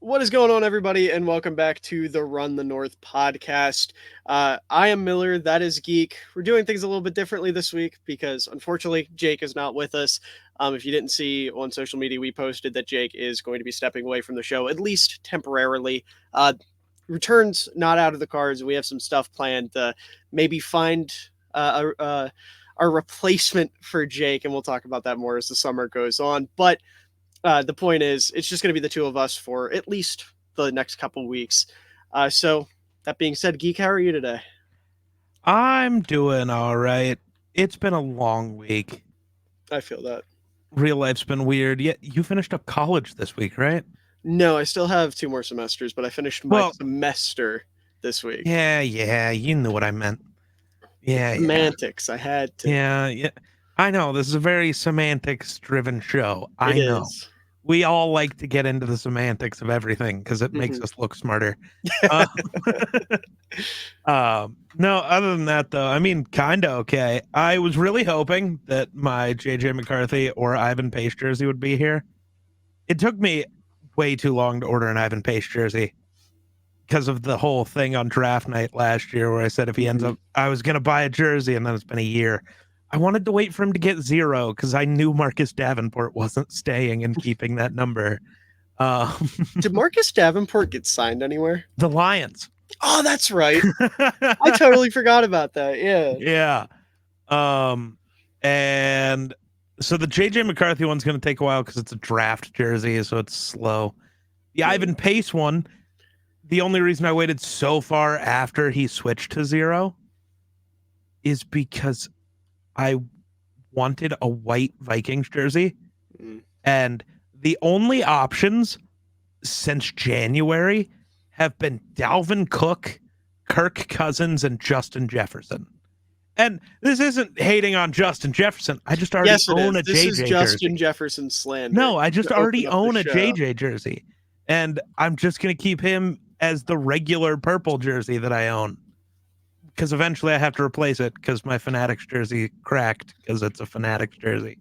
What is going on, everybody, and welcome back to the Run the North podcast. I am Miller, that is Geek. We're doing things a little bit differently this week because, unfortunately, Jake is not with us. If you didn't see on social media, we posted that Jake is going to be stepping away from the show, at least temporarily. Returns not out of the cards. We have some stuff planned to maybe find a replacement for Jake, and we'll talk about that more as the summer goes on. But the point is, it's just going to be the two of us for at least the next couple weeks. So, that being said, Geek, how are you today? I'm doing all right. It's been a long week. I feel that. Real life's been weird. Yet you finished up college this week, right? No, I still have 2 more semesters, but I finished my semester this week. Yeah, you knew what I meant. Yeah, Semantics. I had to. yeah. I know this is a very semantics-driven show. I It know. is. We all like to get into the semantics of everything because it makes us look smarter. No, other than that, though, I mean, kind of okay. I was really hoping that my JJ McCarthy or Ivan Pace jersey would be here. It took me way too long to order an Ivan Pace jersey because of the whole thing on draft night last year where I said if he ends up, I was going to buy a jersey, and then it's been a year. I wanted to wait for him to get 0 because I knew Marcus Davenport wasn't staying and keeping that number. Did Marcus Davenport get signed anywhere? The Lions. Oh, that's right. I totally forgot about that. Yeah. And so the JJ McCarthy one's going to take a while because it's a draft jersey, so it's slow. The Ivan Pace one, the only reason I waited so far after he switched to 0 is because I wanted a white Vikings jersey. And the only options since January have been Dalvin Cook, Kirk Cousins, and Justin Jefferson. And this isn't hating on Justin Jefferson. I just already own a JJ jersey. This is Justin Jefferson slander. No, I just already own a JJ jersey. And I'm just going to keep him as the regular purple jersey that I own. Because eventually I have to replace it because my Fanatics jersey cracked because it's a Fanatics jersey.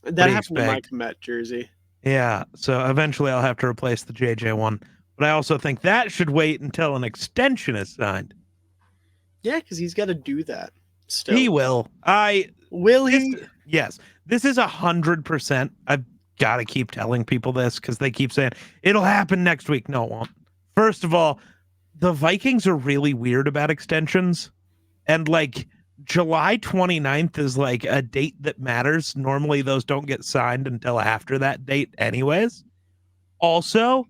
That happened to my Komet jersey. Yeah, so eventually I'll have to replace the JJ one. But I also think that should wait until an extension is signed. Yeah, because he's got to do that still. He will. Will he? Yes. This is 100%. I've got to keep telling people this because they keep saying, it'll happen next week. No, it won't. First of all, the Vikings are really weird about extensions. And like July 29th is like a date that matters. Normally those don't get signed until after that date anyways. Also,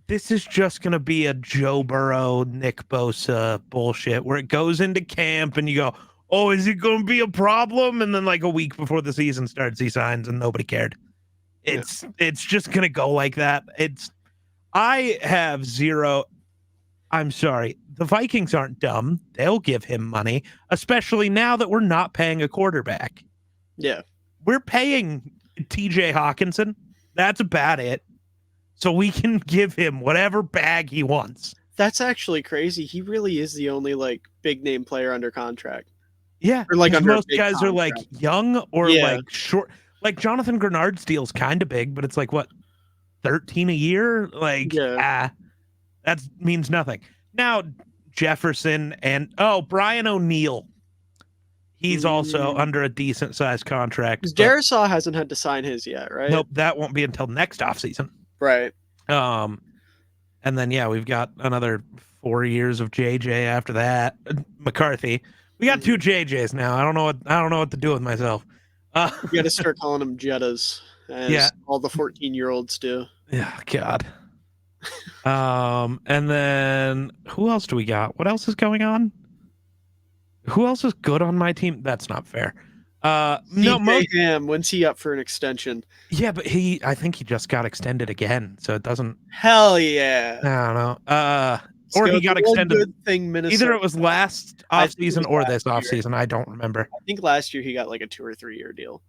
this is just going to be a Joe Burrow, Nick Bosa bullshit where it goes into camp and you go, oh, is it going to be a problem? And then like a week before the season starts, he signs and nobody cared. It's just going to go like that. I have 0. I'm sorry. The Vikings aren't dumb. They'll give him money, especially now that we're not paying a quarterback. Yeah. We're paying TJ Hawkinson. That's about it. So we can give him whatever bag he wants. That's actually crazy. He really is the only like big name player under contract. Yeah. Or like most guys are like young or like short. Like Jonathan Grenard's deal's kind of big, but it's like what, 13 a year? Like, that means nothing. Now, Jefferson and Brian O'Neill. He's also under a decent sized contract. Darisaw hasn't had to sign his yet, right? Nope, that won't be until next offseason. Right. And then we've got another 4 years of JJ after that. McCarthy. We got 2 JJs now. I don't know what to do with myself. You got to start calling them Jettas, as all the 14-year-olds do. Yeah, God. And then who else do we got? What else is going on? Who else is good on my team? That's not fair. When's he up for an extension? Yeah, but I think he just got extended again, so it doesn't. Hell yeah! I don't know. Or he got extended. Good thing, Minnesota. Either it was last offseason or this offseason. I don't remember. I think last year he got like a 2 or 3 year deal.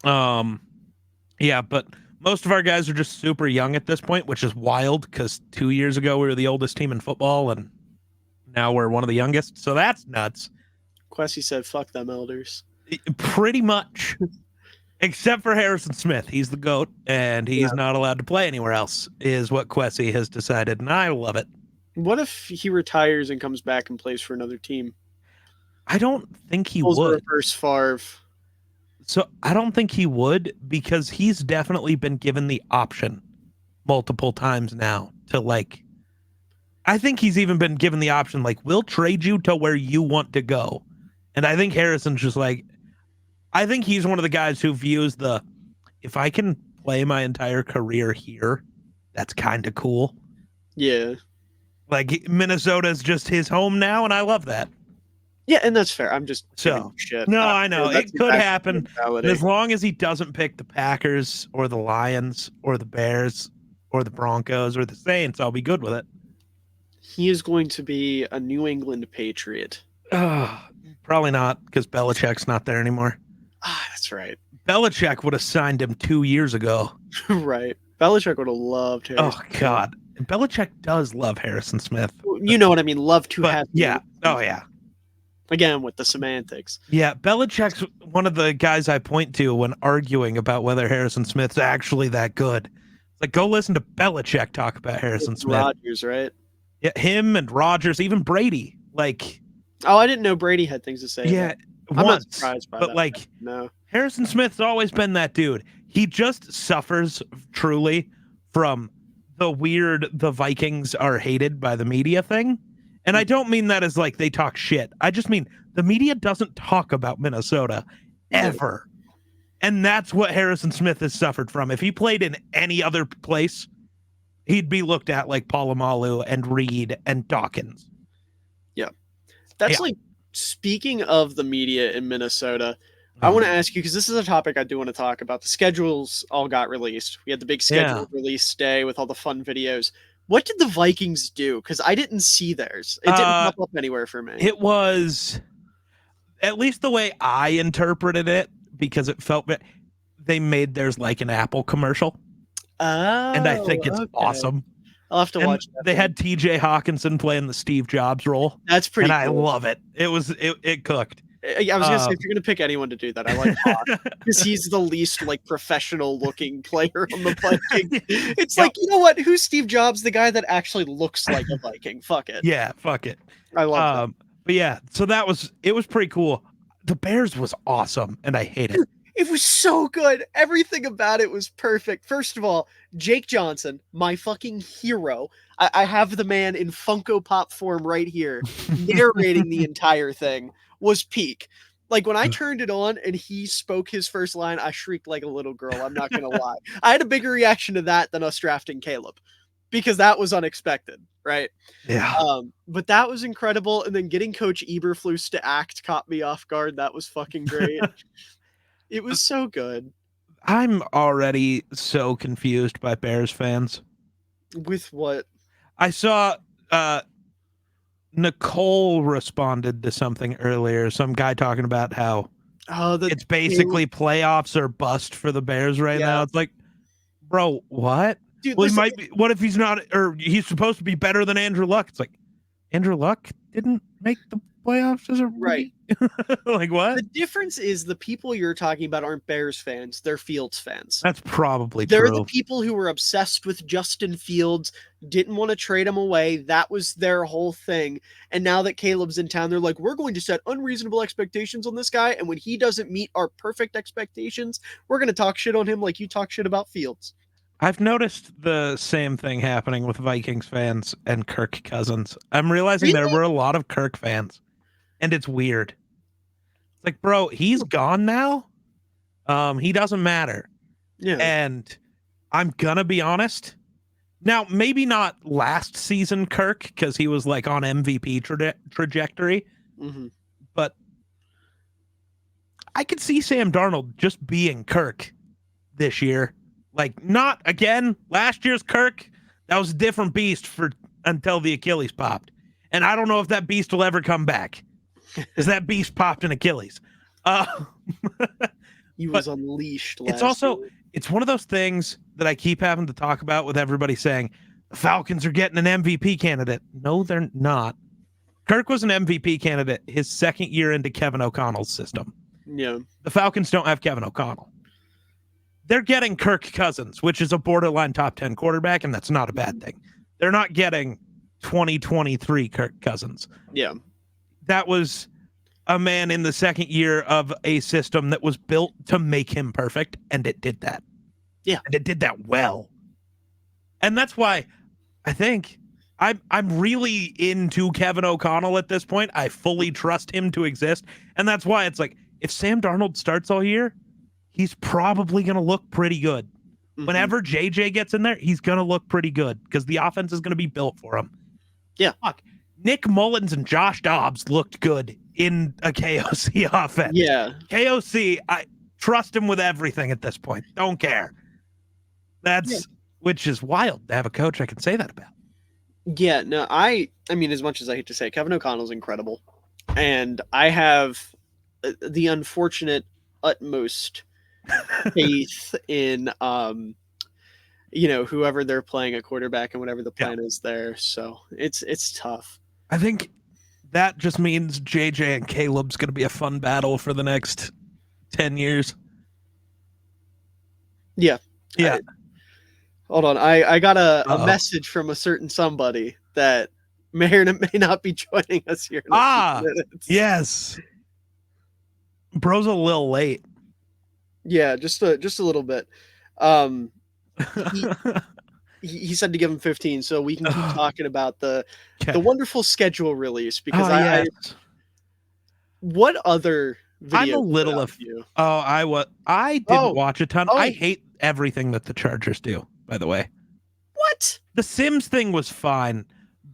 Yeah, but most of our guys are just super young at this point, which is wild because 2 years ago we were the oldest team in football, and now we're one of the youngest. So that's nuts. Quessy said, "Fuck them elders." Pretty much. Except for Harrison Smith. He's the GOAT, and he's Yeah. not allowed to play anywhere else, is what Kwesi has decided, and I love it. What if he retires and comes back and plays for another team? I don't think he Pulls a would. reverse Favre. So I don't think he would, because he's definitely been given the option multiple times now to like, I think he's even been given the option, like, we'll trade you to where you want to go. And I think Harrison's just like, I think he's one of the guys who views the, if I can play my entire career here, that's kind of cool. Yeah. Like, Minnesota's just his home now, and I love that. Yeah, and that's fair. I'm just giving So, you shit. no, I know. That's It could exactly the happen. And mentality. as long as he doesn't pick the Packers or the Lions or the Bears or the Broncos or the Saints, I'll be good with it. He is going to be a New England Patriot. Probably not, because Belichick's not there anymore. Ah, that's right. Belichick would have signed him 2 years ago. Right. Belichick would have loved Harrison. Oh, God. And Belichick does love Harrison Smith. You know what I mean? Love to But, have. yeah. Oh, yeah. Again, with the semantics. Yeah, Belichick's one of the guys I point to when arguing about whether Harrison Smith's actually that good. Like, go listen to Belichick talk about Harrison Smith. Rodgers, right? Yeah, him and Rodgers, even Brady. Like, oh, I didn't know Brady had things to say. Yeah, I'm once, not surprised by but that. like, no. Harrison Smith's always been that dude. He just suffers truly from the Vikings are hated by the media thing. And I don't mean that as like they talk shit. I just mean the media doesn't talk about Minnesota ever. And that's what Harrison Smith has suffered from. If he played in any other place, he'd be looked at like Polamalu and Reed and Dawkins. Yeah. That's like, speaking of the media in Minnesota, I want to ask you, because this is a topic I do want to talk about. The schedules all got released. We had the big schedule release day with all the fun videos. What did the Vikings do? Because I didn't see theirs. It didn't pop up anywhere for me. It was, at least the way I interpreted it, because it felt they made theirs like an Apple commercial. Oh, and I think it's awesome. I'll have to watch that. They had TJ Hawkinson playing the Steve Jobs role. That's pretty and cool. I love it. It cooked. I was gonna say, if you're gonna pick anyone to do that, I like Hawk, because he's the least like professional looking player on the Viking. It's like, you know what? Who's Steve Jobs? The guy that actually looks like a Viking. Fuck it. Yeah, fuck it. I love that. But yeah, so it was pretty cool. The Bears was awesome, and I hate it. It was so good. Everything about it was perfect. First of all, Jake Johnson, my fucking hero. I have the man in Funko Pop form right here, narrating the entire thing, was peak. Like, when I turned it on and he spoke his first line, I shrieked like a little girl. I'm not going to lie. I had a bigger reaction to that than us drafting Caleb, because that was unexpected, right? Yeah. But that was incredible. And then getting Coach Eberflus to act caught me off guard. That was fucking great. It was so good. I'm already so confused by Bears fans. With what? I saw Nicole responded to something earlier. Some guy talking about how it's basically playoffs or bust for the Bears right now. It's like, bro, what? Dude, well, he might be. What if he's not, or he's supposed to be better than Andrew Luck? It's like, Andrew Luck didn't make the playoffs as a rookie. Like, what? The difference is the people you're talking about aren't Bears fans. They're Fields fans. That's probably They're true. the people who were obsessed with Justin Fields, didn't want to trade him away. That was their whole thing. And now that Caleb's in town, they're like, we're going to set unreasonable expectations on this guy. And when he doesn't meet our perfect expectations, we're going to talk shit on him like you talk shit about Fields. I've noticed the same thing happening with Vikings fans and Kirk Cousins. I'm realizing there were a lot of Kirk fans, and it's weird. It's like, bro, he's gone now. He doesn't matter. Yeah. And I'm gonna be honest. Now, maybe not last season Kirk, because he was like on MVP trajectory. Mm-hmm. But I could see Sam Darnold just being Kirk this year. Like, not again, last year's Kirk, that was a different beast until the Achilles popped. And I don't know if that beast will ever come back, because that beast popped an Achilles. He was unleashed last year. It's one of those things that I keep having to talk about with everybody saying, the Falcons are getting an MVP candidate. No, they're not. Kirk was an MVP candidate his second year into Kevin O'Connell's system. Yeah. The Falcons don't have Kevin O'Connell. they're getting Kirk Cousins, which is a borderline top 10 quarterback, and that's not a bad thing. They're not getting 2023 Kirk Cousins. Yeah. That was a man in the second year of a system that was built to make him perfect, and it did that. Yeah. And it did that well. And that's why I think I'm really into Kevin O'Connell at this point. I fully trust him to exist. And that's why it's like, if Sam Darnold starts all year, he's probably going to look pretty good. Mm-hmm. Whenever JJ gets in there, he's going to look pretty good because the offense is going to be built for him. Yeah. Fuck. Nick Mullins and Josh Dobbs looked good in a KOC offense. Yeah. KOC, I trust him with everything at this point. Don't care. Which is wild to have a coach I can say that about. Yeah, no, I mean, as much as I hate to say it, Kevin O'Connell's incredible. And I have the unfortunate utmost faith in, whoever they're playing a quarterback and whatever the plan is there. So it's tough. I think that just means JJ and Caleb's going to be a fun battle for the next 10 years. Yeah. Yeah. Hold on. I got a message from a certain somebody that may or may not be joining us here. Yes. Bro's a little late. Yeah, just a little bit. He said to give him 15 so we can keep talking about the wonderful schedule release because what other video I'm a little of you? I didn't watch a ton. I hate everything that the Chargers do, by the way. What? The Sims thing was fine,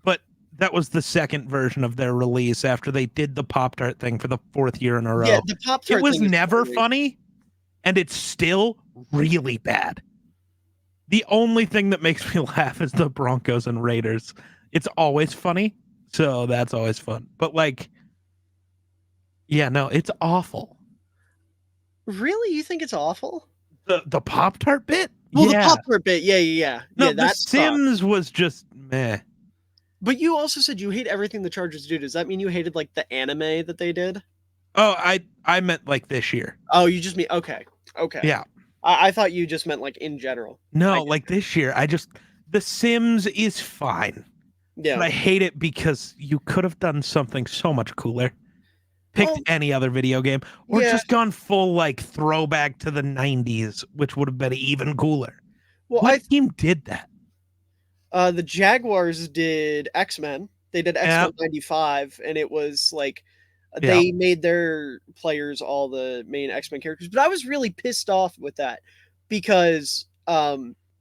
but that was the second version of their release after they did the Pop-Tart thing for the fourth year in a row. Yeah, the Pop-Tart it was never funny, and it's still really bad. The only thing that makes me laugh is the Broncos and Raiders. It's always funny, so that's always fun. But it's awful. Really? You think it's awful? The Pop-Tart bit? Well, the Pop-Tart bit, yeah. No, the Sims was just meh. But you also said you hate everything the Chargers do. Does that mean you hated the anime that they did? Oh, I meant this year. Oh, you just mean okay. Yeah. I thought you just meant in general. No, this year. The Sims is fine. Yeah. But I hate it because you could have done something so much cooler. Picked any other video game or just gone full throwback to the 90s, which would have been even cooler. Well, what team did that? The Jaguars did X-Men. They did X-Men 95, and it was they made their players all the main X-Men characters. But I was really pissed off with that because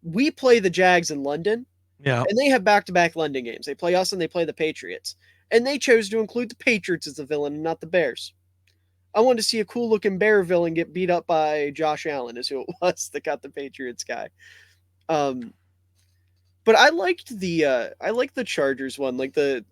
we play the Jags in London, and they have back-to-back London games. They play us and they play the Patriots. And they chose to include the Patriots as the villain and not the Bears. I wanted to see a cool-looking Bear villain get beat up by Josh Allen is who it was that got the Patriots guy. But I liked the Chargers one. The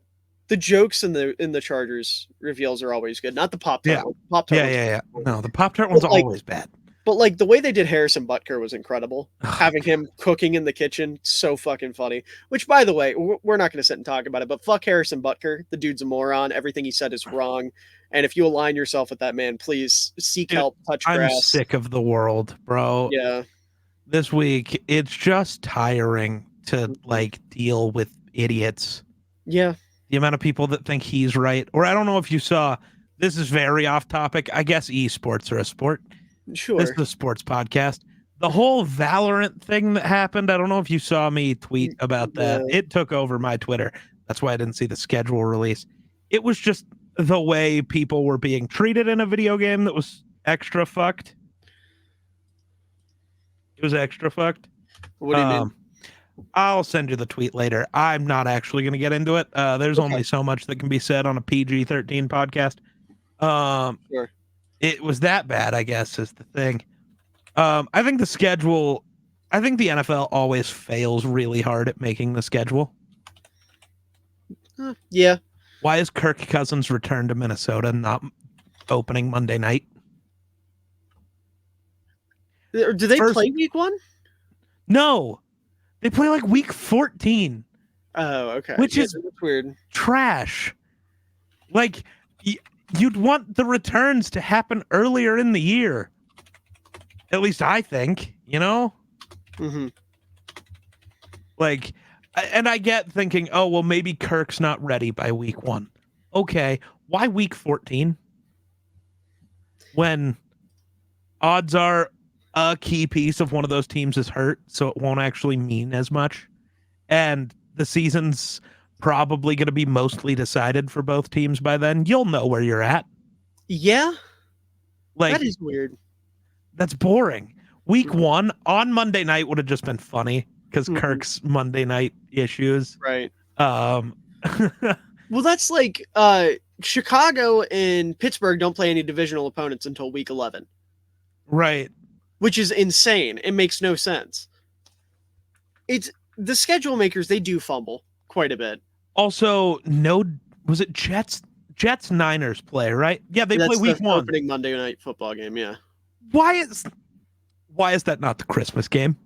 jokes in the Chargers reveals are always good. Not the Pop-Tart one. Pop-Tart yeah. No, the Pop-Tart one's always bad. But the way they did Harrison Butker was incredible. Having him cooking in the kitchen, so fucking funny. Which, by the way, we're not going to sit and talk about it, but fuck Harrison Butker. The dude's a moron. Everything he said is wrong. And if you align yourself with that man, please seek help, touch grass. I'm sick of the world, bro. Yeah. This week, it's just tiring to deal with idiots. Yeah. The amount of people that think he's right. Or I don't know if you saw, this is very off topic. I guess esports are a sport. Sure. This is a sports podcast. The whole Valorant thing that happened, I don't know if you saw me tweet about that. It took over my Twitter. That's why I didn't see the schedule release. It was just the way people were being treated in a video game that was extra fucked. It was extra fucked. What do you mean? I'll send you the tweet later. I'm not actually going to get into it. There's only so much that can be said on a PG-13 podcast. Sure. It was that bad, I guess, is the thing. I think the NFL always fails really hard at making the schedule. Yeah. Why is Kirk Cousins' return to Minnesota not opening Monday night? Do they play week 1? No. They play week 14. Oh, okay. Which is weird. Trash. You'd want the returns to happen earlier in the year. At least I think. you know? Mm-hmm. Like, and I get thinking, oh, well, maybe Kirk's not ready by week 1. Okay, why week 14? When odds are a key piece of one of those teams is hurt, so it won't actually mean as much. And the season's probably going to be mostly decided for both teams by then. You'll know where you're at. Yeah, that Like, is weird. that's boring. Week Mhm. 1 on Monday night would have just been funny because Mhm. Kirk's Monday night issues. Right. Um, Well, that's like Chicago and Pittsburgh don't play any divisional opponents until week 11, right. which is insane. It makes no sense. It's the schedule makers, they do fumble quite a bit. Also, was it Jets Niners play, right? Yeah, they play That's week the 1. opening Monday night football game, yeah. Why is that not the Christmas game?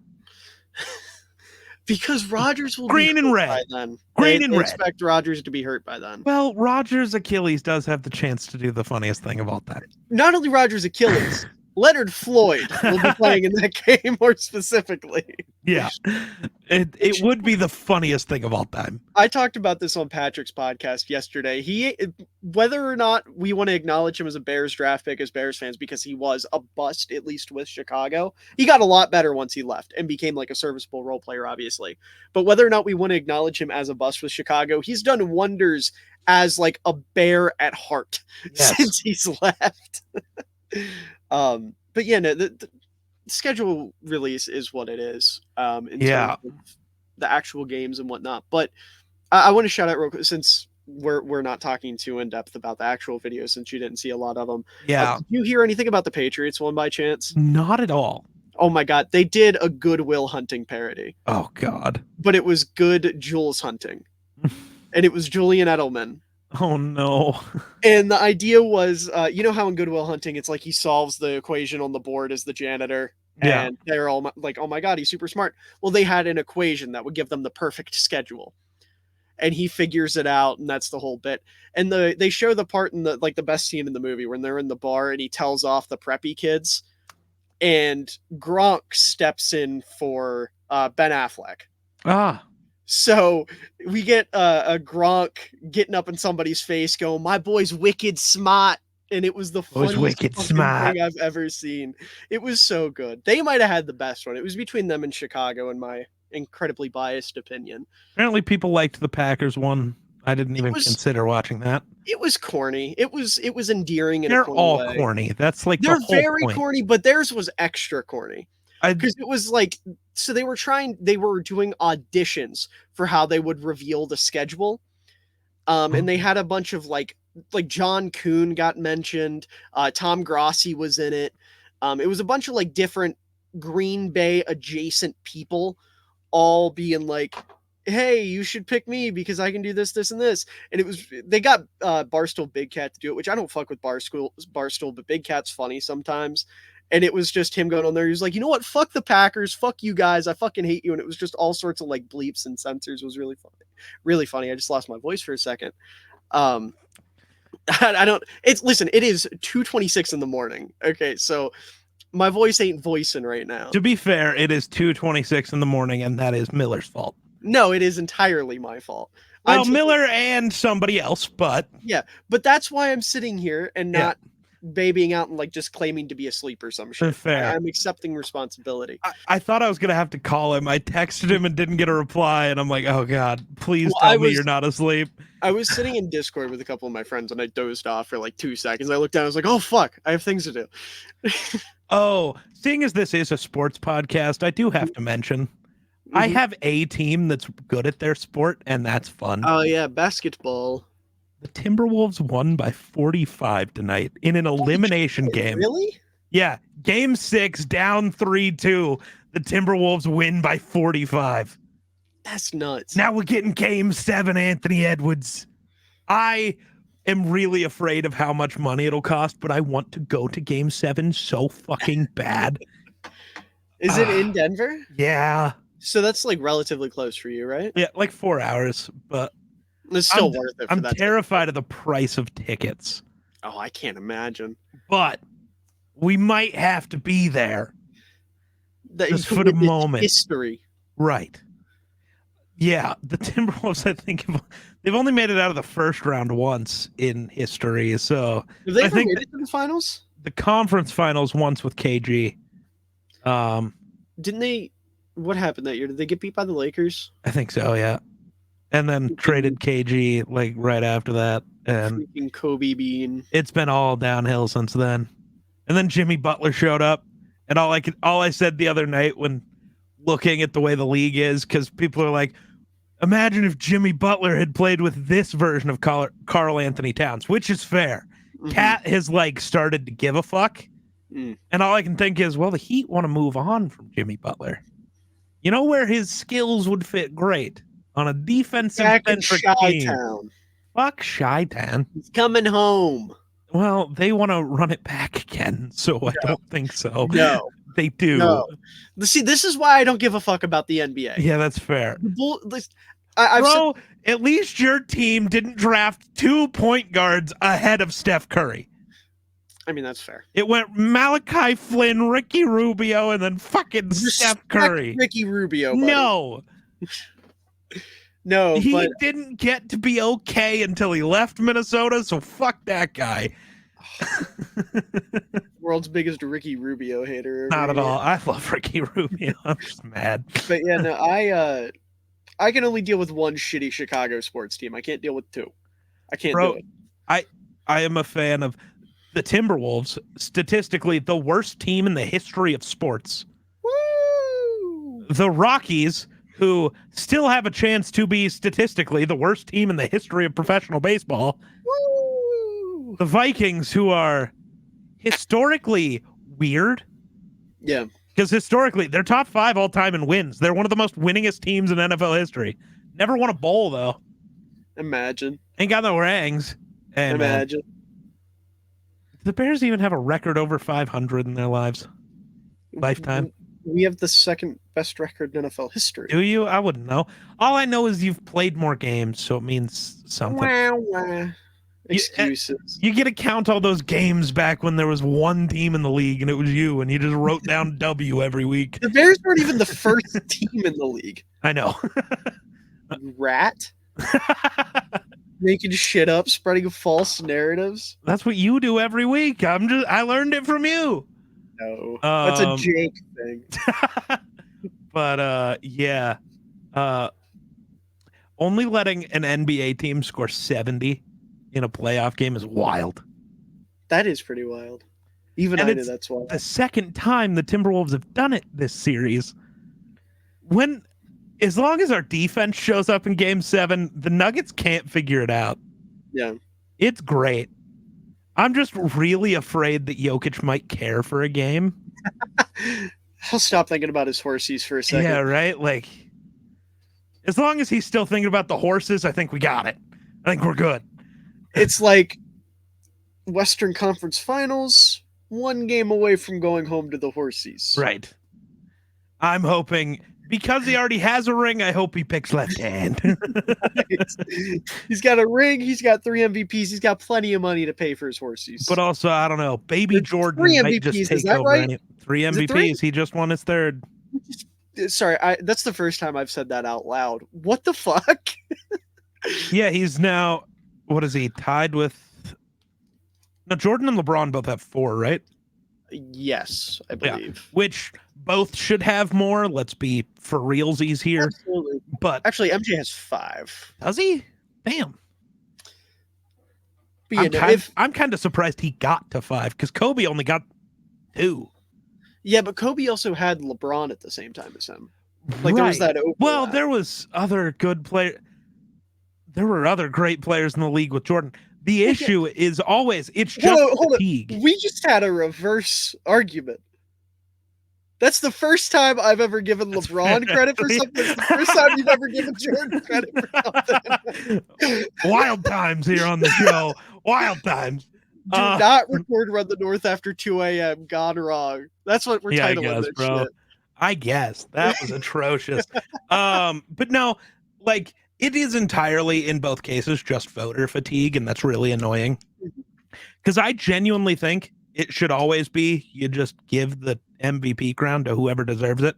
Because Rodgers will Green be and hurt red. by then. Green They and red. expect Rodgers to be hurt by then. Well, Rodgers' Achilles does have the chance to do the funniest thing of all time. Not only Rodgers' Achilles, Leonard Floyd will be playing in that game more specifically. Yeah. It would be the funniest thing of all time. I talked about this on Patrick's podcast yesterday. Whether or not we want to acknowledge him as a Bears draft pick as Bears fans, because he was a bust, at least with Chicago. He got a lot better once he left and became like a serviceable role player, obviously. But whether or not we want to acknowledge him as a bust with Chicago, he's done wonders as like a Bear at heart since he's left. But yeah, no, the schedule release is what it is. In terms of the actual games and whatnot. But I want to shout out real quick, since we're not talking too in depth about the actual videos, since you didn't see a lot of them. Yeah. Did you hear anything about the Patriots one by chance? Not at all. Oh my God, they did a Good Will Hunting parody. Oh God. But it was Good Jules Hunting, and it was Julian Edelman. Oh no. And the idea was, you know how in Good Will Hunting, it's like he solves the equation on the board as the janitor. Yeah. And they're all like, oh my God, he's super smart. Well, they had an equation that would give them the perfect schedule. And he figures it out, and that's the whole bit. And they show the part in the best scene in the movie when they're in the bar and he tells off the preppy kids, and Gronk steps in for Ben Affleck. Ah. So we get a Gronk getting up in somebody's face, going, "My boy's wicked smart," and it was the funniest thing I've ever seen. It was so good. They might have had the best one. It was between them and Chicago, in my incredibly biased opinion. Apparently, people liked the Packers one. I didn't even consider watching that. It was corny. It was endearing. They're all corny. That's like they're very corny, but theirs was extra corny. Because it was like, so they were doing auditions for how they would reveal the schedule. And they had a bunch of like John Kuhn got mentioned. Tom Grossi was in it. It was a bunch of like different Green Bay adjacent people all being like, hey, you should pick me because I can do this, this, and this. And they got Barstool Big Cat to do it, which I don't fuck with Barstool, but Big Cat's funny sometimes. And it was just him going on there. He was like, you know what? Fuck the Packers. Fuck you guys. I fucking hate you. And it was just all sorts of like bleeps and censors. It was really funny. Really funny. I just lost my voice for a second. Listen, it is 2:26 in the morning. Okay. So my voice ain't voicing right now. To be fair, it is 2:26 in the morning, and that is Miller's fault. No, it is entirely my fault. Well, Miller and somebody else, but yeah, but that's why I'm sitting here and not babying out and like just claiming to be asleep or some shit. Fair. I'm accepting responsibility. I thought I was gonna have to call him. I texted him and didn't get a reply, and I'm like, oh God, please tell me you're not asleep. I was sitting in Discord with a couple of my friends and I dozed off for like 2 seconds. I looked down, I was like, oh fuck, I have things to do. Oh, seeing as this is a sports podcast, I do have to mention I have a team that's good at their sport, and that's fun. Oh yeah, basketball. The Timberwolves won by 45 tonight in an elimination game. Really? Yeah. Game 6, down 3-2. The Timberwolves win by 45. That's nuts. Now we're getting Game 7, Anthony Edwards. I am really afraid of how much money it'll cost, but I want to go to Game 7 so fucking bad. Is it in Denver? Yeah. So that's like relatively close for you, right? Yeah, like 4 hours, but it's still worth it. I'm terrified of the price of tickets. Oh, I can't imagine. But we might have to be there. Just for the witnessed moment. history. Right. Yeah, the Timberwolves, I think, they've only made it out of the first round once in history. So Have they I ever think made it to the finals? the conference finals once with KG. Didn't they? What happened that year? Did they get beat by the Lakers? I think so, yeah. And then traded KG like right after that. And freaking Kobe Bean. It's been all downhill since then. And then Jimmy Butler showed up. And all I said the other night when looking at the way the league is, because people are like, imagine if Jimmy Butler had played with this version of Karl Anthony Towns, which is fair. Mm-hmm. Cat has like started to give a fuck. And all I can think is, well, the Heat want to move on from Jimmy Butler. You know where his skills would fit great? On a defensive-centric team. Chi-Town. Fuck Chi-Town. He's coming home. Well, they want to run it back again, so I don't think so. No. They do. No. See, this is why I don't give a fuck about the NBA. Yeah, that's fair. Bro, at least your team didn't draft 2 point guards ahead of Steph Curry. I mean, that's fair. It went Malachi Flynn, Ricky Rubio, and then fucking Steph Curry. Ricky Rubio, buddy. No. No, he didn't get to be okay until he left Minnesota, so fuck that guy. World's biggest Ricky Rubio hater. Not at all. I love Ricky Rubio. I'm just mad. But yeah, no, I can only deal with one shitty Chicago sports team. I can't deal with two. I can't do it. I am a fan of the Timberwolves, statistically the worst team in the history of sports. Woo! The Rockies, who still have a chance to be statistically the worst team in the history of professional baseball. Woo! The Vikings, who are historically weird. Yeah. Because historically, they're top 5 all time in wins. They're one of the most winningest teams in NFL history. Never won a bowl, though. Imagine. Ain't got no rings. And, imagine. The Bears even have a record over 500 in their lifetime. We have the second best record in NFL history. Do you? I wouldn't know. All I know is you've played more games, so it means something. Wah. Excuses. You get to count all those games back when there was one team in the league and it was you, and you just wrote down W every week. The Bears weren't even the first team in the league. I know. Rat. Making shit up, spreading false narratives. That's what you do every week. I learned it from you. No, that's a Jake thing. But yeah. Only letting an NBA team score 70 in a playoff game is wild. That is pretty wild. Even I know that's wild. The second time the Timberwolves have done it this series. As long as our defense shows up in game 7, the Nuggets can't figure it out. Yeah. It's great. I'm just really afraid that Jokic might care for a game. I'll stop thinking about his horsies for a second. Yeah, right? Like, as long as he's still thinking about the horses, I think we got it. I think we're good. It's like Western Conference Finals, 1 game away from going home to the horsies. Right. I'm hoping, because he already has a ring, I hope he picks left hand. He's got a ring, he's got 3 MVPs, he's got plenty of money to pay for his horsies. But also, I don't know, Baby Jordan might just take over. Right? 3 MVPs, he just won his 3rd. Sorry, that's the first time I've said that out loud. What the fuck? Yeah, he's now, what is he, tied with... No, Jordan and LeBron both have 4, right? Yes, I believe. Yeah, which both should have more. Let's be for realsies here. Absolutely. But actually, MJ has 5. Does he? Damn. But I'm kind of surprised he got to 5 because Kobe only got 2. Yeah, but Kobe also had LeBron at the same time as him. Like, right. There was that overlap. Well, there was other good players. There were other great players in the league with Jordan. The issue is always, it's just fatigue. We just had a reverse argument. That's the first time I've ever given LeBron credit for something. It's the first time you've ever given Jordan credit for something. Wild times here on the show. Wild times. Do not record Run the North after 2 a.m. Gone wrong. That's what we're titling this bro. shit. I guess. That was atrocious. But no, like, it is entirely, in both cases, just voter fatigue, and that's really annoying. Because I genuinely think it should always be you just give the MVP crown to whoever deserves it.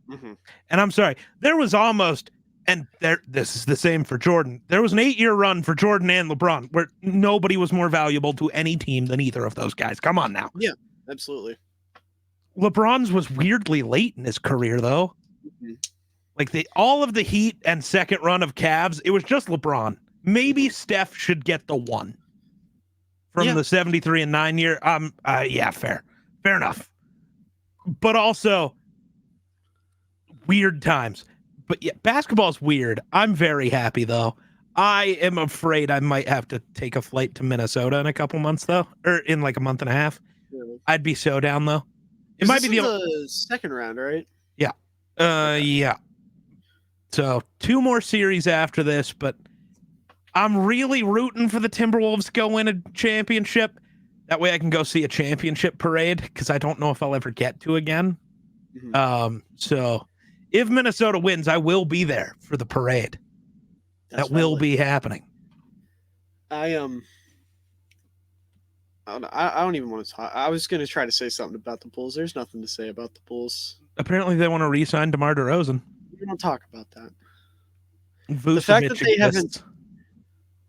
Mm-hmm. And I'm sorry, there was almost, and this is the same for Jordan. There was an 8-year run for Jordan and LeBron where nobody was more valuable to any team than either of those guys. Come on now. Yeah, absolutely. LeBron's was weirdly late in his career, though. Mm-hmm. Like all of the Heat and second run of Cavs, it was just LeBron. Maybe Steph should get the one from the 73 and 9 year. Yeah, fair enough. But also weird times. But yeah, basketball's weird. I'm very happy though. I am afraid I might have to take a flight to Minnesota in a couple months though, or in like a month and a half. Yeah. I'd be so down though. It might be the second round, right? Yeah. Yeah. So 2 more series after this, but I'm really rooting for the Timberwolves to go win a championship. That way I can go see a championship parade because I don't know if I'll ever get to again. Mm-hmm. So if Minnesota wins, I will be there for the parade. That will be happening. I don't even want to talk. I was going to try to say something about the Bulls. There's nothing to say about the Bulls. Apparently they want to re-sign DeMar DeRozan. We don't talk about that. Vucevic the fact that they exists. haven't.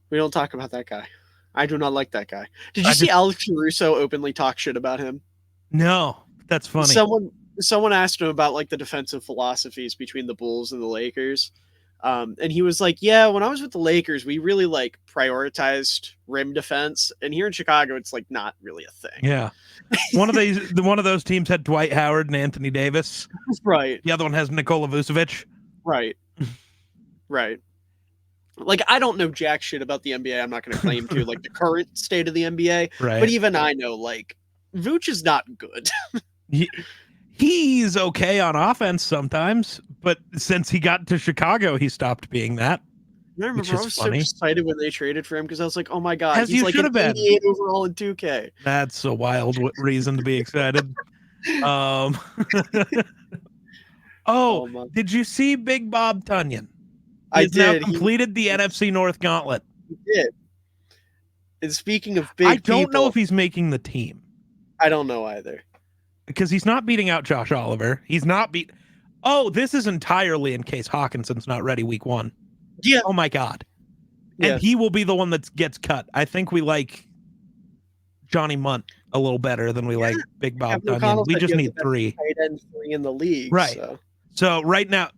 We don't talk about that guy. I do not like that guy. Did you see Alex Caruso openly talk shit about him? No, that's funny. Someone asked him about like the defensive philosophies between the Bulls and the Lakers. And he was like, yeah, when I was with the Lakers, we really like prioritized rim defense. And here in Chicago, it's like not really a thing. Yeah. One of those teams had Dwight Howard and Anthony Davis. Right. The other one has Nikola Vucevic. Right. Right. Like, I don't know jack shit about the NBA. I'm not going to claim to, like, the current state of the NBA. Right. But even I know, like, Vooch is not good. He's okay on offense sometimes, but since he got to Chicago, he stopped being that. I remember I was so excited when they traded for him because I was like, oh my God, he's like an 88 overall in 2K. That's a wild reason to be excited. Did you see Big Bob Tunyon? I did. Now completed the NFC North Gauntlet. He did. And speaking of big I don't know if he's making the team. I don't know either. Because he's not beating out Josh Oliver. He's not Oh, this is entirely in case Hawkinson's not ready week 1. Yeah. Oh my God. Yeah. And he will be the one that gets cut. I think we like Johnny Munt a little better than we like Big Bob Tunyon. We just need 3. Tight end 3 in the league. Right. So right now,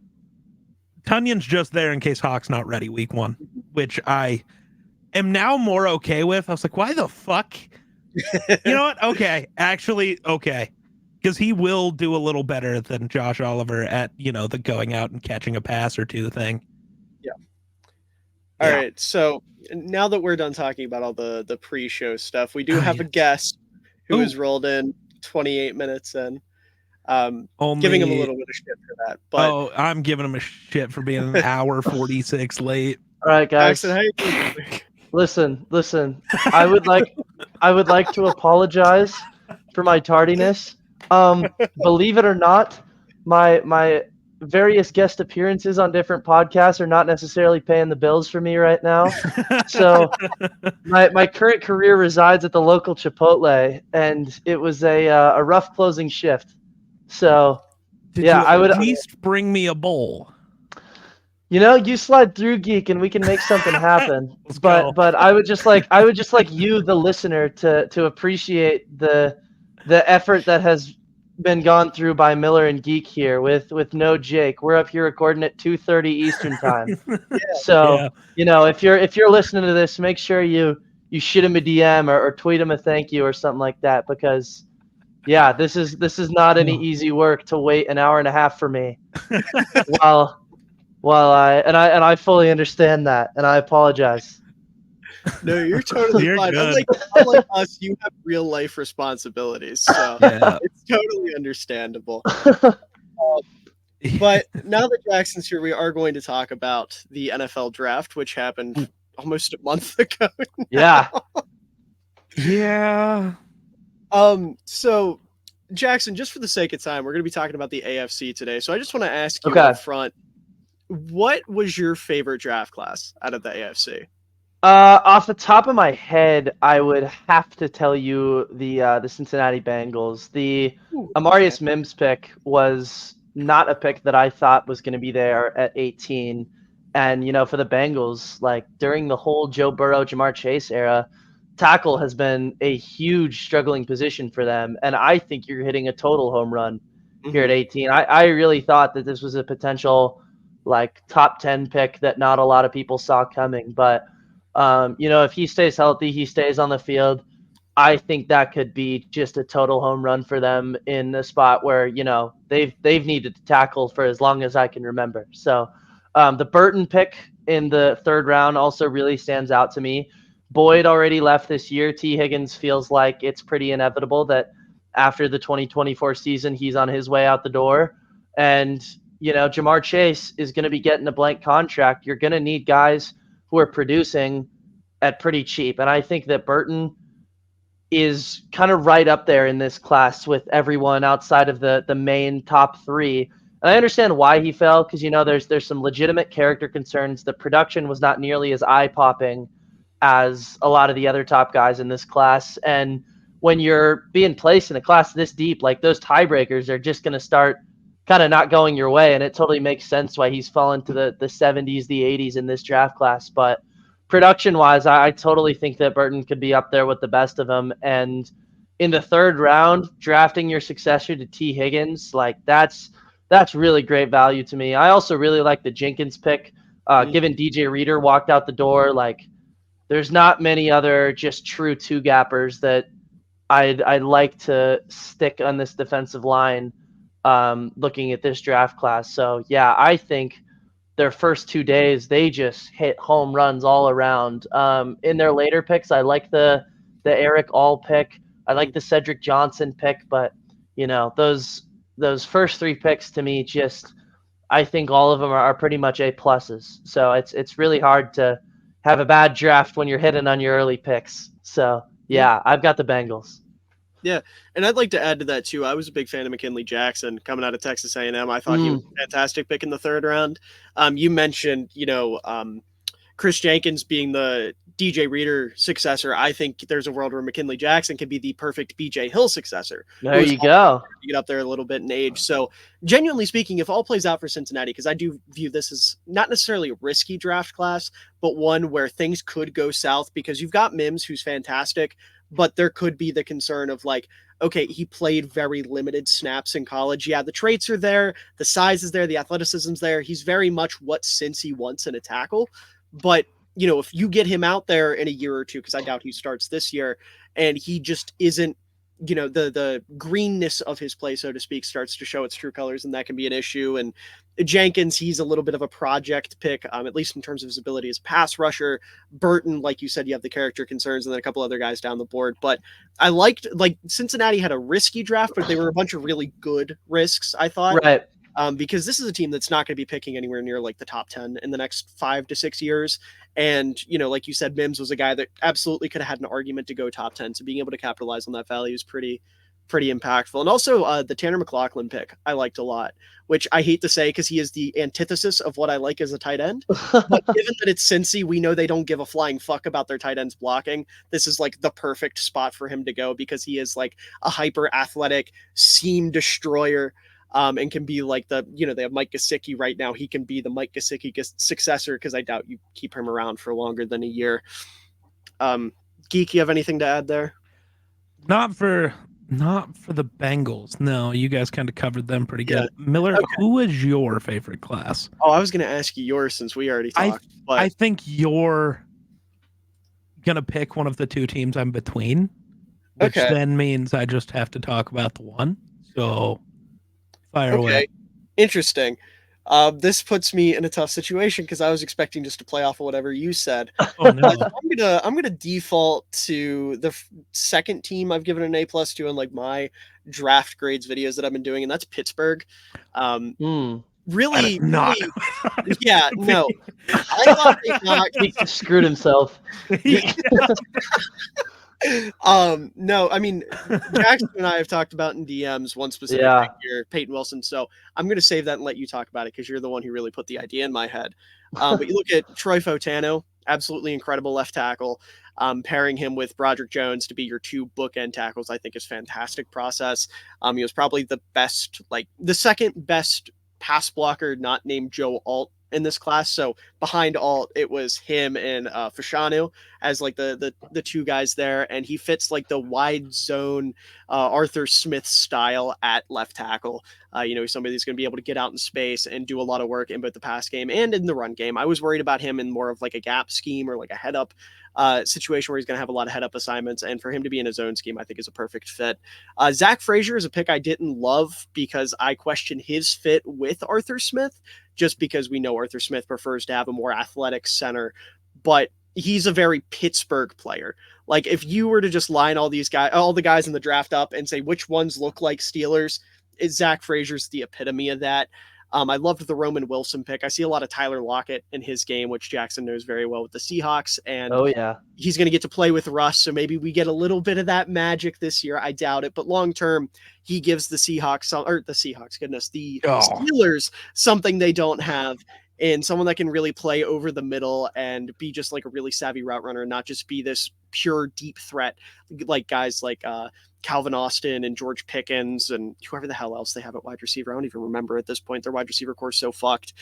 Tunyon's just there in case Hawk's not ready week 1, which I am now more okay with. I was like, why the fuck? You know what? Okay. Actually, okay. Because he will do a little better than Josh Oliver at, the going out and catching a pass or 2 thing. Yeah. All right. So now that we're done talking about all the pre-show stuff, we do have a guest who has rolled in 28 minutes in. Giving him a little bit of shit for that. But I'm giving him a shit for being an hour 46 late. All right, guys. Jackson, how you doing? Listen. I would like to apologize for my tardiness. Believe it or not, my various guest appearances on different podcasts are not necessarily paying the bills for me right now. So my current career resides at the local Chipotle, and it was a rough closing shift. So I would at least bring me a bowl. You slide through Geek and we can make something happen. but I would just like you, the listener, to appreciate the effort that has been gone through by Miller and Geek here with no Jake. We're up here recording at 2:30 Eastern time. So if you're listening to this, make sure you shoot him a DM or tweet him a thank you or something like that, because this is not any easy work to wait an hour and a half for me. while I fully understand that, and I apologize. No, you're totally fine. Good. Unlike us, you have real life responsibilities, so it's totally understandable. But now that Jackson's here, we are going to talk about the NFL draft, which happened almost a month ago. Yeah. Yeah. So, Jackson, just for the sake of time, we're going to be talking about the AFC today. So I just want to ask you up front, what was your favorite draft class out of the AFC? Off the top of my head, I would have to tell you the Cincinnati Bengals. The Ooh, okay. Amarius Mims pick was not a pick that I thought was going to be there at 18. And for the Bengals, like during the whole Joe Burrow, Jamar Chase era, tackle has been a huge struggling position for them. And I think you're hitting a total home run here Mhm. at 18. I really thought that this was a potential like top 10 pick that not a lot of people saw coming, but if he stays healthy, he stays on the field. I think that could be just a total home run for them in a spot where they've needed to tackle for as long as I can remember. So the Burton pick in the third round also really stands out to me. Boyd already left this year. T. Higgins feels like it's pretty inevitable that after the 2024 season, he's on his way out the door. And Jamar Chase is going to be getting a blank contract. You're going to need guys who are producing at pretty cheap. And I think that Burton is kind of right up there in this class with everyone outside of the main top three. And I understand why he fell because there's some legitimate character concerns. The production was not nearly as eye popping as a lot of the other top guys in this class. And when you're being placed in a class this deep, like those tiebreakers are just going to start kind of not going your way. And it totally makes sense why he's fallen to the 70s, the 80s in this draft class. But production wise, I totally think that Burton could be up there with the best of them. And in the third round, drafting your successor to T. Higgins, like that's really great value to me. I also really like the Jenkins pick. Mhm. Given DJ Reader walked out the door, like there's not many other just true two gappers that I'd like to stick on this defensive line. Looking at this draft class, so yeah, I think their first 2 days, they just hit home runs all around. In their later picks, I like the Eric All pick. I like the Cedric Johnson pick, but those first three picks to me, just I think all of them are pretty much A pluses. So it's really hard to have a bad draft when you're hitting on your early picks. So Yeah. yeah, I've got the Bengals. Yeah, and I'd like to add to that too. I was a big fan of McKinley Jackson coming out of Texas A&M. I thought he was Mm, a fantastic pick in the third round. You mentioned, Chris Jenkins being the DJ Reader successor. I think there's a world where McKinley Jackson could be the perfect BJ Hill successor, there who is you go. to get up there a little bit in age. So, genuinely speaking, if all plays out for Cincinnati, because I do view this as not necessarily a risky draft class, but one where things could go south because you've got Mims, who's fantastic, but there could be the concern of like, okay, he played very limited snaps in college. Yeah, the traits are there, the size is there, the athleticism's there. He's very much what Cincy wants in a tackle. But if you get him out there in a year or two, because I doubt he starts this year, and he just isn't, the greenness of his play, so to speak, starts to show its true colors, and that can be an issue. And Jenkins, he's a little bit of a project pick, at least in terms of his ability as a pass rusher. Burton, like you said, you have the character concerns, and then a couple other guys down the board. But I liked, like, Cincinnati had a risky draft, but they were a bunch of really good risks, I thought. Right. Because this is a team that's not going to be picking anywhere near like the top 10 in the next 5 to 6 years. And, like you said, Mims was a guy that absolutely could have had an argument to go top 10. So being able to capitalize on that value is pretty impactful. And also the Tanner McLaughlin pick I liked a lot, which I hate to say because he is the antithesis of what I like as a tight end. But given that it's Cincy, we know they don't give a flying fuck about their tight ends blocking. This is like the perfect spot for him to go because he is like a hyper athletic seam destroyer. And can be like they have Mike Gesicki right now. He can be the Mike Gesicki successor because I doubt you keep him around for longer than a year. Geek, you have anything to add there? Not for the Bengals. No, you guys kind of covered them pretty good. Yeah. Miller, Okay. who was your favorite class? Oh, I was going to ask you yours since we already talked. I think you're gonna pick one of the two teams I'm between, which then means I just have to talk about the one. So fire away. Interesting. This puts me in a tough situation because I was expecting just to play off of whatever you said. Oh no. I'm gonna default to the second team I've given an A+ to in like my draft grades videos that I've been doing, and that's Pittsburgh. Really, not. really, yeah, no. I thought they knocked. He screwed himself. No, I mean, Jackson and I have talked about in DMs one specific thing here, Peyton Wilson. So I'm going to save that and let you talk about it because you're the one who really put the idea in my head. But you look at Troy Fotano, absolutely incredible left tackle. Pairing him with Broderick Jones to be your two bookend tackles, I think, is fantastic process. He was probably the best, like the second best pass blocker, not named Joe Alt in this class. So behind Alt, it was him and Fashanu as like the two guys there, and he fits like the wide zone Arthur Smith style at left tackle. He's somebody that's going to be able to get out in space and do a lot of work in both the pass game and in the run game. I was worried about him in more of like a gap scheme or like a head up situation where he's going to have a lot of head up assignments. And for him to be in a zone scheme, I think is a perfect fit. Zach Frazier is a pick I didn't love because I question his fit with Arthur Smith, just because we know Arthur Smith prefers to have a more athletic center, but he's a very Pittsburgh player. Like if you were to just line all the guys in the draft up and say which ones look like Steelers, Zach Frazier's the epitome of that. I loved the Roman Wilson pick. I see a lot of Tyler Lockett in his game, which Jackson knows very well with the Seahawks. And he's going to get to play with Russ. So maybe we get a little bit of that magic this year. I doubt it. But long term, he gives the Steelers something they don't have. And someone that can really play over the middle and be just like a really savvy route runner, not just be this pure deep threat like guys like Calvin Austin and George Pickens and whoever the hell else they have at wide receiver. I don't even remember at this point. Their wide receiver core is so fucked.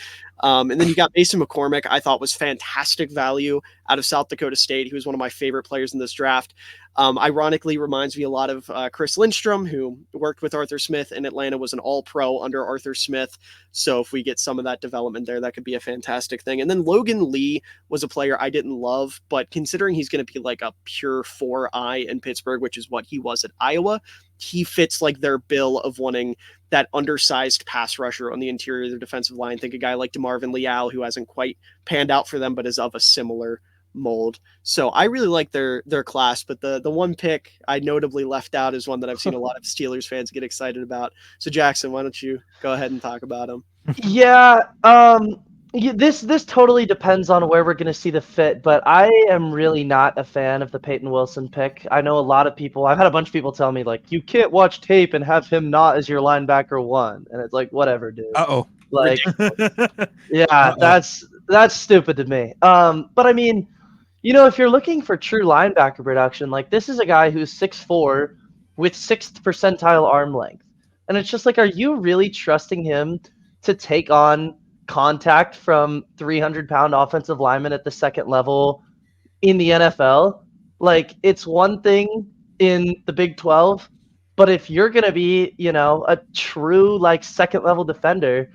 And then you got Mason McCormick, I thought was fantastic value out of South Dakota State. He was one of my favorite players in this draft. Ironically, reminds me a lot of Chris Lindstrom, who worked with Arthur Smith in Atlanta, was an all-pro under Arthur Smith. So if we get some of that development there, that could be a fantastic thing. And then Logan Lee was a player I didn't love, but considering he's going to be like a pure 4-eye in Pittsburgh, which is what he was at Iowa, he fits like their bill of wanting that undersized pass rusher on the interior of their defensive line. Think a guy like DeMarvin Leal, who hasn't quite panned out for them, but is of a similar mold. So I really like their class, but the one pick I notably left out is one that I've seen a lot of Steelers fans get excited about. So Jackson, why don't you go ahead and talk about him? This totally depends on where we're going to see the fit, but I am really not a fan of the Peyton Wilson pick. I know a lot of people, I've had a bunch of people tell me like, you can't watch tape and have him not as your linebacker one. And it's like, whatever, dude. Like, that's stupid to me. But I mean, if you're looking for true linebacker production, like this is a guy who's 6'4" with 6th percentile arm length. And it's just like, are you really trusting him to take on contact from 300-pound offensive linemen at the second level in the NFL? Like, it's one thing in the Big 12, but if you're going to be, a true like second level defender,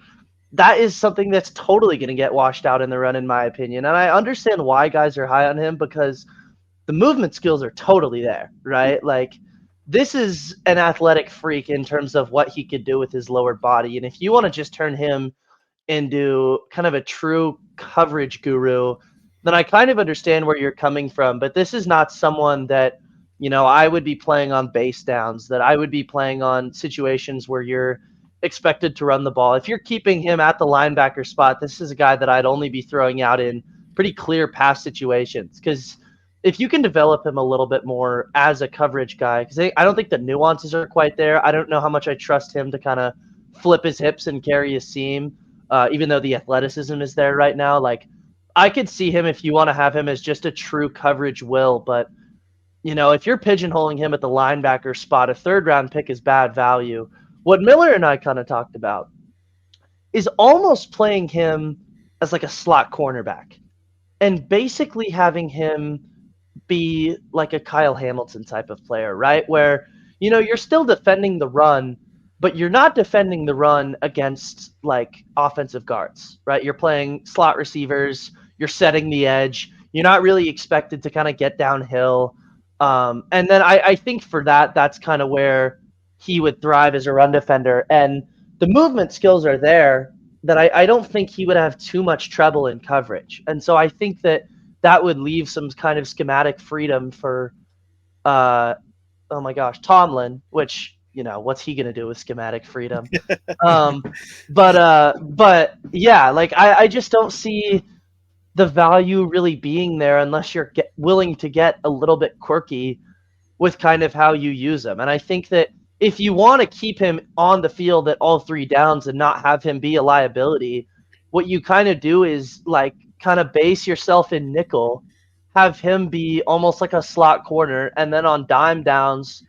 that is something that's totally going to get washed out in the run, in my opinion. And I understand why guys are high on him, because the movement skills are totally there, right? Like, this is an athletic freak in terms of what he could do with his lower body. And if you want to just turn him into kind of a true coverage guru, then I kind of understand where you're coming from. But this is not someone that, I would be playing on base downs, that I would be playing on situations where you're expected to run the ball. If you're keeping him at the linebacker spot, this is a guy that I'd only be throwing out in pretty clear pass situations. Because if you can develop him a little bit more as a coverage guy, because I don't think the nuances are quite there. I don't know how much I trust him to kind of flip his hips and carry a seam, even though the athleticism is there right now. Like, I could see him if you want to have him as just a true coverage will, but if you're pigeonholing him at the linebacker spot, a 3rd-round pick is bad value. What Miller and I kind of talked about is almost playing him as like a slot cornerback and basically having him be like a Kyle Hamilton type of player, right? Where, you're still defending the run, but you're not defending the run against like offensive guards, right? You're playing slot receivers, you're setting the edge, you're not really expected to kind of get downhill. And then I think for that's kind of where he would thrive as a run defender. And the movement skills are there that I don't think he would have too much trouble in coverage. And so I think that would leave some kind of schematic freedom for, Tomlin, which, what's he going to do with schematic freedom? But yeah, like I just don't see the value really being there unless you're willing to get a little bit quirky with kind of how you use him. And I think that if you want to keep him on the field at all 3 downs and not have him be a liability, what you kind of do is like kind of base yourself in nickel, have him be almost like a slot corner, and then on dime downs,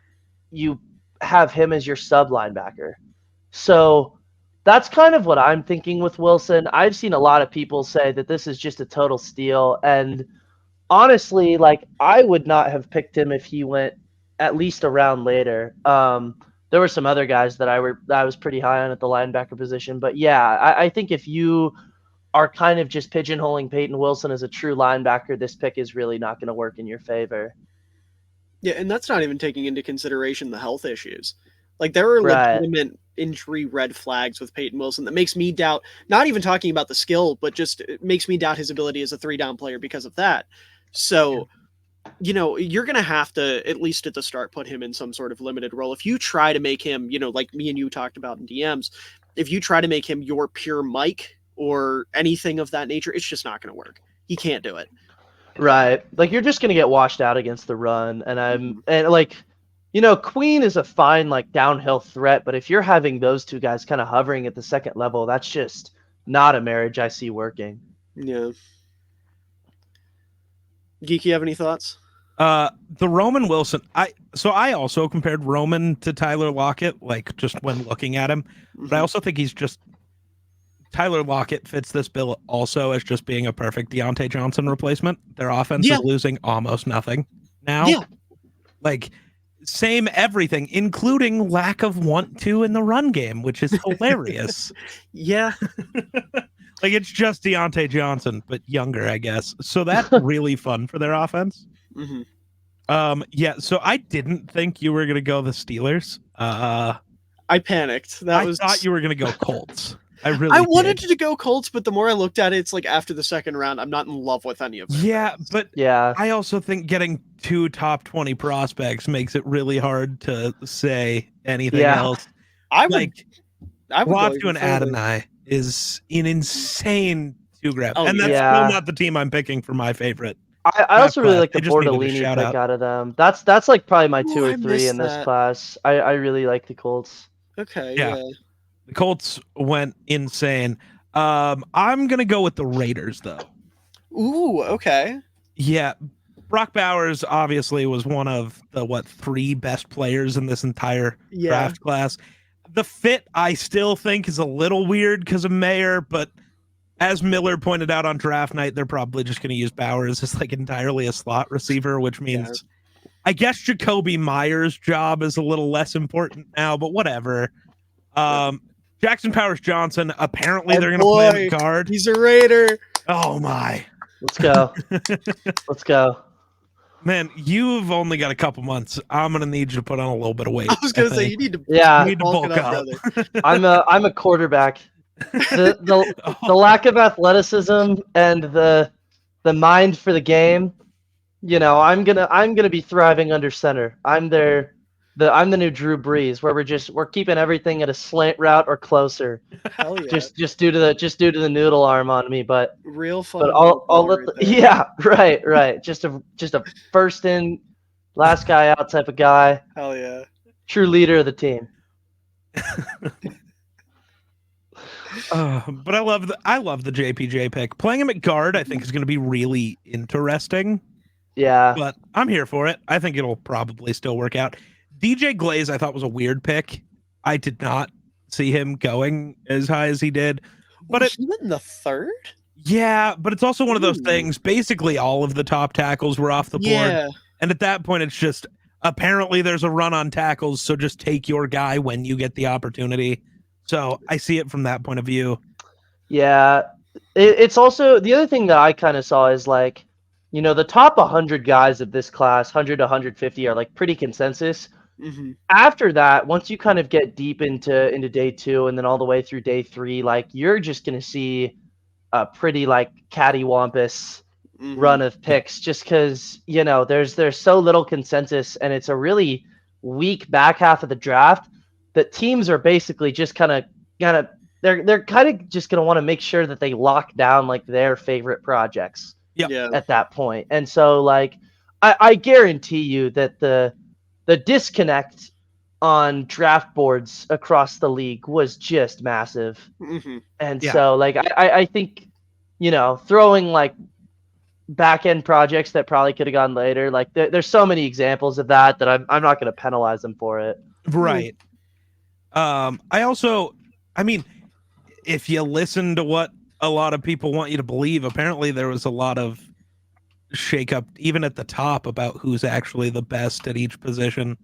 you have him as your sub linebacker. So that's kind of what I'm thinking with Wilson. I've seen a lot of people say that this is just a total steal, and honestly, like I would not have picked him if he went at least a round later. There were some other guys that I was pretty high on at the linebacker position, but yeah, I think if you are kind of just pigeonholing Peyton Wilson as a true linebacker, this pick is really not going to work in your favor. Yeah, and that's not even taking into consideration the health issues. Like there are Right. legitimate injury red flags with Peyton Wilson that makes me doubt, not even talking about the skill, but just it makes me doubt his ability as a 3-down player because of that. So, you're going to have to, at least at the start, put him in some sort of limited role. If you try to make him, like me and you talked about in DMs, if you try to make him your pure Mike or anything of that nature, it's just not going to work. He can't do it. Right. Like you're just going to get washed out against the run. And Queen is a fine like downhill threat, but if you're having those two guys kind of hovering at the second level, that's just not a marriage I see working. Yeah. Geek, you have any thoughts? The Roman Wilson, I also compared Roman to Tyler Lockett, like just when looking at him, but I also think he's just Tyler Lockett fits this bill also as just being a perfect Deontay Johnson replacement. Their offense is losing almost nothing now. Yeah. Like same everything, including lack of want to in the run game, which is hilarious. Yeah. Like it's just Deontay Johnson, but younger, I guess. So that's really fun for their offense. Yeah, so I didn't think you were gonna go the Steelers. I panicked. I thought you were gonna go Colts. I wanted to go Colts, but the more I looked at it, it's like after the second round, I'm not in love with any of them. Yeah, but I also think getting 2 top 20 prospects makes it really hard to say anything else. I would go to an Adonai is an insane 2 grab. And that's still not the team I'm picking for my favorite. I also really like the Bordolini pick out of them. That's like probably my 2 or 3 in this class. I really like the Colts. Okay, yeah. The Colts went insane. I'm gonna go with the Raiders though. Ooh, okay. Yeah, Brock Bowers obviously was one of the 3 best players in this entire draft class. The fit I still think is a little weird because of Mayer, but as Miller pointed out on draft night, they're probably just going to use Bowers as like entirely a slot receiver, which means I guess Jacoby Myers' job is a little less important now, but whatever. Jackson Powers Johnson, apparently they're going to play him at guard. He's a Raider. Oh my. Let's go. Let's go. Man, you've only got a couple months. I'm going to need you to put on a little bit of weight. I was going to say, you need to bulk up. I'm a quarterback. The lack of athleticism and the mind for the game, I'm gonna be thriving under center. I'm the new Drew Brees, where we're keeping everything at a slant route or closer. Hell yeah. Just due to the noodle arm on me, but real fun. But I'll let right. Just a first in, last guy out type of guy. Hell yeah. True leader of the team. But I love the JPJ pick. Playing him at guard, I think, is going to be really interesting. Yeah. But I'm here for it. I think it'll probably still work out. DJ Glaze, I thought, was a weird pick. I did not see him going as high as he did. But he went in the 3rd? Yeah, but it's also one of those things. Basically, all of the top tackles were off the board. Yeah. And at that point, it's just, apparently there's a run on tackles, so just take your guy when you get the opportunity. So I see it from that point of view. Yeah. It's also, the other thing that I kind of saw is like, the top 100 guys of this class, 100 to 150, are like pretty consensus. Mm-hmm. After that, once you kind of get deep into day 2 and then all the way through day 3, like you're just going to see a pretty like cattywampus run of picks, just because, there's so little consensus, and it's a really weak back half of the draft that teams are basically just kind of they're kind of just going to want to make sure that they lock down like their favorite projects at that point. And so like I guarantee you that the disconnect on draft boards across the league was just massive. Mm-hmm. And so like I think throwing like back end projects that probably could have gone later. Like there's so many examples of that I'm not going to penalize them for it. Right. I mean, if you listen to what a lot of people want you to believe, apparently there was a lot of shakeup even at the top about who's actually the best at each position.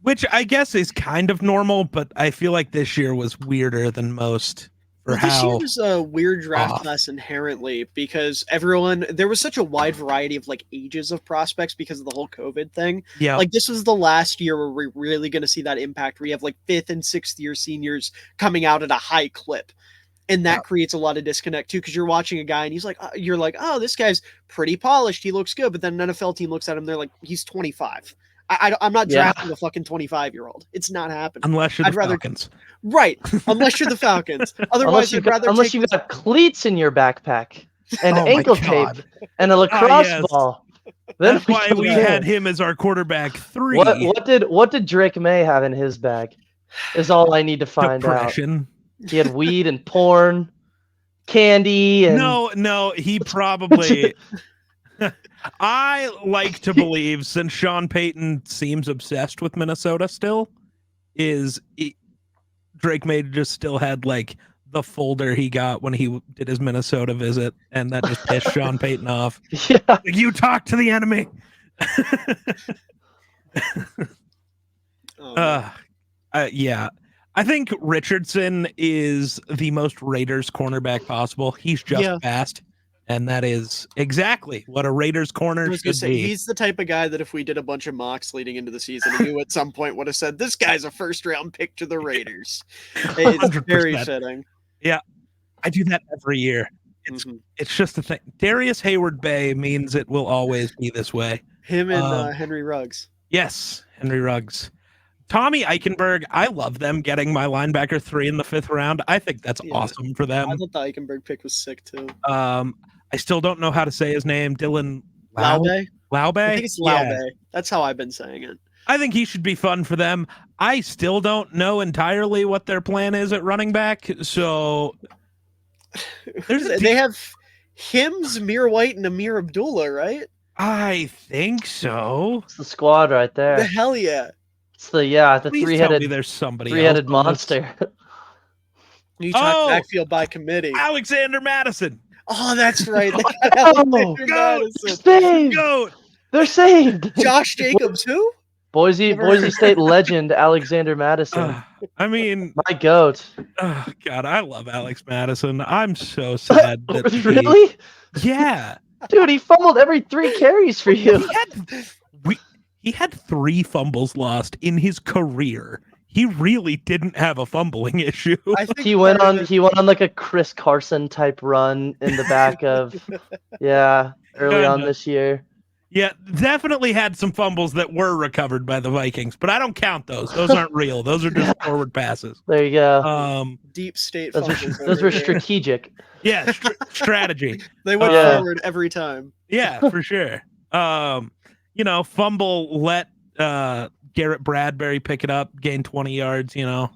Which I guess is kind of normal, but I feel like this year was weirder than most. This year was a weird draft class inherently because there was such a wide variety of like ages of prospects because of the whole COVID thing. Yeah. Like this was the last year where we're really going to see that impact where you have like 5th and 6th year seniors coming out at a high clip. And that creates a lot of disconnect too, because you're watching a guy and you're like, oh, this guy's pretty polished. He looks good. But then an NFL team looks at him. They're like, he's 25. I'm not drafting a fucking 25-year-old. It's not happening. Unless you're the Falcons. Right. Unless you're the Falcons. Otherwise, you've got cleats in your backpack and ankle tape and a lacrosse ball. That's why we had him as our quarterback 3. What did Drake May have in his bag? Is all I need to find Depression. out. He had weed and porn, candy, and no, he probably. I like to believe, since Sean Payton seems obsessed with Minnesota still, Drake May just still had like the folder he got when he did his Minnesota visit, and that just pissed Sean Payton off. Yeah, like, you talk to the enemy. Yeah. I think Richardson is the most Raiders cornerback possible. He's just fast. And that is exactly what a Raiders corner should be. He's the type of guy that if we did a bunch of mocks leading into the season, you at some point would have said, this guy's a first-round pick to the Raiders. It's 100%. Very fitting. Yeah, I do that every year. It's just a thing. Darius Hayward-Bay means it will always be this way. Him and Henry Ruggs. Yes, Henry Ruggs. Tommy Eichenberg, I love them getting my linebacker 3 in the 5th round. I think that's awesome for them. I thought the Eichenberg pick was sick too. I still don't know how to say his name. Dylan Laube? Laube? I think it's Laube. Yeah. That's how I've been saying it. I think he should be fun for them. I still don't know entirely what their plan is at running back. So they have him, Zamir White, and Amir Abdullah, right? I think so. It's the squad right there. The hell yeah. It's the three-headed. There's somebody. Three-headed monster. You talk backfield by committee. Alexander Madison. Oh, that's right. They're saved. Josh Jacobs, who? Boise State legend Alexander Madison. I mean, my goat. Oh God, I love Alex Madison. I'm so sad. Really? Yeah. Dude, he fumbled every 3 carries for you. He had 3 fumbles lost in his career. He really didn't have a fumbling issue. I think he went on like a Chris Carson type run in the back of early on this year. Yeah, definitely had some fumbles that were recovered by the Vikings, but I don't count those. Those aren't real. Those are just forward passes. There you go. Deep state fumbles. Those were strategic. Yeah, strategy. They went forward every time. Yeah, for sure. Fumble, let Garrett Bradbury pick it up, gain 20 yards, Yeah.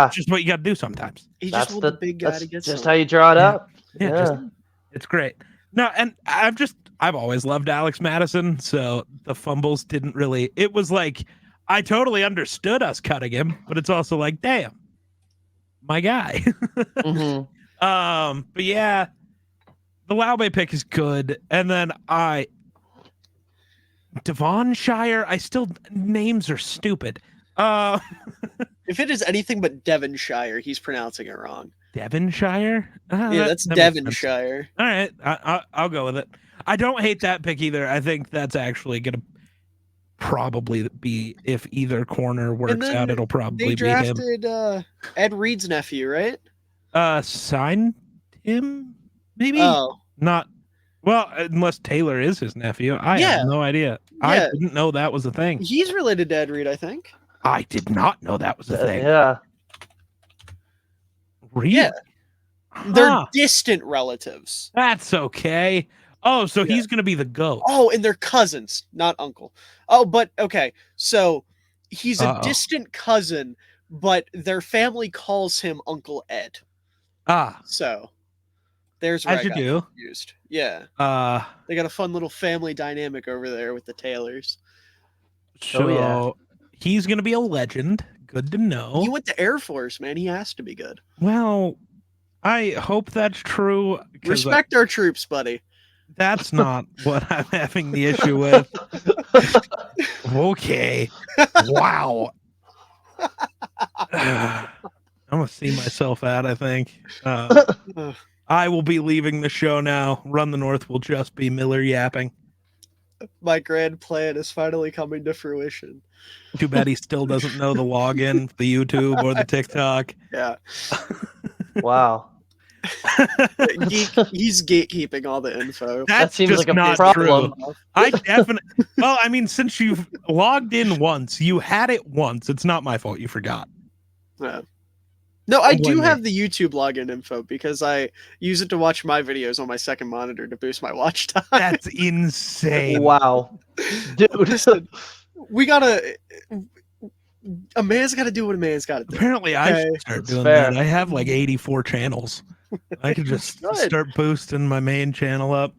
It's just what you got to do sometimes. He just the big guy to get just how you draw it up. Yeah. It's great. No, and I've always loved Alex Madison, so the fumbles didn't really, it was like, I totally understood us cutting him, but it's also like, damn, my guy. But yeah, the Laube pick is good. And then Devonshire, names are stupid. If it is anything but Devonshire, he's pronouncing it wrong. Devonshire? That's Devonshire. All right, I'll go with it. I don't hate that pick either. I think that's actually going to probably be, if either corner works out, it'll probably be him. They drafted Ed Reed's nephew, right? Signed him? Maybe? Oh. Not. Well, unless Taylor is his nephew. I have no idea. Yeah. I didn't know that was a thing. He's related to Ed Reed, I think. I did not know that was a thing. Yeah. Really? Yeah. They're distant relatives. That's okay. Oh, so he's going to be the GOAT. Oh, and they're cousins, not uncle. Oh, but okay. So he's a distant cousin, but their family calls him Uncle Ed. So there's where as I you got do. confused. Yeah. Uh, They got a fun little family dynamic over there with the Taylors. so yeah. he's gonna be a legend. Good to know. He went to Air Force, man. He has to be good. Well, I hope that's true. Respect our troops, buddy. That's not what I'm having the issue with. Okay. Wow. I'm gonna see myself out, I think. I will be leaving the show now. Run the North will just be Miller yapping. My grand plan is finally coming to fruition. Too bad he still doesn't know the login, the YouTube or the TikTok. Yeah. Wow. He's gatekeeping all the info. That seems just like a not problem. true. I definitely. Well, I mean, since you've logged in once, you had it once. It's not my fault. You forgot. Yeah. No, I Don't blame do me. have the YouTube login info because I use it to watch my videos on my second monitor to boost my watch time. That's insane. Wow. Dude. Listen, we gotta. A man's got to do what a man's got to do. Apparently, I Okay. should start That's doing fair. that. I have like 84 channels. I could just Good. start boosting my main channel up.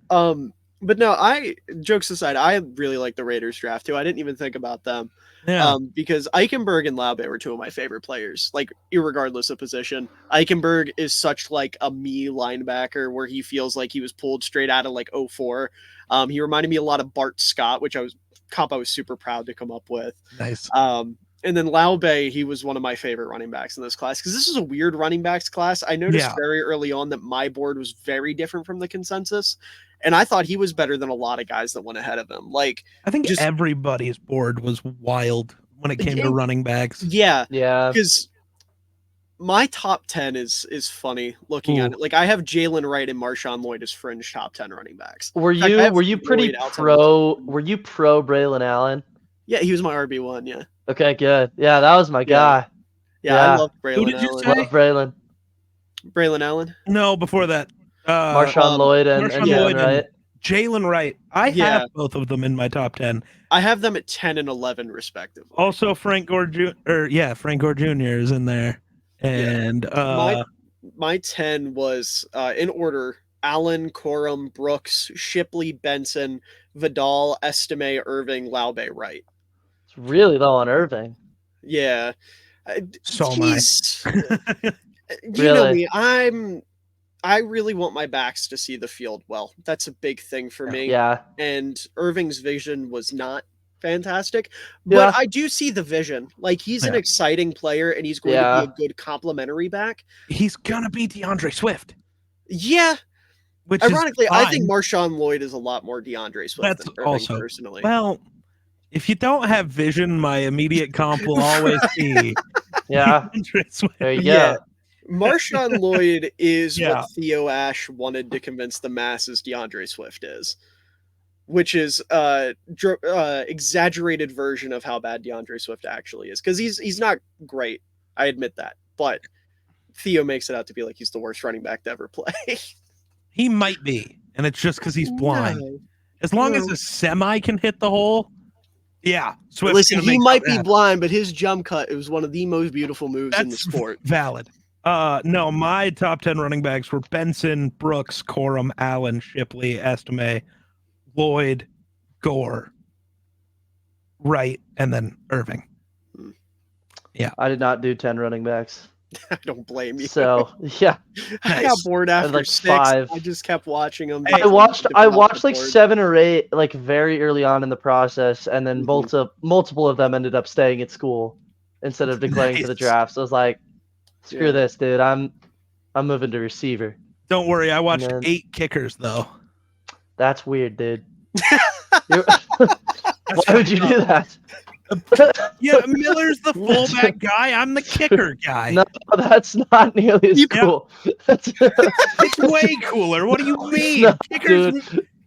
But no, jokes aside, I really like the Raiders draft too. I didn't even think about them. Yeah. Because Eichenberg and Laube were two of my favorite players, like irregardless of position. Eichenberg is such like a me linebacker where he feels like he was pulled straight out of like 04. He reminded me a lot of Bart Scott, which I was super proud to come up with. Nice. And then Laube, he was one of my favorite running backs in this class because this is a weird running backs class. I noticed very early on that my board was very different from the consensus. And I thought he was better than a lot of guys that went ahead of him. Like, I think everybody's board was wild when it came to running backs. Yeah. Yeah. Because my top 10 is funny looking at it. Like, I have Jalen Wright and Marshawn Lloyd as fringe top 10 running backs. Were you pretty pro? Were you pro Braylon Allen? Yeah, he was my RB1. Yeah. Okay, good. Yeah, that was my guy. Yeah, I loved Braylon Who did you Allen. say? Love Braylon. Braylon Allen? No, before that. Marshawn Lloyd and Jalen Wright. Jalen Wright. I have both of them in my top 10. I have them at 10 and 11 respectively. Also, Frank Gore Jr. is in there. And my 10 was in order: Allen, Corum, Brooks, Shipley, Benson, Vidal, Estime, Irving, Laube, Wright. It's really low on Irving. Yeah. So am I. You know me, I really want my backs to see the field well. That's a big thing for me. Yeah. And Irving's vision was not fantastic, but I do see the vision. Like, he's an exciting player and he's going to be a good complementary back. He's gonna be DeAndre Swift. Yeah. Which ironically, is I think Marshawn Lloyd is a lot more DeAndre Swift than Irving, also personally. Well, if you don't have vision, my immediate comp will always be DeAndre Swift. There you go. Marshawn Lloyd is what Theo Ash wanted to convince the masses DeAndre Swift is, which is exaggerated version of how bad DeAndre Swift actually is. Because he's not great, I admit that, but Theo makes it out to be like he's the worst running back to ever play. He might be, and it's just because he's blind. No. As long as a semi can hit the hole, Swift. Listen, he might be blind, but his jump cut, it was one of the most beautiful moves in the sport. Valid. No, my top 10 running backs were Benson, Brooks, Corum, Allen, Shipley, Estime, Lloyd, Gore, Wright, and then Irving. Yeah. I did not do 10 running backs. I don't blame you. So, yeah. I got bored after like 6. 5. I just kept watching them. I watched like 7 or 8 like very early on in the process, and then multiple of them ended up staying at school instead of declaring for the draft. So I was like, screw this, dude. I'm moving to receiver. Don't worry, I watched 8 kickers though. That's weird, dude. Why would you do that? Yeah, Miller's the fullback guy. I'm the kicker guy. No, that's not nearly as cool. It's way cooler. What do you mean? No,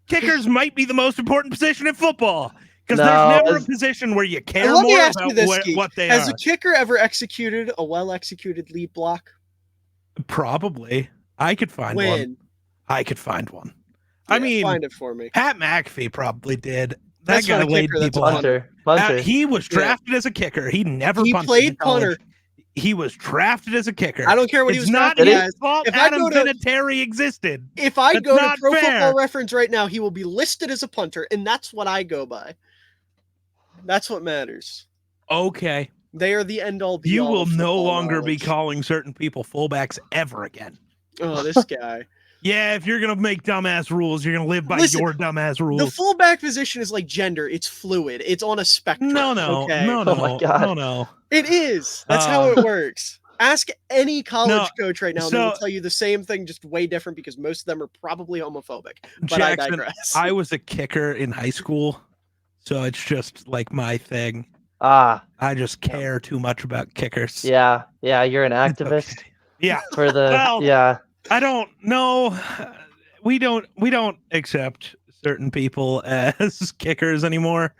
kickers might be the most important position in football. Because there's never a position where you care more about what they are. Has a kicker ever executed a well-executed lead block? Probably. I could find one. I could find one. Yeah, I mean, find it for me. Pat McAfee probably did. That guy laid people punter. He was drafted as a kicker. He never He punted played punter. He was drafted as a kicker. I don't care what he It's was not drafted his as. fault If I Adam go to- Vinatieri existed. If I That's go to not Pro fair. Football Reference right now, he will be listed as a punter, and that's what I go by. That's what matters. Okay. They are the end all be You all will of no football longer be knowledge. calling certain people fullbacks ever again. Oh, this guy. Yeah, if you're going to make dumbass rules, you're going to live by Listen, your dumbass The rules. fullback position is like gender. It's fluid. It's on a spectrum. No. Oh my God. No. It is. That's how it works. Ask any college coach right now, and they will tell you the same thing, just way different because most of them are probably homophobic. But Jackson, I digress. I was a kicker in high school, so it's just like my thing. Ah, I just care too much about kickers. yeah, you're an It's activist okay. Yeah. for the Well, yeah. I don't know. We don't accept certain people as kickers anymore.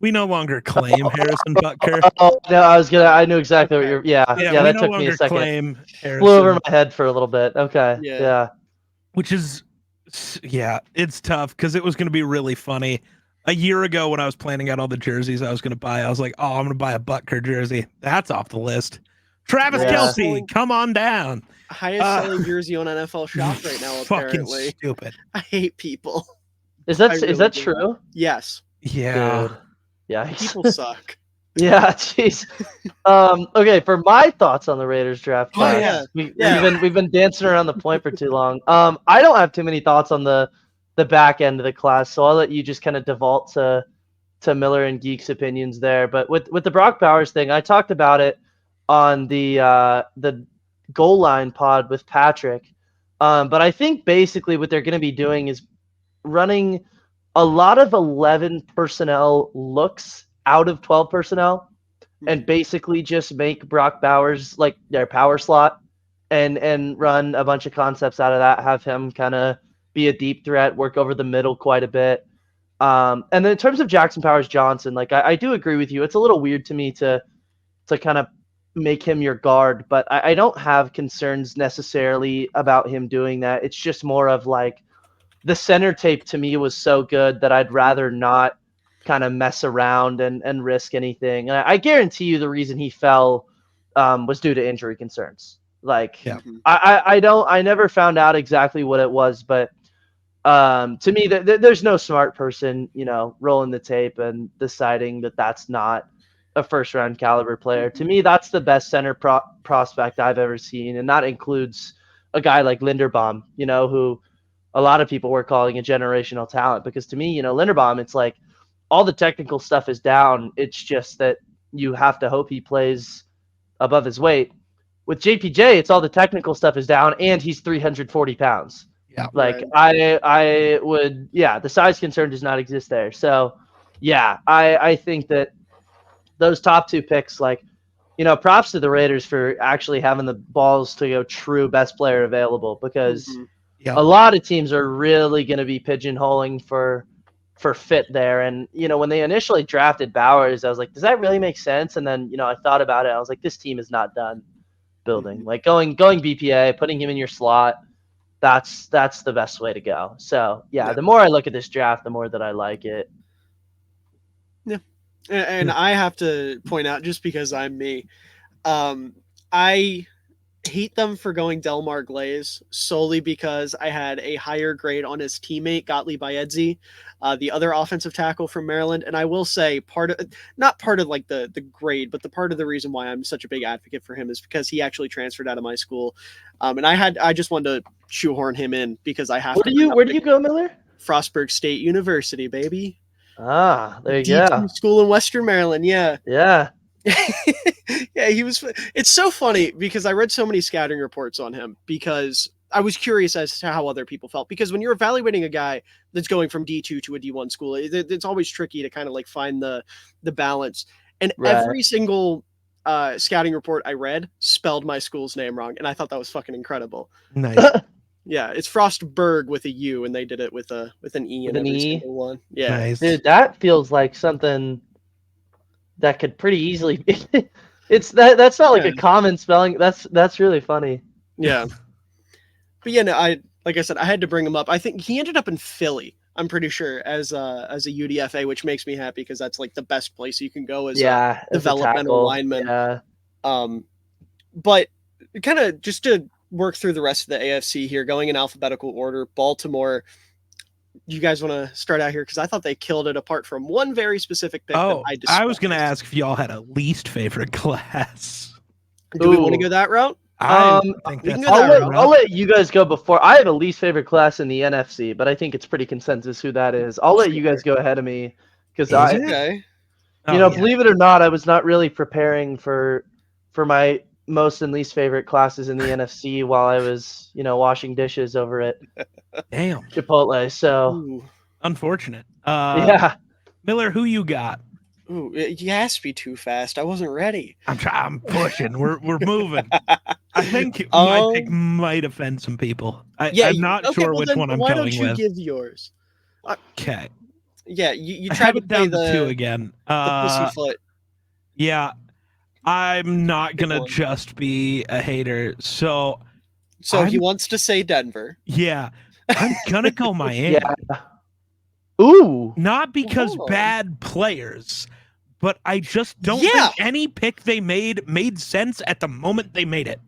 We no longer claim Harrison Butker. Oh no, I knew exactly what you're. Yeah, we that no took me a longer second. claim Harrison. Flew over my head for a little bit. Okay, Yeah. yeah. Which is, yeah, it's tough because it was going to be really funny. A year ago when I was planning out all the jerseys I was going to buy, I was like, oh, I'm going to buy a Butker jersey. That's off the list. Travis Yeah. Kelce, come on down. Highest selling jersey on NFL Shop right now, Fucking apparently. stupid. I hate people. Is that I really is that do. true? Yes. Yeah. Dude. Yeah. People suck. Yeah, jeez. Okay, for my thoughts on the Raiders draft Oh, class, yeah. we've been dancing around the point for too long. I don't have too many thoughts on the back end of the class, so I'll let you just kind of default to Miller and Geek's opinions there. But with the Brock Bowers thing, I talked about it on the goal line pod with Patrick. But I think basically what they're going to be doing is running a lot of 11 personnel looks out of 12 personnel and basically just make Brock Bowers like their power slot and run a bunch of concepts out of that, have him kind of be a deep threat, work over the middle quite a bit. And then in terms of Jackson Powers Johnson, like I do agree with you. It's a little weird to me to kind of make him your guard, but I don't have concerns necessarily about him doing that. It's just more of like the center tape to me was so good that I'd rather not kind of mess around and risk anything. And I guarantee you the reason he fell was due to injury concerns. Like, Yeah. I never found out exactly what it was, but to me, there's no smart person, rolling the tape and deciding that that's not a first round caliber player. To me, that's the best center prospect I've ever seen. And that includes a guy like Linderbaum, who a lot of people were calling a generational talent, because to me, Linderbaum, it's like all the technical stuff is down. It's just that you have to hope he plays above his weight. With JPJ, it's all the technical stuff is down and he's 340 pounds. Yeah. Like I would, the size concern does not exist there. So yeah, I think that those top two picks, like, props to the Raiders for actually having the balls to go true best player available, because a lot of teams are really going to be pigeonholing for fit there. And, when they initially drafted Bowers, I was like, does that really make sense? And then, I thought about it. I was like, this team is not done building. Like going BPA, putting him in your slot, that's the best way to go. So, the more I look at this draft, the more that I like it. Yeah. And I have to point out, just because I'm me, I hate them for going Delmar Glaze solely because I had a higher grade on his teammate, Gottlieb Iedzi, the other offensive tackle from Maryland. And I will say not part of like the grade, but the part of the reason why I'm such a big advocate for him is because he actually transferred out of my school. And I just wanted to shoehorn him in because I have to. Where do you go, Miller? Frostburg State University, baby. Ah, there you D2 go. School in Western Maryland. Yeah. Yeah. Yeah, it's so funny because I read so many scouting reports on him because I was curious as to how other people felt, because when you're evaluating a guy that's going from D2 to a D1 school, it's always tricky to kind of like find the balance. And every single scouting report I read spelled my school's name wrong, and I thought that was fucking incredible. Nice. Yeah, it's Frostburg with a U, and they did it with an E in every single one. Yeah, Nice. Dude, that feels like something that could pretty easily be. That's not like a common spelling. That's really funny. Yeah. But yeah, no, like I said, I had to bring him up. I think he ended up in Philly. I'm pretty sure as a UDFA, which makes me happy because that's like the best place you can go as a Yeah, as a developmental tackle. lineman. Yeah. But kind of just to work through the rest of the AFC here, going in alphabetical order, Baltimore. You guys want to start out here because I thought they killed it. Apart from one very specific pick that I despise. I was going to ask if y'all had a least favorite class. Do we want to go that route? I think we can that's go that route. I'll let you guys go before. I have a least favorite class in the NFC, but I think it's pretty consensus who that is. I'll let you guys go ahead of me because okay. Believe it or not, I was not really preparing for my most and least favorite classes in the NFC while I was, washing dishes over at Chipotle. So Ooh. Unfortunate. Yeah. Miller, who you got? Ooh, you asked me too fast. I wasn't ready. I'm pushing. We're moving. I think my pick might offend some people. I'm not sure which one I'm going with. Why don't you give yours? Okay. Yeah, you tried to play the two again. The pussyfoot. Yeah, I'm not gonna just be a hater. So he wants to say Denver. Yeah, I'm gonna go Miami. Yeah. Ooh. Not because bad players, but I just don't think any pick they made sense at the moment they made it.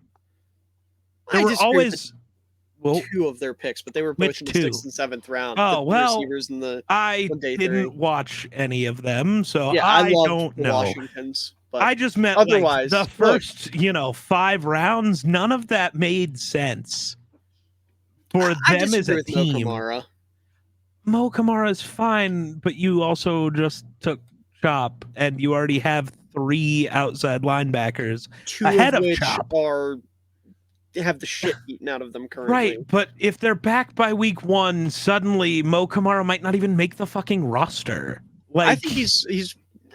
There were always two of their picks, but they were both in the 6th and 7th round. Receivers in the I didn't watch any of them, so I don't know. Washington's, but I just meant otherwise, the first 5 rounds. None of that made sense for them as a team. Mo Kamara is fine, but you also just took Chop, and you already have 3 outside linebackers ahead of Chop. They have the shit eaten out of them currently. Right, but if they're back by week 1, suddenly Mo Kamara might not even make the fucking roster. I think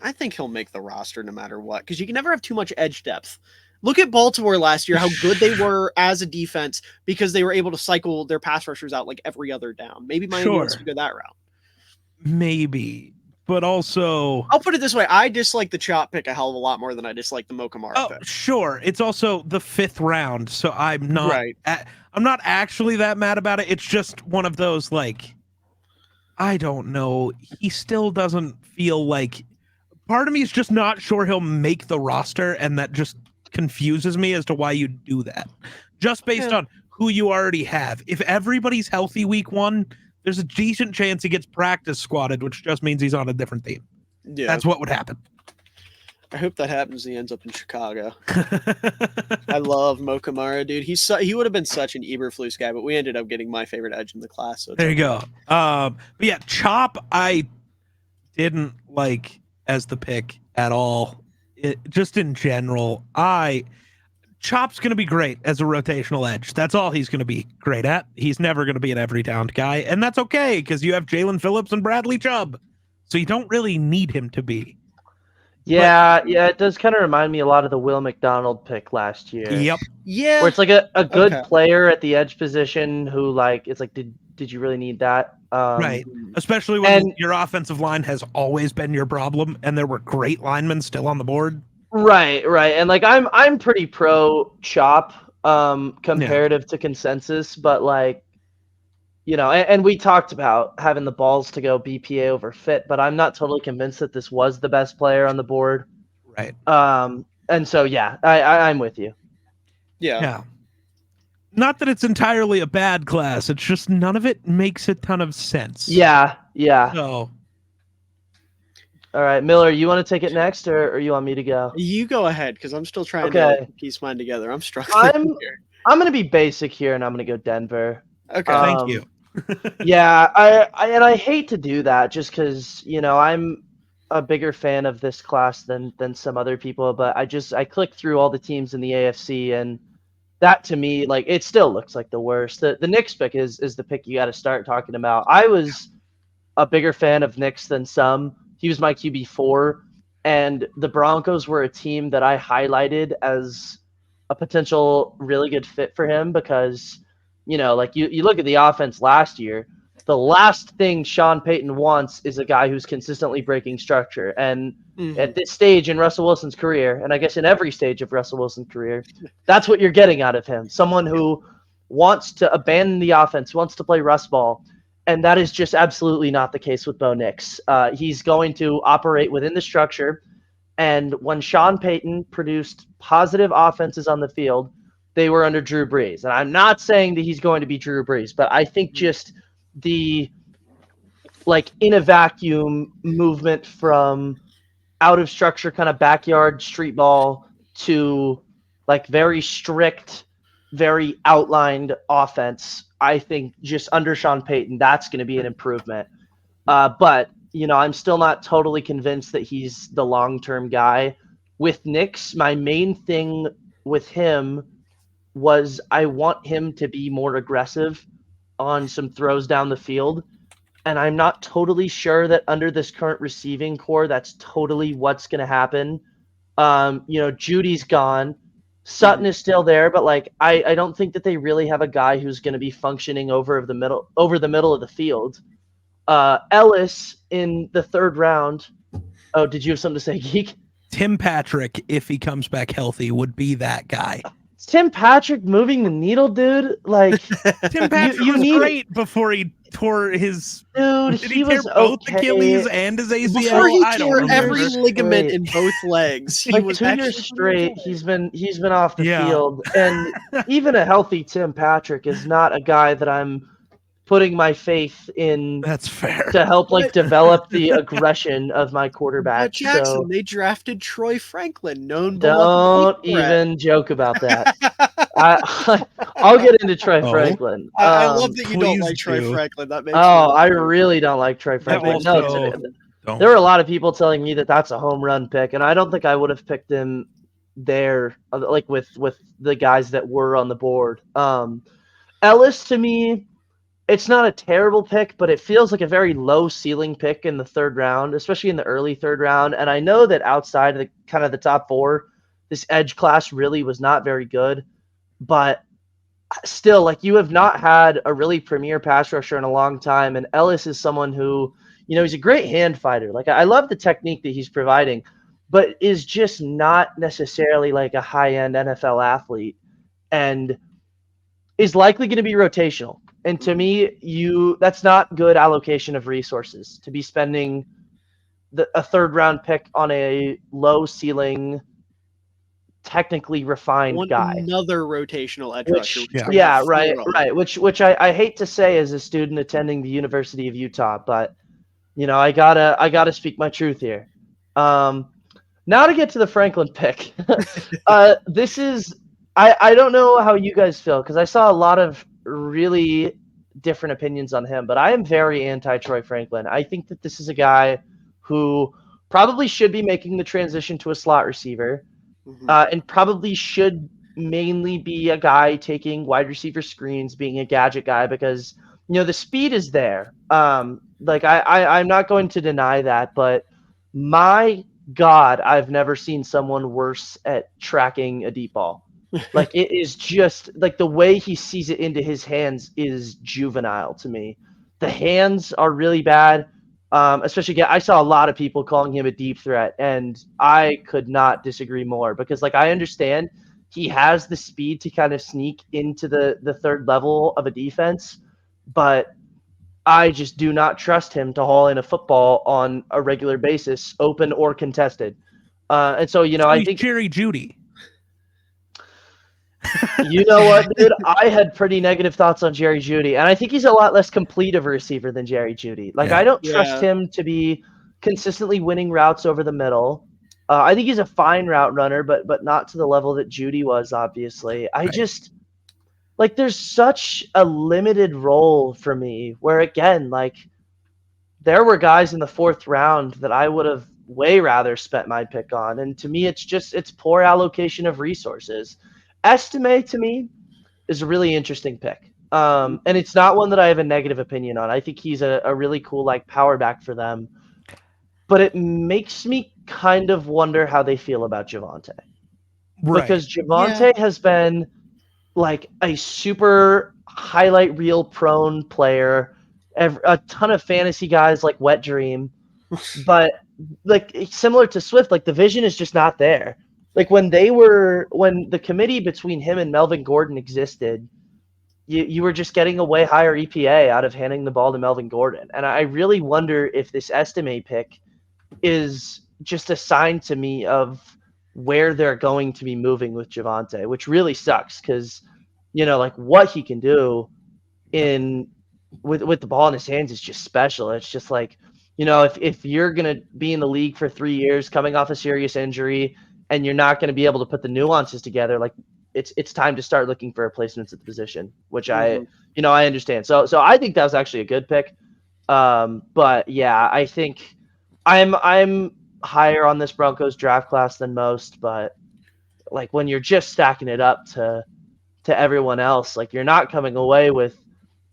I think he'll make the roster no matter what, because you can never have too much edge depth. Look at Baltimore last year, how good they were as a defense because they were able to cycle their pass rushers out like every other down. Maybe Miami wants to go that route. Maybe. But also, I'll put it this way: I dislike the Chop pick a hell of a lot more than I dislike the Mo Kamara pick. Sure. It's also the 5th round, so I'm not. I'm not actually that mad about it. It's just one of those I don't know. He still doesn't feel like. Part of me is just not sure he'll make the roster, and that just confuses me as to why you do that. Just based on who you already have. If everybody's healthy week 1. There's a decent chance he gets practice squatted, which just means he's on a different team. Yeah, that's what would happen. I hope that happens. He ends up in Chicago. I love Mo Kamara, dude. He would have been such an Eberflus guy, but we ended up getting my favorite edge in the class. So there you go. But yeah, Chop I didn't like as the pick at all. Just in general, Chop's going to be great as a rotational edge. That's all he's going to be great at. He's never going to be an every down guy, and that's okay because you have Jalen Phillips and Bradley Chubb, so you don't really need him to be. Yeah, it does kind of remind me a lot of the Will McDonald pick last year. Yep. Yeah. Where it's like a good player at the edge position who it's like, did you really need that? Right. Especially when your offensive line has always been your problem, and there were great linemen still on the board. Right. And I'm pretty pro Chop comparative to consensus, but and we talked about having the balls to go BPA over fit, but I'm not totally convinced that this was the best player on the board. Right. And so I'm with you. Yeah. Not that it's entirely a bad class, it's just none of it makes a ton of sense. Yeah. So all right, Miller, you want to take it next, or you want me to go? You go ahead, because I'm still trying to piece mine together. I'm struggling here. I'm going to be basic here, and I'm going to go Denver. Okay, thank you. Yeah, I hate to do that, just because I'm a bigger fan of this class than some other people, but I clicked through all the teams in the AFC, and that to me, it still looks like the worst. The Knicks pick is the pick you got to start talking about. I was a bigger fan of Knicks than some. He was my QB4, and the Broncos were a team that I highlighted as a potential really good fit for him because, you look at the offense last year, the last thing Sean Payton wants is a guy who's consistently breaking structure. And at this stage in Russell Wilson's career, and I guess in every stage of Russell Wilson's career, that's what you're getting out of him. Someone who wants to abandon the offense, wants to play Russ ball. And that is just absolutely not the case with Bo Nix. He's going to operate within the structure. And when Sean Payton produced positive offenses on the field, they were under Drew Brees. And I'm not saying that he's going to be Drew Brees, but I think just the in a vacuum movement from out of structure kind of backyard street ball to very strict, very outlined offense, I think just under Sean Payton, that's going to be an improvement. But I'm still not totally convinced that he's the long-term guy. With Nix, my main thing with him was I want him to be more aggressive on some throws down the field. And I'm not totally sure that under this current receiving core, that's totally what's going to happen. Judy's gone. Sutton is still there, but I don't think that they really have a guy who's going to be functioning over the middle of the field. Ellis in the third round. Oh, did you have something to say, Geek? Tim Patrick, if he comes back healthy, would be that guy. Tim Patrick moving the needle, dude. Tim Patrick was great before he tore his. Dude, did he tear both Achilles and his ACL? Before he tore every ligament in both legs. He was 2 years straight. He's been off the field, and even a healthy Tim Patrick is not a guy that I'm putting my faith in. That's fair. To help develop the aggression of my quarterback. But Jackson, they drafted Troy Franklin, known. Don't even joke about that. I'll get into Troy Franklin. I love that you don't like Troy Franklin. That makes I really don't like Troy Franklin. There were a lot of people telling me that that's a home run pick, and I don't think I would have picked him there, with the guys that were on the board. Ellis, to me, it's not a terrible pick, but it feels like a very low ceiling pick in the third round, especially in the early third round. And I know that outside of the top four, this edge class really was not very good. But still, you have not had a really premier pass rusher in a long time. And Ellis is someone who, he's a great hand fighter. I love the technique that he's providing, but is just not necessarily a high-end NFL athlete and is likely going to be rotational. And to me, that's not good allocation of resources to be spending a third round pick on a low ceiling, technically refined guy. Another rotational edge rusher. Right. Which I hate to say as a student attending the University of Utah, but I gotta speak my truth here. Now to get to the Franklin pick, this is I don't know how you guys feel because I saw a lot of really different opinions on him, but I am very anti-Troy Franklin. I think that this is a guy who probably should be making the transition to a slot receiver, and probably should mainly be a guy taking wide receiver screens, being a gadget guy, because the speed is there. I'm not going to deny that, but my God, I've never seen someone worse at tracking a deep ball. It is just the way he sees it into his hands is juvenile to me. The hands are really bad. Especially, I saw a lot of people calling him a deep threat, and I could not disagree more because I understand he has the speed to kind of sneak into the third level of a defense, but I just do not trust him to haul in a football on a regular basis, open or contested. And so, I think Jerry Jeudy. You know what, dude? I had pretty negative thoughts on Jerry Jeudy, and I think he's a lot less complete of a receiver than Jerry Jeudy. I don't trust him to be consistently winning routes over the middle. I think he's a fine route runner, but not to the level that Jeudy was, obviously. I just there's such a limited role for me where, again, there were guys in the fourth round that I would have way rather spent my pick on. And to me, it's poor allocation of resources. Estime, to me, is a really interesting pick. And it's not one that I have a negative opinion on. I think he's a really cool power back for them. But it makes me kind of wonder how they feel about Javonte. Right. Because Javonte has been a super highlight reel prone player. A ton of fantasy guys Wet Dream. But similar to Swift, the vision is just not there. When the committee between him and Melvin Gordon existed, you were just getting a way higher EPA out of handing the ball to Melvin Gordon. And I really wonder if this Estime pick is just a sign to me of where they're going to be moving with Javonte, which really sucks because, like what he can do with the ball in his hands is just special. It's just like, if you're going to be in the league for 3 years coming off a serious injury and you're not going to be able to put the nuances together, like it's time to start looking for replacements at the position, which I understand. So I think that was actually a good pick. But yeah, I think I'm higher on this Broncos draft class than most, but like when you're just stacking it up to everyone else, like you're not coming away with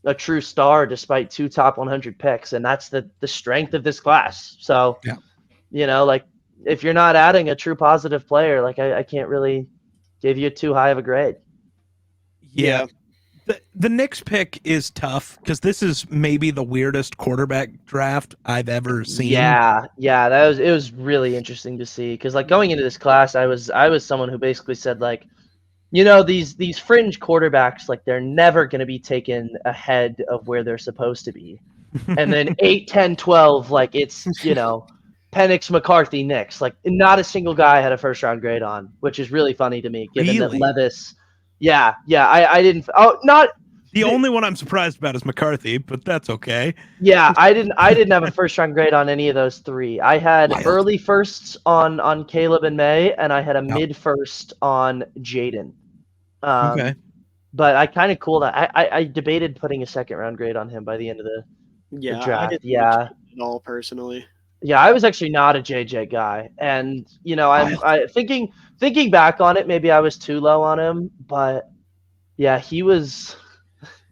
a true star despite 2 top 100 picks, and that's the strength of this class. So, like if you're not adding a true positive player, like I can't really give you too high of a grade. Yeah. The Knicks pick is tough because this is maybe the weirdest quarterback draft I've ever seen. Yeah, it was really interesting to see because like going into this class, I was someone who basically said like, these fringe quarterbacks, like they're never going to be taken ahead of where they're supposed to be. And then 8, 10, 12, like it's, Penix, McCarthy, Knicks, like not a single guy had a first round grade on, which is really funny to me given that Levis. Yeah, I didn't. Oh, not the only one I'm surprised about is McCarthy, but that's okay. Yeah, I didn't have a first round grade on any of those 3. I had early firsts on Caleb and May, and I had a mid first on Jaden. Okay. But I kind of cooled that. I debated putting a second round grade on him by the end of the draft. I didn't at all personally. Yeah, I was actually not a JJ guy, and I thinking back on it, maybe I was too low on him, but yeah, he was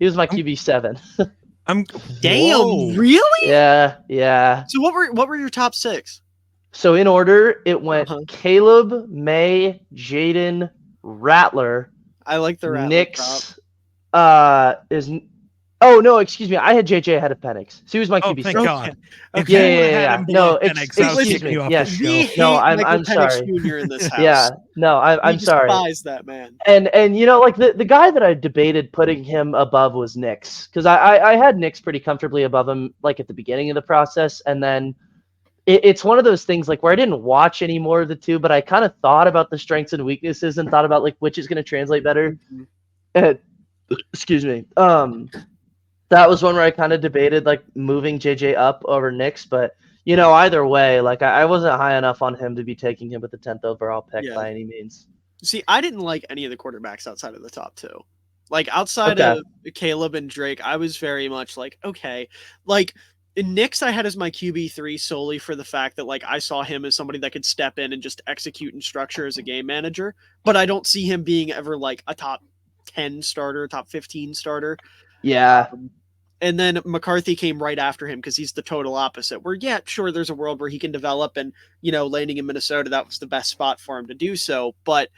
my QB7. Damn, really? Yeah. So what were your top 6? So in order, it went Caleb, May, Jaden, Rattler. I like the Rattler. Knicks. Oh no, excuse me. I had JJ ahead of Penix. So he was my QB. Thank God. Yeah. No, excuse me. Yes. No, I'm sorry. Jr. in this house. Yeah. No, I'm sorry. I despise that man. And like the guy that I debated putting him above was Knicks, because I had Knicks pretty comfortably above him like at the beginning of the process, and then it's one of those things like where I didn't watch any more of the two, but I kind of thought about the strengths and weaknesses and thought about like which is going to translate better. Excuse me. That was one where I kind of debated like moving JJ up over Knicks, but either way, like I wasn't high enough on him to be taking him with the 10th overall pick by any means. See, I didn't like any of the quarterbacks outside of the top 2. Like outside of Caleb and Drake, I was very much like, okay, like in Knicks, I had as my QB3 solely for the fact that like I saw him as somebody that could step in and just execute and structure as a game manager, but I don't see him being ever like a top 10 starter, top 15 starter. Yeah. And then McCarthy came right after him because he's the total opposite. Where, yeah, sure, there's a world where he can develop, and, landing in Minnesota, that was the best spot for him to do so. But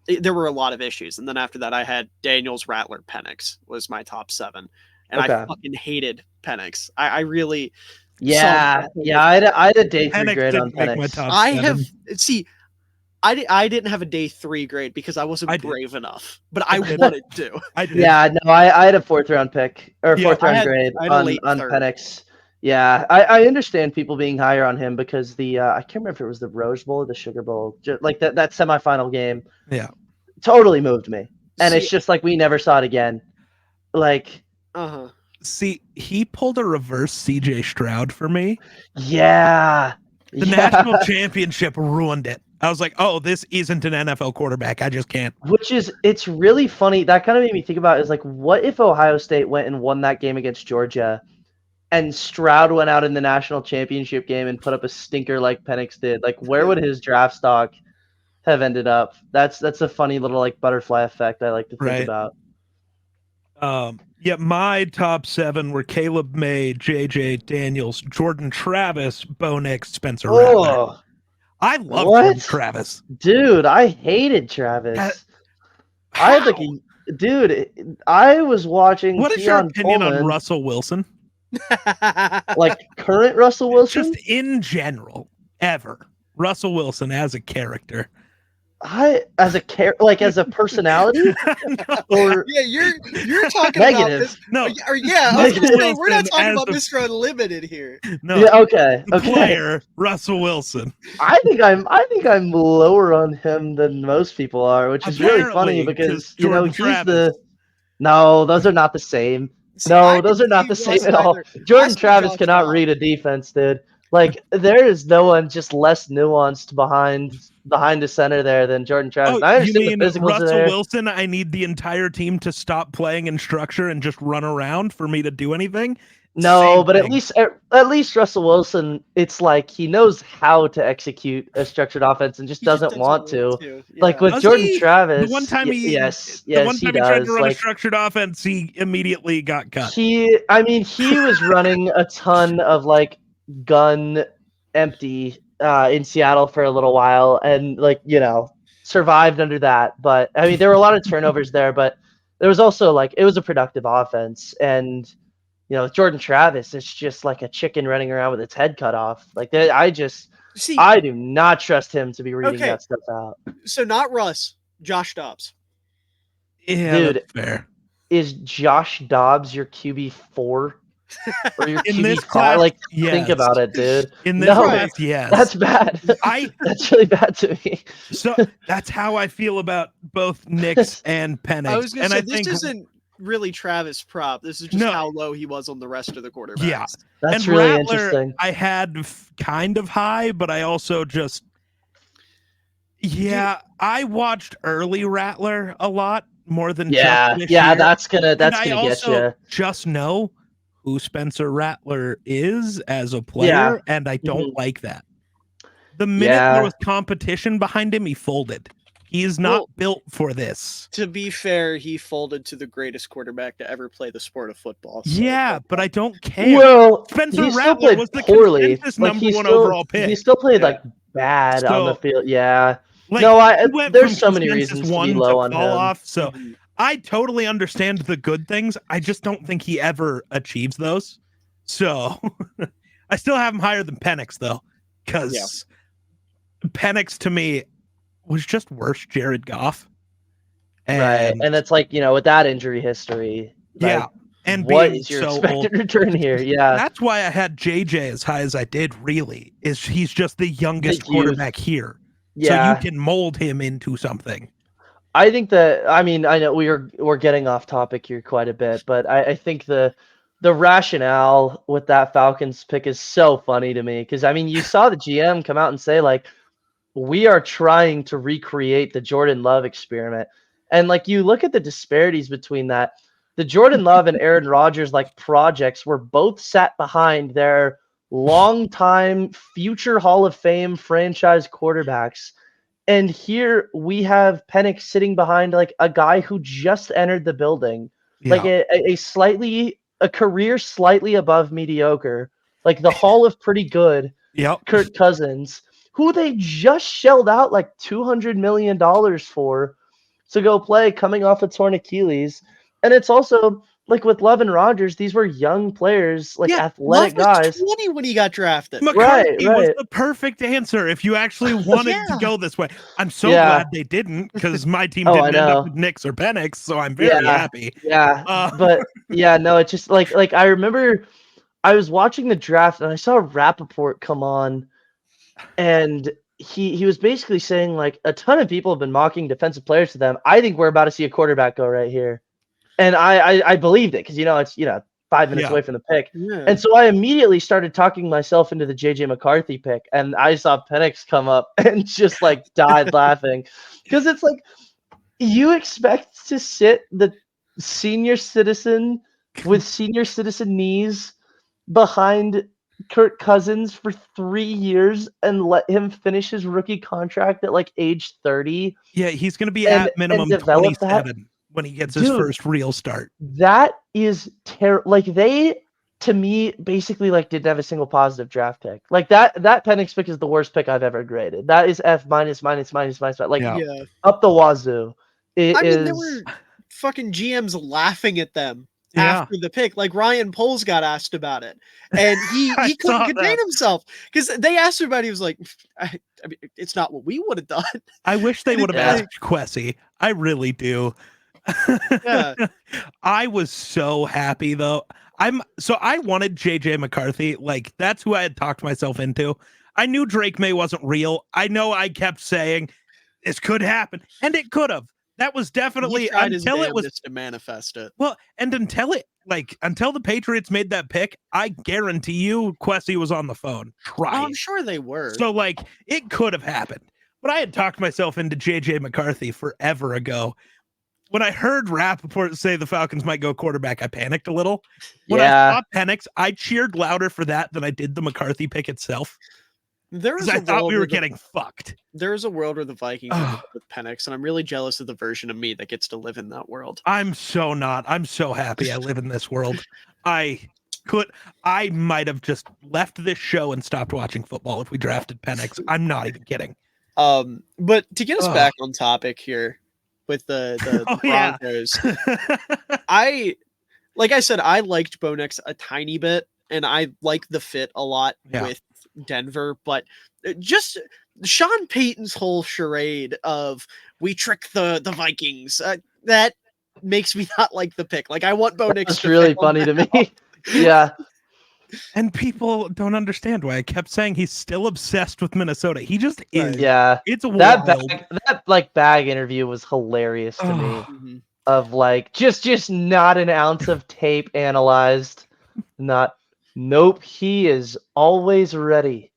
there were a lot of issues. And then after that, I had Daniels, Rattler, Penix was my top 7. And I fucking hated Penix. I really... Yeah, I had a day 3 grade on Penix. I didn't have a day 3 grade because I wasn't brave enough, but I wanted to. I did. Yeah, no, I had a 4th round pick or 4th round grade on Penix. Yeah, I understand people being higher on him because the I can't remember if it was the Rose Bowl or the Sugar Bowl, just like that semifinal game. Yeah, totally moved me, and it's just like we never saw it again. Like, See, he pulled a reverse CJ Stroud for me. Yeah, the national championship ruined it. I was like, oh, this isn't an NFL quarterback. I just can't. It's really funny. That kind of made me think about is like, what if Ohio State went and won that game against Georgia and Stroud went out in the national championship game and put up a stinker like Penix did? Like, where would his draft stock have ended up? That's a funny little like butterfly effect I like to think about. Yeah, my top 7 were Caleb May, JJ Daniels, Jordan Travis, Bo Nix, Spencer Rattler. I love Jordan Travis. Dude, I hated Travis. I had I was watching. What is your opinion on Russell Wilson? Like current Russell Wilson? Just in general, ever. Russell Wilson as a character. as a as a personality, No, or Yeah, you're talking about negative. this. no, Yeah, I was gonna Russell say we're not Wilson talking as about the- Mr. Unlimited here. no, Yeah, okay, the okay. player Russell Wilson. I think I'm lower on him than most people are, which is really funny Apparently, because Jordan he's Travis. no, those are not the same. See, I No, those didn't are not see the same Russ at all. either. I Jordan saw Travis Josh cannot Dobbs. read a defense, dude. Like there is no one just less nuanced behind the center there than Jordan Travis. Oh, I you understand the mean physicals are Russell there. Wilson? I need the entire team to stop playing in structure and just run around for me to do anything. No, Same but thing. at least Russell Wilson, it's like he knows how to execute a structured offense and just He just doesn't doesn't want want to. to. Like Yeah. with Does Jordan he? Travis, yes, The yes, one he time he tried to does. run a Like structured offense, he immediately got cut. he was running a ton of like gun empty in Seattle for a little while, and like survived under that. But I mean, there were a lot of turnovers there, but there was also like it was a productive offense, and Jordan Travis is just like a chicken running around with its head cut off. Like See, I do not trust him to be reading okay, that stuff out, so not Russ, Josh Dobbs. Yeah, dude. that's fair. Is Josh Dobbs your QB4 or your In QB5? this class, Like, yes. think about it, dude. In this No, class, yes. that's bad. That's really bad to me. So that's how I feel about both Knicks and Penix. I was gonna and say I this think isn't really Travis prop. This is just how low he was on the rest of the quarterbacks. Yeah. That's and really Rattler, interesting. I had kind of high, but I also just I watched early Rattler a lot more than Yeah, just this yeah, year. that's gonna And I get also you. just know who Spencer Rattler is as a player, Yeah. and I don't like that. The minute Yeah. there was competition behind him, he folded. He is not built for this. To be fair, he folded to the greatest quarterback to ever play the sport of football. So Yeah, but I don't care. Well, Spencer he still Rattler played was the poorly. consensus Like number one overall pick. he still played Yeah. like bad on the So, field. Yeah. Like, No, he went there's from so many consensus reasons to one be low to on fall him. off. So I totally understand the good things. I just don't think he ever achieves those. So I still have him higher than Penix though, because Penix to me was just worse Jared Goff. Right, and it's like with that injury history. Yeah, like, and what being is your so expected old. return here? Yeah, That's why I had JJ as high as I did. Really, is he's just the youngest quarterback here. Yeah, so you can mold him into something. I think that I know we're getting off topic here quite a bit, but I think the rationale with that Falcons pick is so funny to me because you saw the GM come out and say like we are trying to recreate the Jordan Love experiment, and like you look at the disparities between that, the Jordan Love and Aaron Rodgers like projects were both sat behind their longtime future Hall of Fame franchise quarterbacks. And here we have Penix sitting behind like a guy who just entered the building, like a career slightly above mediocre, like the Hall of Pretty Good, Kirk Cousins, who they just shelled out like $200 million for to go play coming off a torn Achilles. And it's also like with Love and Rodgers, these were young players, like athletic guys. 20 when he got drafted. McCarthy was the perfect answer if you actually wanted to go this way. I'm so glad they didn't, because my team didn't end up with Knicks or Penix, so I'm very happy. Yeah, but no, it's just like I remember I was watching the draft and I saw Rappaport come on, and he was basically saying like a ton of people have been mocking defensive players to them. I think we're about to see a quarterback go right here. And I believed it because it's 5 minutes away from the pick. Yeah. And so I immediately started talking myself into the JJ McCarthy pick, and I saw Penix come up and just like died laughing. Because it's like you expect to sit the senior citizen with senior citizen knees behind Kirk Cousins for 3 years and let him finish his rookie contract at like age 30. Yeah, he's going to be at minimum 27 when he gets his first real start. That is terrible. Like to me, basically like didn't have a single positive draft pick. Like that Penix pick is the worst pick I've ever graded. That is F minus. Like up the wazoo. There were fucking GMs laughing at them after the pick. Like Ryan Poles got asked about it, and he couldn't contain himself because they asked him about it. He was like, I mean, it's not what we would have done. I wish they would have asked Quessy. I really do. Yeah. I was so happy though. I wanted JJ McCarthy. Like that's who I had talked myself into. I knew Drake May wasn't real. I know I kept saying this could happen, and it could have. That was definitely until it was to manifest it. Well, and until the Patriots made that pick, I guarantee you Quessy was on the phone trying. Oh, I'm sure they were. So like it could have happened. But I had talked myself into JJ McCarthy forever ago. When I heard Rappaport say the Falcons might go quarterback, I panicked a little. When I saw Penix, I cheered louder for that than I did the McCarthy pick itself. Because I thought we were getting fucked. There is a world where the Vikings are with Penix, and I'm really jealous of the version of me that gets to live in that world. I'm so not. I'm so happy I live in this world. I might have just left this show and stopped watching football if we drafted Penix. I'm not even kidding. But to get us back on topic here with the Broncos, like I said, I liked Bo Nix a tiny bit, and I like the fit a lot with Denver, but just Sean Payton's whole charade of we trick the Vikings, that makes me not like the pick. Like I want Bo Nix. It's really funny to me. Yeah. And people don't understand why I kept saying he's still obsessed with Minnesota. He just is. Yeah. It's that bag interview was hilarious to me. Mm-hmm. Of like just not an ounce of tape analyzed. Nope, he is always ready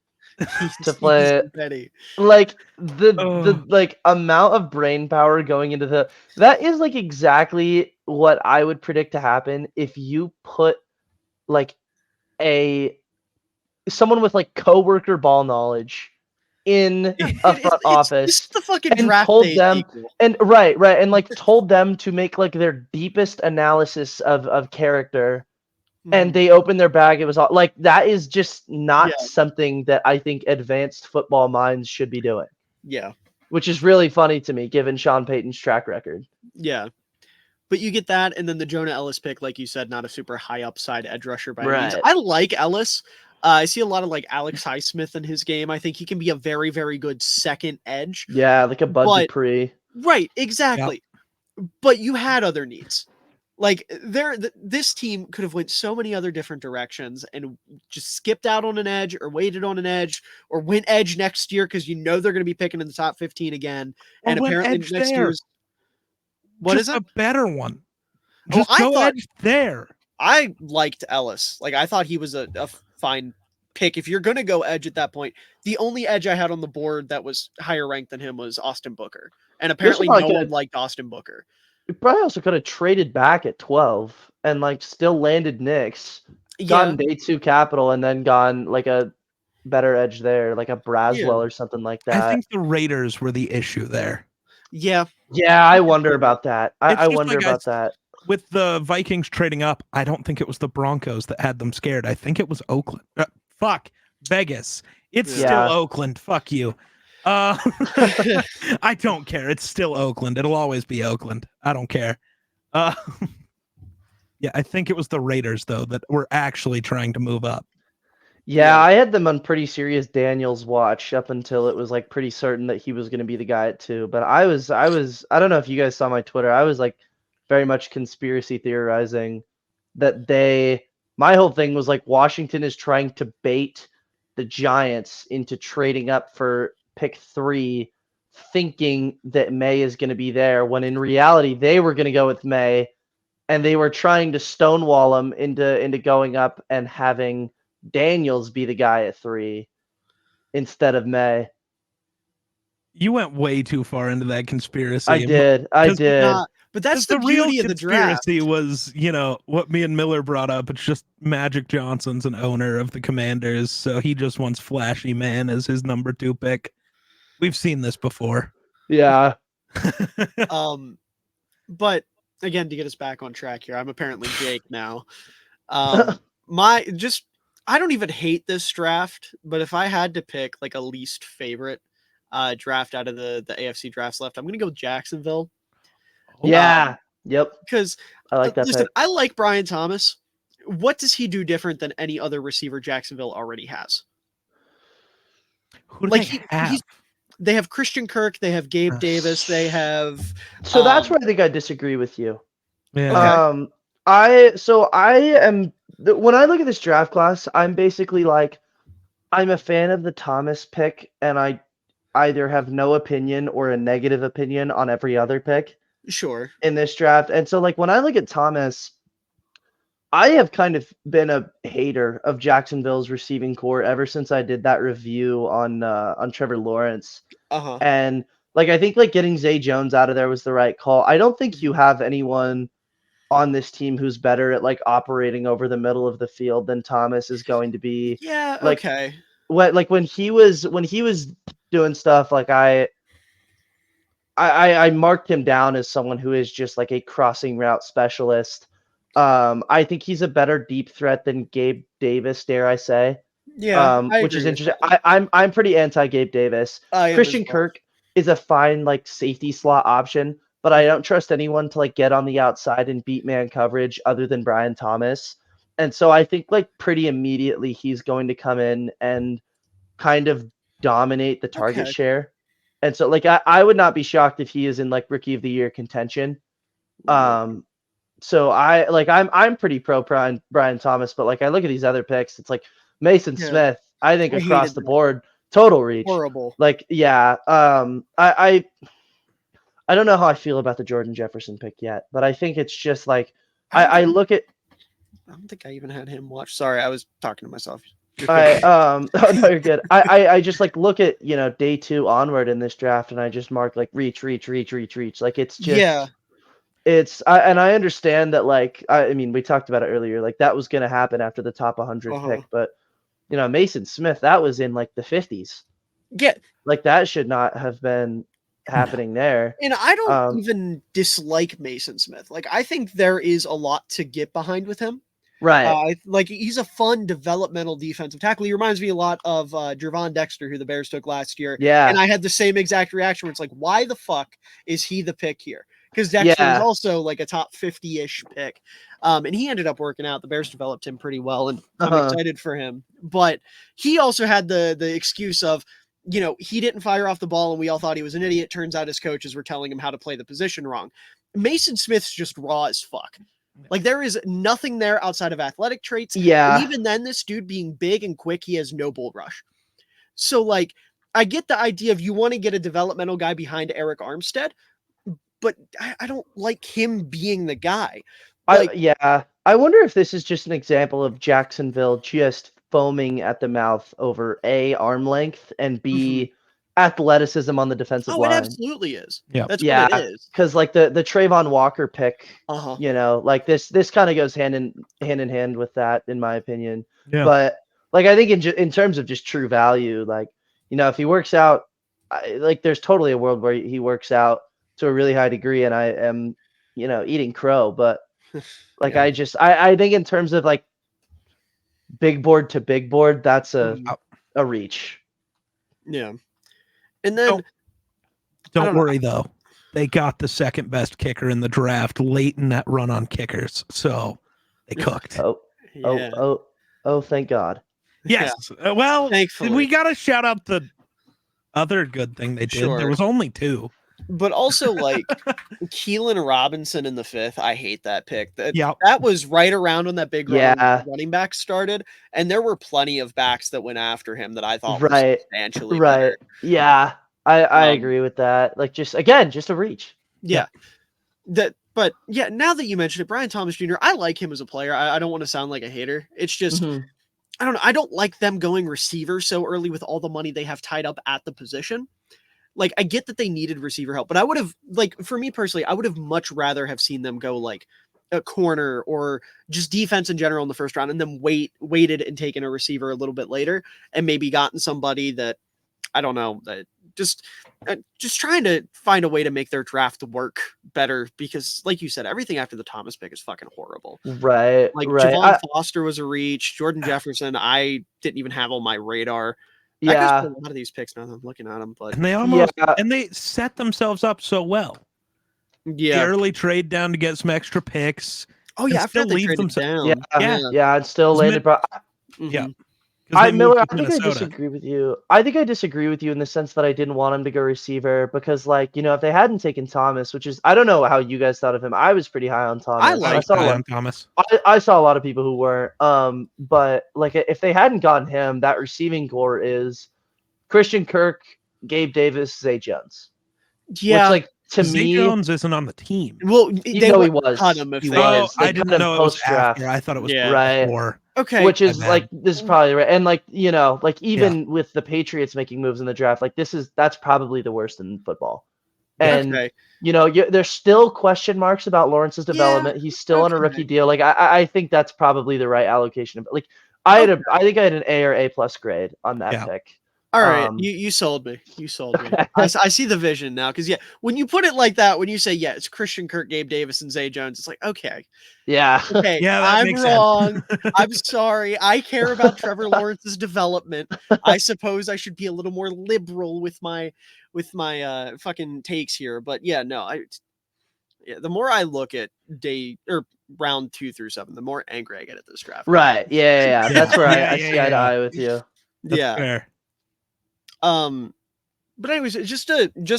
to play it. Ready. Like the like amount of brain power going into that is like exactly what I would predict to happen if you put like someone with like coworker ball knowledge in a front office. It's the fucking draft told them and right and like told them to make like their deepest analysis of character. And they opened their bag. It was all, like that is just not something that I think advanced football minds should be doing. Yeah, which is really funny to me given Sean Payton's track record. Yeah, but you get that, and then the Jonah Ellis pick, like you said, not a super high upside edge rusher by any means. I like Ellis. I see a lot of like Alex Highsmith in his game. I think he can be a very, very good second edge. Yeah, like a Bud Dupree. Right, exactly. Yep. But you had other needs. Like this team could have went so many other different directions and just skipped out on an edge or waited on an edge or went edge next year because you know they're going to be picking in the top 15 again. And apparently next year's is a better one. Just go edge there. I liked Ellis. Like I thought he was a fine pick. If you're going to go edge at that point, the only edge I had on the board that was higher ranked than him was Austin Booker. And apparently no one liked Austin Booker. We probably also could have traded back at 12 and like still landed Knicks, gotten day 2 capital, and then gone like a better edge there, like a Braswell or something like that. I think the Raiders were the issue there. Yeah. Yeah, I wonder about that. I wonder about that. With the Vikings trading up, I don't think it was the Broncos that had them scared. I think it was Oakland. Vegas. It's still Oakland. Fuck you. I don't care. It's still Oakland. It'll always be Oakland. I don't care. Yeah, I think it was the Raiders though that were actually trying to move up. Yeah, I had them on pretty serious Daniels watch up until it was like pretty certain that he was going to be the guy at 2. But I don't know if you guys saw my Twitter. I was like very much conspiracy theorizing that my whole thing was like Washington is trying to bait the Giants into trading up for pick 3, thinking that May is going to be there, when in reality they were going to go with May, and they were trying to stonewall him into going up and having Daniels be the guy at 3 instead of May. You went way too far into that conspiracy. I did. But that's the real beauty of the draft. Conspiracy was, what me and Miller brought up. It's just Magic Johnson's an owner of the Commanders, so he just wants Flashy Man as his number 2 pick. We've seen this before. Yeah. But again, to get us back on track here, I'm apparently Jake now. I don't even hate this draft, but if I had to pick like a least favorite draft out of the AFC drafts left, I'm going to go Jacksonville. Yeah. Yep. Because I like that listen, pick. I like Brian Thomas. What does he do different than any other receiver Jacksonville already has? Who do Like they have? they have Christian Kirk, they have Gabe Davis, they have So that's where I think I disagree with you. Yeah. Okay. I am when I look at this draft class, I'm basically like I'm a fan of the Thomas pick, and I either have no opinion or a negative opinion on every other pick Sure. in this draft. And so like when I look at Thomas, I have kind of been a hater of Jacksonville's receiving core ever since I did that review on Trevor Lawrence. Uh-huh. And like I think like getting Zay Jones out of there was the right call. I don't think you have anyone on this team who's better at like operating over the middle of the field than Thomas is going to be. Yeah, Like okay. when he was doing stuff like I marked him down as someone who is just like a crossing route specialist. I think he's a better deep threat than Gabe Davis, dare I say. Yeah, I Which is agree with interesting. that. I'm pretty anti Gabe Davis. I am as Christian well. Kirk is a fine like safety slot option, but I don't trust anyone to like get on the outside and beat man coverage other than Brian Thomas. And so I think like pretty immediately he's going to come in and kind of dominate the target Okay. share. And so like I would not be shocked if he is in like rookie of the year contention. So I'm pretty pro Brian Thomas, but like I look at these other picks, it's like Mason Yeah. Smith, I think I across hated the that. board, total reach. Horrible. Like, yeah. I don't know how I feel about the Jordan Jefferson pick yet, but I think it's just like I look at I don't think I even had him watch. Sorry, I was talking to myself. oh no, you're good. I just like look at, you know, day 2 onward in this draft and I just mark like reach. Like it's just Yeah. and I understand that like I mean we talked about it earlier, like that was gonna happen after the top 100 Uh-huh. pick, but you know, Mason Smith, that was in like the 50s. Yeah. Like that should not have been happening there. And I don't even dislike Mason Smith. Like I think there is a lot to get behind with him. Right. Like he's a fun developmental defensive tackle. He reminds me a lot of Jervon Dexter, who the Bears took last year. Yeah. And I had the same exact reaction where it's like, why the fuck is he the pick here? Because Dexter was also like a top 50-ish pick. And he ended up working out. The Bears developed him pretty well, and I'm excited for him. But he also had the excuse of, you know, he didn't fire off the ball and we all thought he was an idiot. Turns out his coaches were telling him how to play the position wrong. Mason Smith's just raw as fuck. Like there is nothing there outside of athletic traits. Yeah. And even then, this dude being big and quick, he has no bull rush. So like, I get the idea of you want to get a developmental guy behind Eric Armstead, but I don't like him being the guy. Like, I wonder if this is just an example of Jacksonville just foaming at the mouth over A, arm length, and B, athleticism on the defensive line. It absolutely is. Yeah. That's what it is. Because like the Trayvon Walker pick, Uh-huh. you know, like this kind of goes hand in hand with that, in my opinion. Yeah. But like I think in terms of just true value, like, you know, if he works out, like there's totally a world where he works out to a really high degree, and I am, you know, eating crow, but like I think in terms of like big board to big board, that's a reach. Yeah. And then don't worry though. They got the second best kicker in the draft late in that run on kickers. So they cooked. Thank God. Yes. Well, thankfully. We got to shout out the other good thing they did. Sure. There was only 2. But also, like, Keelan Robinson in the 5th, I hate that pick. That was right around when that big running back started, and there were plenty of backs that went after him that I thought were substantially better. Yeah, I agree with that. Like, just a reach. Yeah. But yeah, now that you mentioned it, Brian Thomas Jr., I like him as a player. I don't want to sound like a hater. It's just, I don't know. I don't like them going receiver so early with all the money they have tied up at the position. Like, I get that they needed receiver help, but I would have, like, for me personally, I would have much rather have seen them go like a corner or just defense in general in the first round, and then waited and taken a receiver a little bit later and maybe gotten somebody that, I don't know, that just trying to find a way to make their draft work better, because like you said, everything after the Thomas pick is fucking horrible. Right. Like Javon Foster was a reach. Jordan Jefferson, I didn't even have on my radar. Yeah, a lot of these picks now that I'm looking at them, but and they almost and they set themselves up so well. Yeah. barely trade down to get some extra picks. Oh yeah, and after still they leave traded them down. Yeah, and still later, bro. Yeah. Mhm. Because they moved Miller, to I think I Minnesota. disagree with you. I think I disagree with you in the sense that I didn't want him to go receiver because, like, if they hadn't taken Thomas, which is I don't know how you guys thought of him. I was pretty high on Thomas. I I like was saw high on Thomas. I saw a lot of people who weren't. But like if they hadn't gotten him, that receiving core is Christian Kirk, Gabe Davis, Zay Jones. Yeah. Which, like, to Zay me, Jones isn't on the team. Well, he they would was. cut him if He they. was. They I cut didn't him know it was post-draft. after. I thought it was Right. before. Okay. Which is My like bad. this is probably right, and like like even with the Patriots making moves in the draft, like that's probably the worst in football. And Okay. there's still question marks about Lawrence's development. He's still on a rookie okay. deal. Like I think that's probably the right allocation of like I think I had an A or A plus grade on that pick. All right, you sold me. You sold me. I see the vision now because when you put it like that, when you say it's Christian Kirk, Gabe Davis, and Zay Jones, it's like okay, okay, yeah, that I'm makes wrong. sense. I'm sorry. I care about Trevor Lawrence's development. I suppose I should be a little more liberal with my fucking takes here, but the more I look at round 2 through 7, the more angry I get at this draft. Right? Yeah. That's where I see eye to eye with you. That's fair. But anyways, just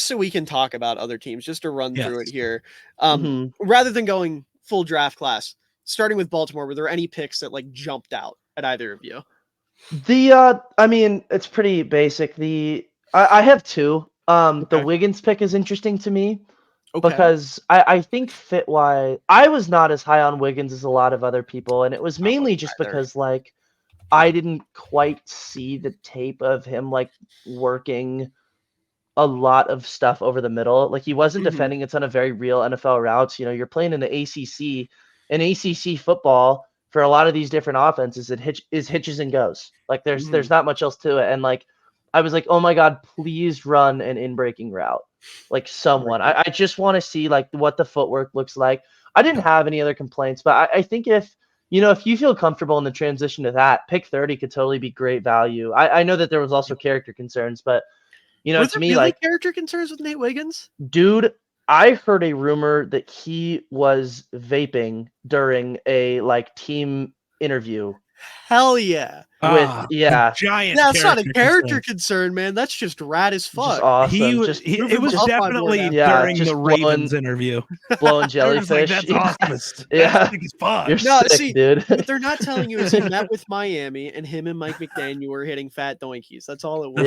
so we can talk about other teams, just to run through it here. Rather than going full draft class, starting with Baltimore, were there any picks that like jumped out at either of you? I mean, it's pretty basic. I have two. The Wiggins pick is interesting to me because I think fit-wise, I was not as high on Wiggins as a lot of other people, and it was mainly just because like I didn't quite see the tape of him like working a lot of stuff over the middle. Like he wasn't defending a ton of very real NFL routes. You're playing in the ACC, and ACC football for a lot of these different offenses, is hitches and goes. Like there's not much else to it. And like I was like, oh my God, please run an in-breaking route. Like someone. I just want to see like what the footwork looks like. I didn't have any other complaints, but I think if you feel comfortable in the transition to that, pick 30 could totally be great value. I know that there was also character concerns, but were to there me, really like character concerns with Nate Wiggins? Dude, I heard a rumor that he was vaping during a like team interview. Hell yeah. With giant. That's not a character concern, man. That's just rad as fuck. Just awesome. It was definitely during the Ravens interview. Blowing jellyfish. That's awesome. Yeah. That's fun. You're sick, dude. What they're not telling you is he met with Miami and him and Mike McDaniel were hitting fat doinkies. That's all it was.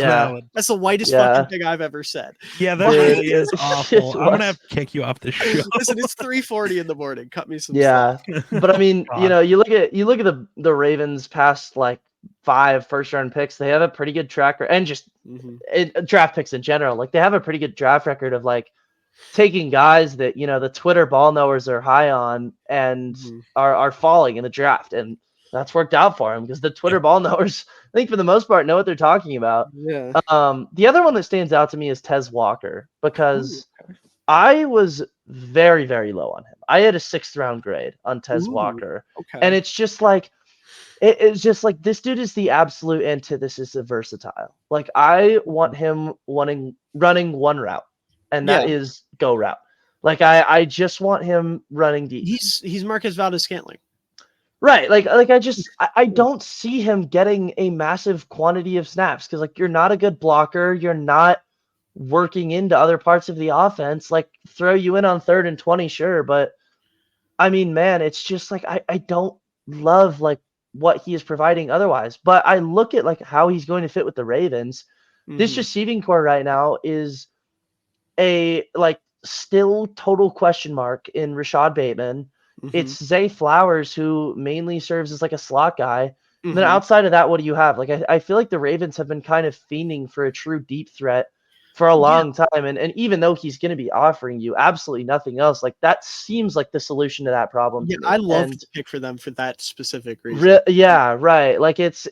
That's the whitest fucking thing I've ever said. Yeah, that really is awful. I'm gonna have to kick you off the show. Listen, it's 3:40 in the morning. Cut me some slack. But I mean, God. you look at the Ravens past like 5 first-round picks. They have a pretty good track record, and just draft picks in general. Like they have a pretty good draft record of like taking guys that the Twitter ball knowers are high on and are falling in the draft, and that's worked out for them because the Twitter ball knowers, I think for the most part, know what they're talking about. Yeah. The other one that stands out to me is Tez Walker because I was very, very low on him. I had a 6th round grade on Tez Walker, and it's just like. It's just like this dude is the absolute antithesis of versatile. Like I want him running one route, and that is go route. Like I just want him running deep. He's Marquez Valdez-Scantling. Right. Like I don't see him getting a massive quantity of snaps because like you're not a good blocker. You're not working into other parts of the offense. Like throw you in on 3rd and 20, sure, but I mean, man, it's just like I don't love like what he is providing otherwise. But I look at like how he's going to fit with the Ravens. This receiving core right now is a like still total question mark in Rashad Bateman. It's Zay Flowers who mainly serves as like a slot guy. Then outside of that, what do you have? Like I feel like the Ravens have been kind of fiending for a true deep threat for a long time. And even though he's going to be offering you absolutely nothing else, like that seems like the solution to that problem. Yeah, I love to pick for them for that specific reason. Right. Like it's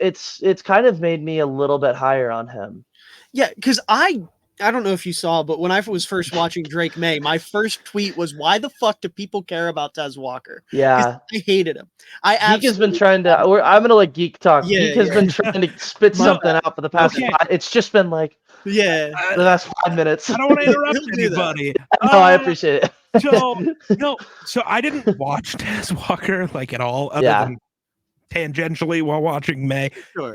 kind of made me a little bit higher on him. Yeah, because I don't know if you saw, but when I was first watching Drake May, my first tweet was, why the fuck do people care about Tez Walker? Yeah. I hated him. Geek has been trying to, I'm going to let Geek talk. Geek has been trying to spit something out for the past 5. It's just been like, the last 5 minutes. I don't want to interrupt anybody. No, I appreciate it. So no, so I didn't watch Tez Walker like at all, other than tangentially while watching May. Sure.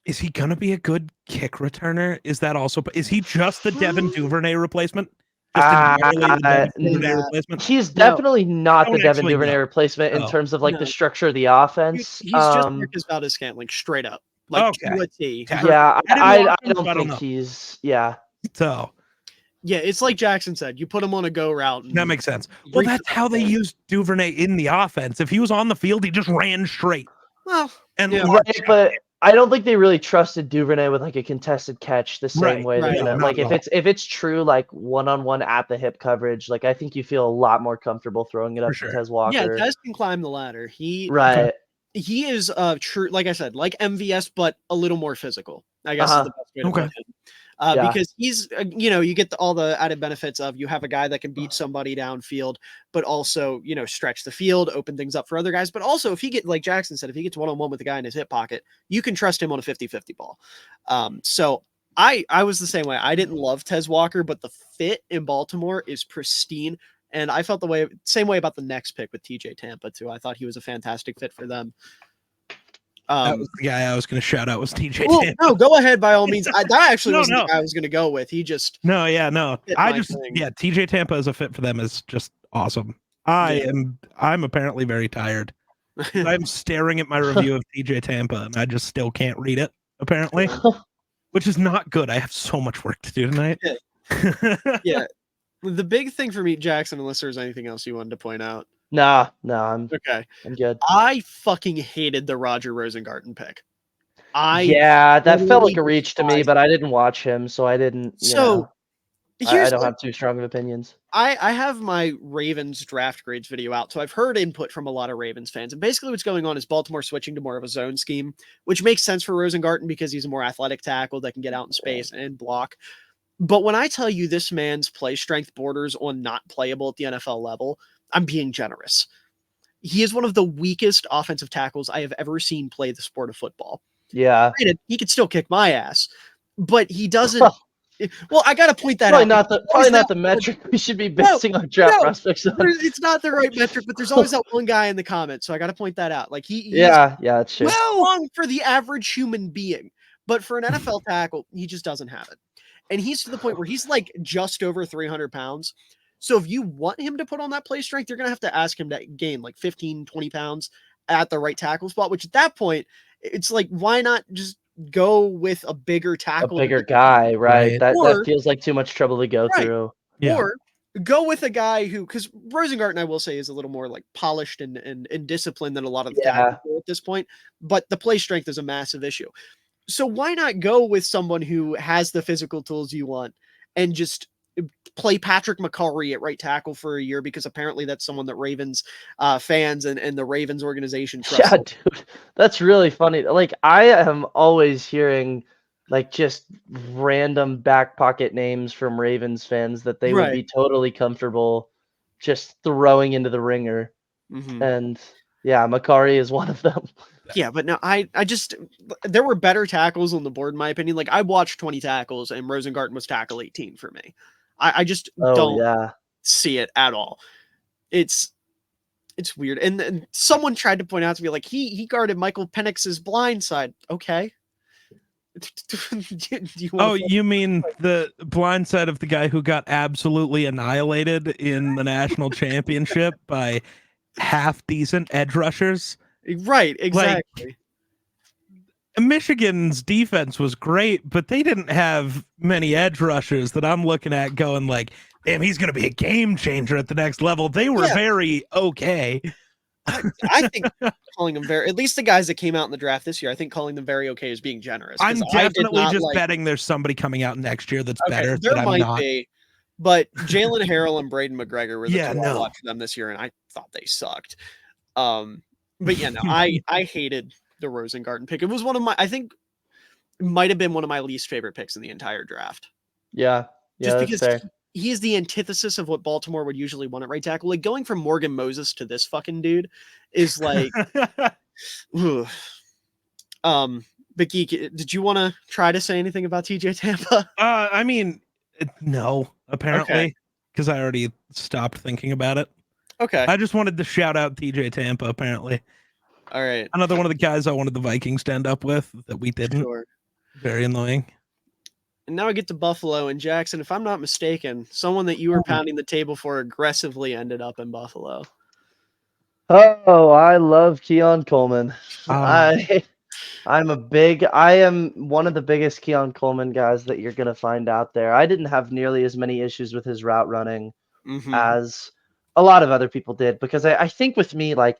Is he gonna be a good kick returner? Is that also? Is he just the Devin Duvernay replacement? Just entirely the Devin Duvernay replacement? He's definitely not the don't Devin actually Duvernay know. replacement in Oh. terms of like No. the structure of the offense. He's just Marcus Valdez-Scantling, straight up. Like to a T. Yeah, I don't so I don't think know. he's yeah. So Yeah, it's like Jackson said. You put him on a go route. that makes sense. Well, that's how they used Duvernay in the offense. If he was on the field, he just ran straight. Well, And yeah. Right, but I don't think they really trusted Duvernay with like a contested catch the same Right, way. right. They're gonna, No, like not if it's true like one-on-one at the hip coverage, like I think you feel a lot more comfortable throwing it up sure. to Tez Walker. Yeah, Tez can climb the ladder. He is true, like I said, like MVS, but a little more physical. I guess is the best way to put it. Because he's, you get all the added benefits of you have a guy that can beat somebody downfield, but also, stretch the field, open things up for other guys. But also, if he get, like Jackson said, if he gets one-on-one with a guy in his hip pocket, you can trust him on a 50-50 ball. So I was the same way. I didn't love Tez Walker, but the fit in Baltimore is pristine. And I felt the same way about the next pick with TJ Tampa too. I thought he was a fantastic fit for them. That was the guy I was going to shout out was TJ Tampa. No, go ahead by all means. That actually wasn't the guy I was going to go with. He just TJ Tampa as a fit for them is just awesome. I'm apparently very tired. I'm staring at my review of TJ Tampa and I just still can't read it apparently, which is not good. I have so much work to do tonight. Yeah. The big thing for me, Jackson, unless there's anything else you wanted to point out. No, I'm good. I fucking hated the Roger Rosengarten pick. That felt like a reach to me, but I didn't watch him, so I didn't. I don't have too strong of opinions. I have my Ravens draft grades video out, so I've heard input from a lot of Ravens fans. And basically what's going on is Baltimore switching to more of a zone scheme, which makes sense for Rosengarten because he's a more athletic tackle that can get out in space and block. But when I tell you this man's play strength borders on not playable at the NFL level, I'm being generous. He is one of the weakest offensive tackles I have ever seen play the sport of football. Yeah. He could still kick my ass, but he doesn't. Well, I got to point that out. Probably not the metric we should be basing our draft prospects on. It's not the right metric, but there's always that one guy in the comments, so I got to point that out. Like that's true. Well, for the average human being, but for an NFL tackle, he just doesn't have it. And he's to the point where he's like just over 300 pounds. So if you want him to put on that play strength, you're going to have to ask him to gain like 15, 20 pounds at the right tackle spot, which at that point, it's like, why not just go with a bigger tackle? A bigger guy, right? That feels like too much trouble to go through. Yeah. Or go with a guy who, because Rosengarten, I will say, is a little more like polished and disciplined than a lot of the tackles at this point, but the play strength is a massive issue. So why not go with someone who has the physical tools you want and just play Patrick McCurry at right tackle for a year, because apparently that's someone that Ravens fans and the Ravens organization trusts. Yeah, dude, that's really funny. Like, I am always hearing like just random back pocket names from Ravens fans that they would be totally comfortable just throwing into the ringer. Mm-hmm. And yeah, McCurry is one of them. Yeah, but no, there were better tackles on the board, in my opinion. Like, I watched 20 tackles and Rosengarten was tackle 18 for me. I just don't see it at all. It's weird. And someone tried to point out to me, like, he guarded Michael Penix's blind side. Okay. You mean the blind side of the guy who got absolutely annihilated in the national championship by half decent edge rushers? Right, exactly. Like, Michigan's defense was great, but they didn't have many edge rushers that I'm looking at going like, damn, he's going to be a game changer at the next level. They were very okay. I think calling them at least the guys that came out in the draft this year, I think calling them very okay is being generous. I'm definitely just betting there's somebody coming out next year that's better. There might be, but Jalen Harrell and Braden McGregor were the two I watched them this year, and I thought they sucked. But yeah, no, I hated the Rosengarten pick. It was I think it might have been one of my least favorite picks in the entire draft. Yeah. Just because he is the antithesis of what Baltimore would usually want at right tackle. Like, going from Morgan Moses to this fucking dude is like, but Geek, did you want to try to say anything about TJ Tampa? I mean, no, apparently. because I already stopped thinking about it. Okay. I just wanted to shout out TJ Tampa, apparently. All right. Another one of the guys I wanted the Vikings to end up with that we didn't. Sure. Very annoying. And now I get to Buffalo, and Jackson, if I'm not mistaken, someone that you were pounding the table for aggressively ended up in Buffalo. Oh, I love Keon Coleman. I am one of the biggest Keon Coleman guys that you're gonna find out there. I didn't have nearly as many issues with his route running as a lot of other people did, because I think with me, like,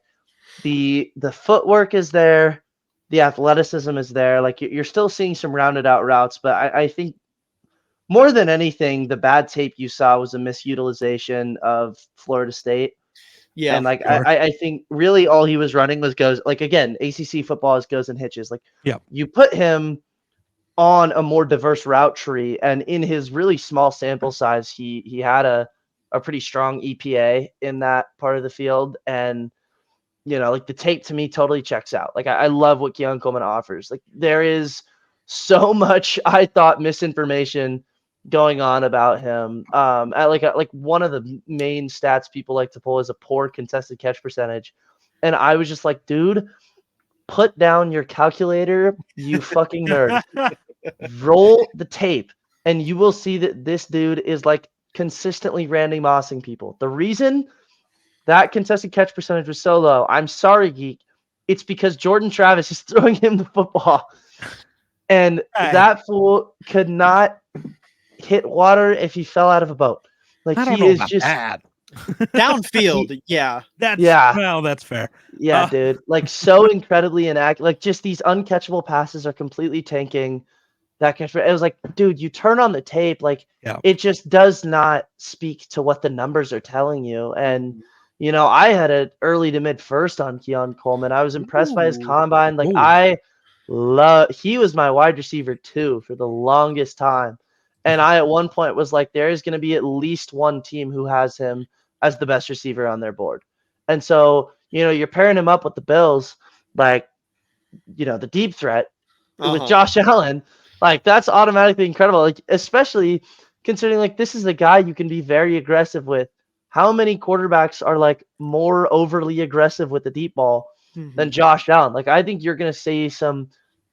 the footwork is there, the athleticism is there. Like, you're still seeing some rounded out routes, but I think more than anything, the bad tape you saw was a misutilization of Florida State. Yeah. And like Sure. I think really all he was running was goes, like, again, ACC football is goes and hitches. Like, Yep. you put him on a more diverse route tree, and in his really small sample size, he had a pretty strong EPA in that part of the field. And like, the tape to me totally checks out. Like, I love what Keon Coleman offers. Like, there is so much, I thought, misinformation going on about him. Like one of the main stats people like to pull is a poor contested catch percentage. And I was just like, dude, put down your calculator, you fucking nerd. Roll the tape, and you will see that this dude is like consistently Randy Mossing people. The reason that contested catch percentage was so low, I'm sorry, Geek, it's because Jordan Travis is throwing him the football. And that fool could not hit water if he fell out of a boat. Like, I don't he know is about just that. Downfield, yeah. Well, that's fair. Yeah, dude. Like, so incredibly inaccurate. Like, just these uncatchable passes are completely tanking that catch. It was like, dude, you turn on the tape, like, it just does not speak to what the numbers are telling you. And I had an early to mid first on Keon Coleman. I was impressed by his combine. Like, he was my wide receiver too for the longest time. And I, at one point, was like, there is going to be at least one team who has him as the best receiver on their board. And so, you're pairing him up with the Bills, like, the deep threat with Josh Allen. Like, that's automatically incredible. Like, especially considering, like, this is a guy you can be very aggressive with. How many quarterbacks are, like, more overly aggressive with the deep ball than Josh Allen? Like, I think you're going to see some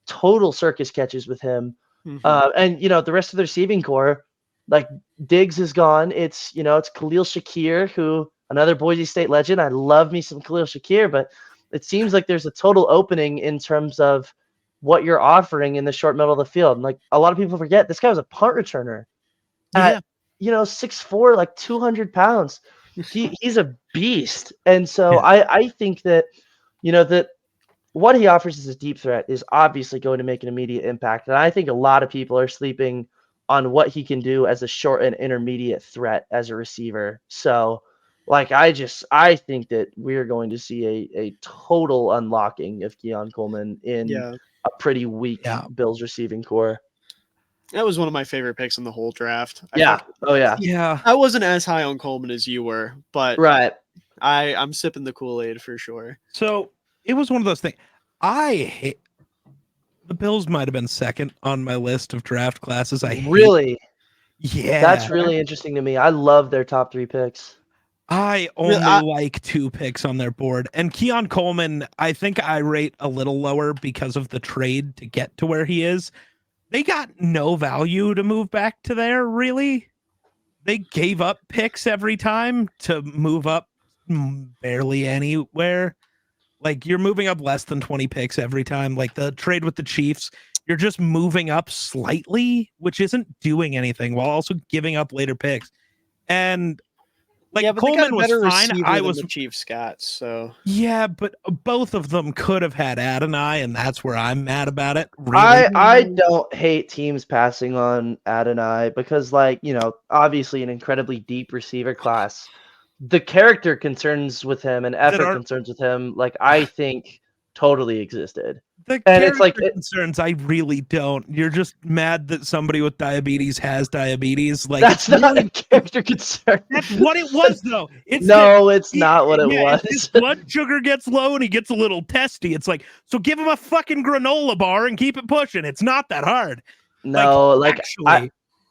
total circus catches with him. And the rest of the receiving core, like, Diggs is gone. It's Khalil Shakir, who, another Boise State legend. I love me some Khalil Shakir, but it seems like there's a total opening in terms of what you're offering in the short middle of the field. And, like, a lot of people forget, this guy was a punt returner at 6'4", like 200 pounds. He's a beast. And so I think that that what he offers as a deep threat is obviously going to make an immediate impact. And I think a lot of people are sleeping on what he can do as a short and intermediate threat as a receiver. So, like, I think that we're going to see a total unlocking of Keon Coleman in a pretty weak Bills receiving core. That was one of my favorite picks in the whole draft. Yeah. I wasn't as high on Coleman as you were, but I'm sipping the Kool-Aid for sure. So it was one of those things. I hate the Bills. Might have been second on my list of draft classes. Really, yeah, that's really interesting to me. I love their top 3 picks. I only like 2 picks on their board, and Keon Coleman, I think I rate a little lower because of the trade to get to where he is. They got no value to move back to there, really. They gave up picks every time to move up barely anywhere. Like, you're moving up less than 20 picks every time. Like, the trade with the Chiefs, you're just moving up slightly, which isn't doing anything, while also giving up later picks. And like, but Coleman was fine. I was the Chiefs got, so but both of them could have had Adonai, and that's where I'm mad about it. Really. I don't hate teams passing on Adonai because, like, obviously an incredibly deep receiver class. The character concerns with him and effort concerns with him, like, I think totally existed. And it's like concerns, I really don't. You're just mad that somebody with diabetes has diabetes. Like, that's not a character concern. That's what it was, though. It's not what it was. His blood sugar gets low and he gets a little testy. It's like, so give him a fucking granola bar and keep it pushing. It's not that hard. No,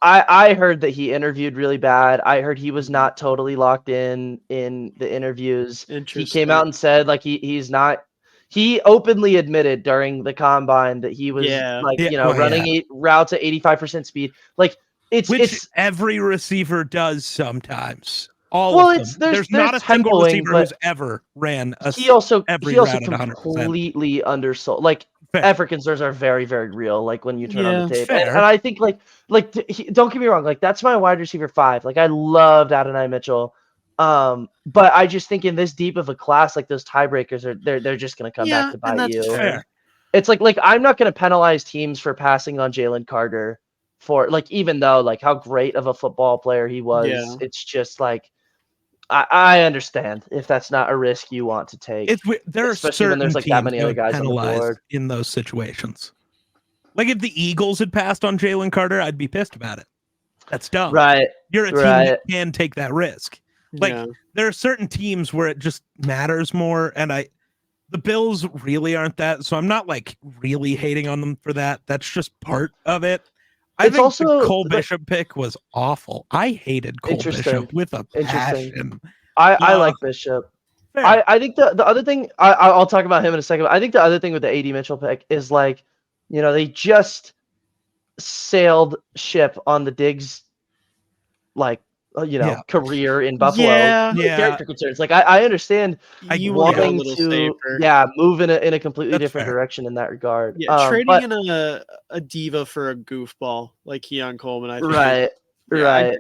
I heard that he interviewed really bad. I heard he was not totally locked in the interviews. He came out and said like he's not. He openly admitted during the combine that he was running routes at 85% speed. Like it's every receiver does sometimes. All of them. There's not a single receiver who's ever ran every route at 100%. Completely undersold. Like effort concerns are very, very real. Like when you turn on the tape, and I think don't get me wrong. Like that's my wide receiver 5. Like I loved Adonai Mitchell, but I just think in this deep of a class, like those tiebreakers they're just gonna come back to bite you. Fair. It's like I'm not gonna penalize teams for passing on Jalen Carter for like even though like how great of a football player he was. It's just like. I understand if that's not a risk you want to take. There are especially when there's like that many other guys on the board in those situations. Like if the Eagles had passed on Jalen Carter, I'd be pissed about it. That's dumb. Right. You're a team that can take that risk. Like there are certain teams where it just matters more, and the Bills really aren't that. So I'm not like really hating on them for that. That's just part of it. I think also the Cole Bishop pick was awful. I hated Cole Bishop with a passion. I like Bishop. I think the other thing I'll talk about him in a second. But I think the other thing with the AD Mitchell pick is like, they just sailed ship on the Diggs, like career in Buffalo. Character concerns. Like I understand you wanting to move in a completely different direction in that regard. Trading in a diva for a goofball like Keon Coleman, I think. Right.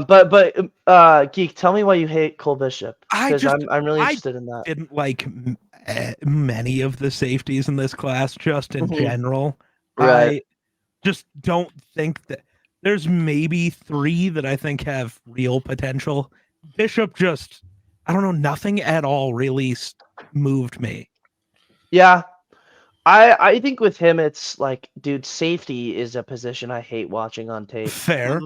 But Geek, tell me why you hate Cole Bishop. Because I'm really interested in that. I didn't like many of the safeties in this class, just in general. Right. I just don't think that. There's maybe 3 that I think have real potential. Bishop just, I don't know, nothing at all really moved me. Yeah. I think with him, it's like, dude, safety is a position I hate watching on tape. Fair.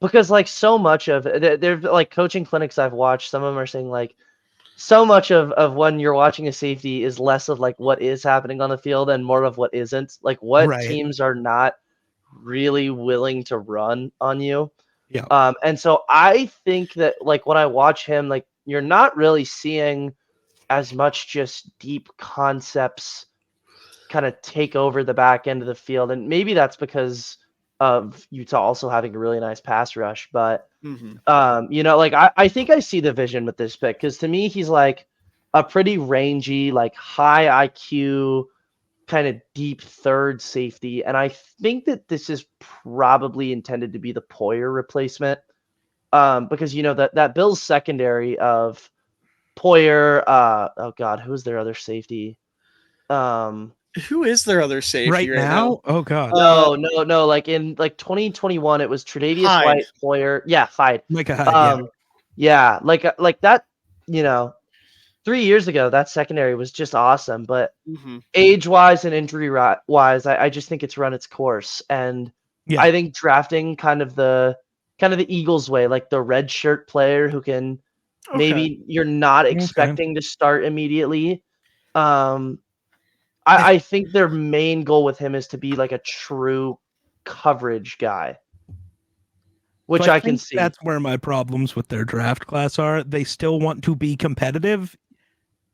Because like so much of there's like coaching clinics I've watched, some of them are saying like so much of when you're watching a safety is less of like what is happening on the field and more of what isn't. Like what teams are not really willing to run on you. And so I think that like when I watch him, like you're not really seeing as much just deep concepts kind of take over the back end of the field. And maybe that's because of Utah also having a really nice pass rush. But like I think I see the vision with this pick, because to me he's like a pretty rangy, like high IQ kind of deep third safety, and I think that this is probably intended to be the Poyer replacement, because that Bills secondary of Poyer, oh god, who's their other safety? Who is their other safety right now? Oh god, no, like in like 2021, it was Tre'Davious White, Poyer, Hyde, like a Hyde, like that, 3 years ago, that secondary was just awesome, but age-wise and injury-wise, I just think it's run its course. And I think drafting kind of the Eagles way, like the red shirt player who can maybe you're not expecting to start immediately. I think their main goal with him is to be like a true coverage guy. Which I can see. That's where my problems with their draft class are. They still want to be competitive.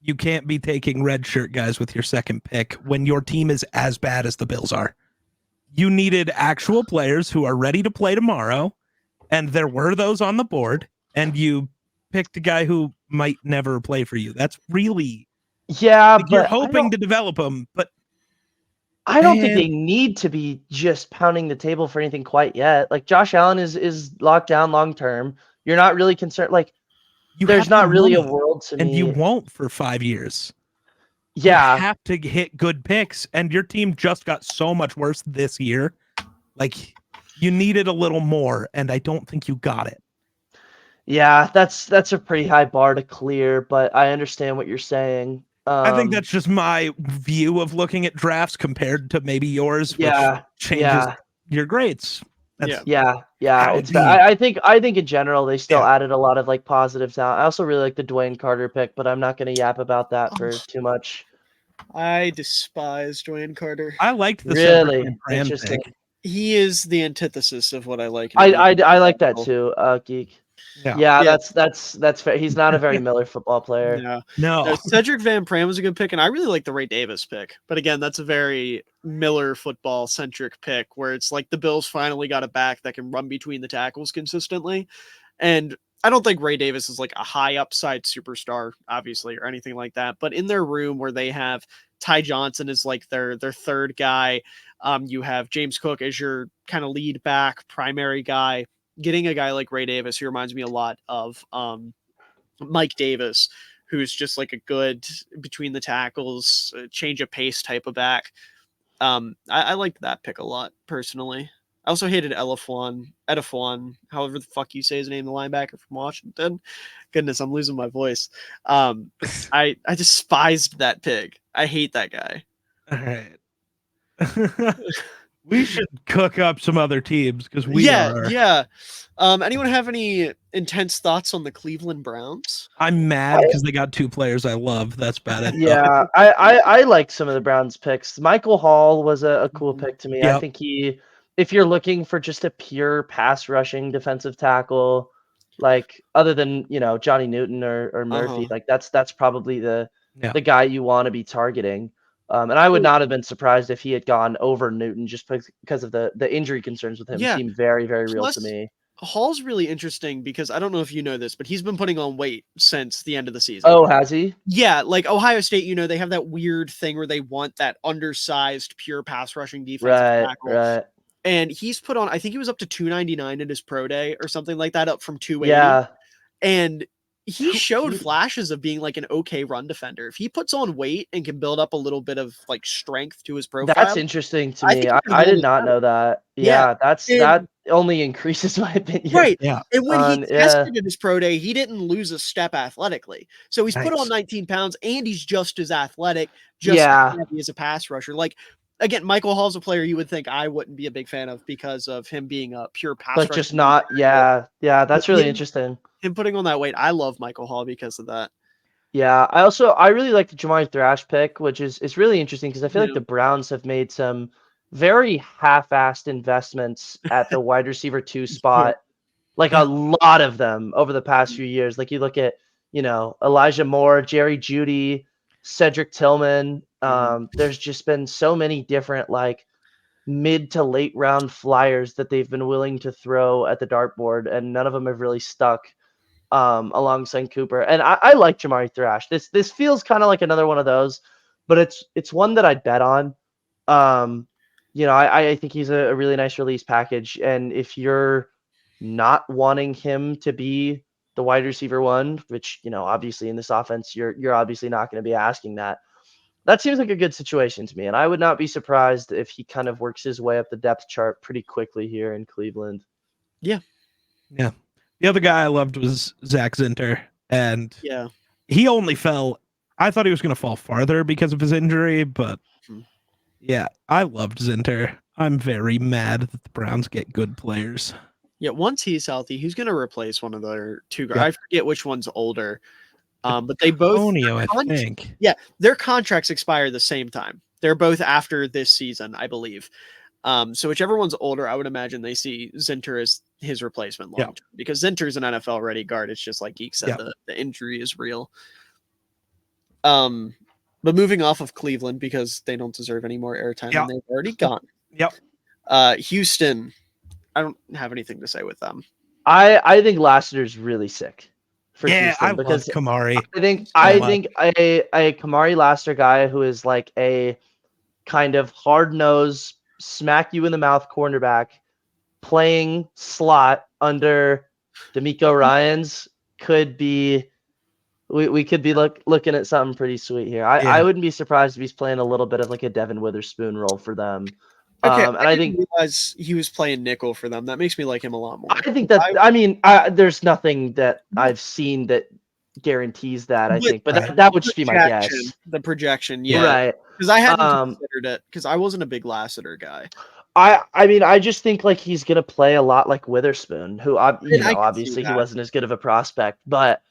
You can't be taking red shirt guys with your second pick when your team is as bad as the Bills are. You needed actual players who are ready to play tomorrow, and there were those on the board, and you picked a guy who might never play for you. That's really but you're hoping to develop them, but I don't think they need to be just pounding the table for anything quite yet. Like Josh Allen is locked down long term. You're not really concerned. Like there's not really a world to me. And you won't for 5 years. Yeah. You have to hit good picks, and your team just got so much worse this year. Like you needed a little more, and I don't think you got it. Yeah, that's a pretty high bar to clear, but I understand what you're saying. I think that's just my view of looking at drafts compared to maybe yours, which changes your grades. I think in general they still added a lot of like positive sound. I also really like the Dwayne Carter pick, but I'm not going to yap about that for too much. I despise Dwayne Carter. I liked the really interesting. pick. He is the antithesis of what I like. I like that too, Geek. Yeah. Yeah, that's fair. He's not a very Miller football player. No. No. Cedric Van Pram was a good pick, and I really like the Ray Davis pick. But again, that's a very Miller football centric pick, where it's like the Bills finally got a back that can run between the tackles consistently. And I don't think Ray Davis is like a high upside superstar, obviously, or anything like that. But in their room where they have Ty Johnson as like their third guy, you have James Cook as your kind of lead back, primary guy. Getting a guy like Ray Davis, who reminds me a lot of Mike Davis, who's just like a good between the tackles, change of pace type of back. I liked that pick a lot personally. I also hated Edifwan, however the fuck you say his name, the linebacker from Washington. Goodness, I'm losing my voice. I despised that pick. I hate that guy. All right. We should cook up some other teams because we are. Yeah. Anyone have any intense thoughts on the Cleveland Browns? I'm mad because they got 2 players I love. That's bad. Yeah, I like some of the Browns picks. Michael Hall was a cool pick to me. Yep. I think if you're looking for just a pure pass rushing defensive tackle, like other than Johnny Newton or Murphy, like that's probably the guy you want to be targeting. And I would not have been surprised if he had gone over Newton just because of the injury concerns with him. Yeah. Seemed very, very real to me. Hall's really interesting because I don't know if you know this, but he's been putting on weight since the end of the season. Oh, has he? Yeah, like Ohio State, they have that weird thing where they want that undersized, pure pass rushing defensive tackle. Right. And he's put on, I think he was up to 299 at his pro day or something like that, up from 280. Yeah. And he showed flashes of being like an okay run defender. If he puts on weight and can build up a little bit of like strength to his profile. That's interesting to me. I did not know that. Yeah, that only increases my opinion. Right. Yeah. And when he tested at his pro day, he didn't lose a step athletically. So he's put on 19 pounds and he's just as athletic, just as heavy as a pass rusher. Like, again, Michael Hall's a player you would think I wouldn't be a big fan of because of him being a pure pass rusher. But just not, yeah, that's really interesting. Him putting on that weight, I love Michael Hall because of that. Yeah, I really like the Jamar Thrash pick, which is really interesting because I feel like the Browns have made some very half-assed investments at the wide receiver 2 spot, like a lot of them over the past few years. Like you look at, Elijah Moore, Jerry Jeudy, Cedric Tillman. There's just been so many different like mid to late round flyers that they've been willing to throw at the dartboard, and none of them have really stuck alongside Cooper. And I like Jamari Thrash. This feels kind of like another one of those, but it's one that I'd bet on. I think he's a really nice release package. And if you're not wanting him to be the wide receiver 1, which, obviously in this offense, you're obviously not going to be asking that. That seems like a good situation to me. And I would not be surprised if he kind of works his way up the depth chart pretty quickly here in Cleveland. Yeah. Yeah. The other guy I loved was Zach Zinter. And he only fell. I thought he was going to fall farther because of his injury, but yeah, I loved Zinter. I'm very mad that the Browns get good players. Yeah, once he's healthy, he's going to replace one of their 2 guys. I forget which one's older, but they both. Antonio, I think. Yeah, their contracts expire the same time. They're both after this season, I believe. So whichever one's older, I would imagine they see Zinter as his replacement long term because Zinter's an NFL ready guard. It's just like Geek said, the injury is real. But moving off of Cleveland because they don't deserve any more airtime and they've already gone. Houston, I don't have anything to say with them. I think Lassiter's really sick for Houston I because love Kamari. I think a Kamari Lassiter guy who is like a kind of hard-nosed, smack you in the mouth cornerback playing slot under D'Amico Ryans could be we could be looking at something pretty sweet here. I wouldn't be surprised if he's playing a little bit of like a Devin Witherspoon role for them. Okay, and I didn't realize he was playing nickel for them. That makes me like him a lot more. I think that there's nothing that I've seen that guarantees that. I think, but that would just be my guess. The projection, right? Because I hadn't considered it because I wasn't a big Lassiter guy. I just think like he's gonna play a lot like Witherspoon, who obviously he wasn't as good of a prospect, but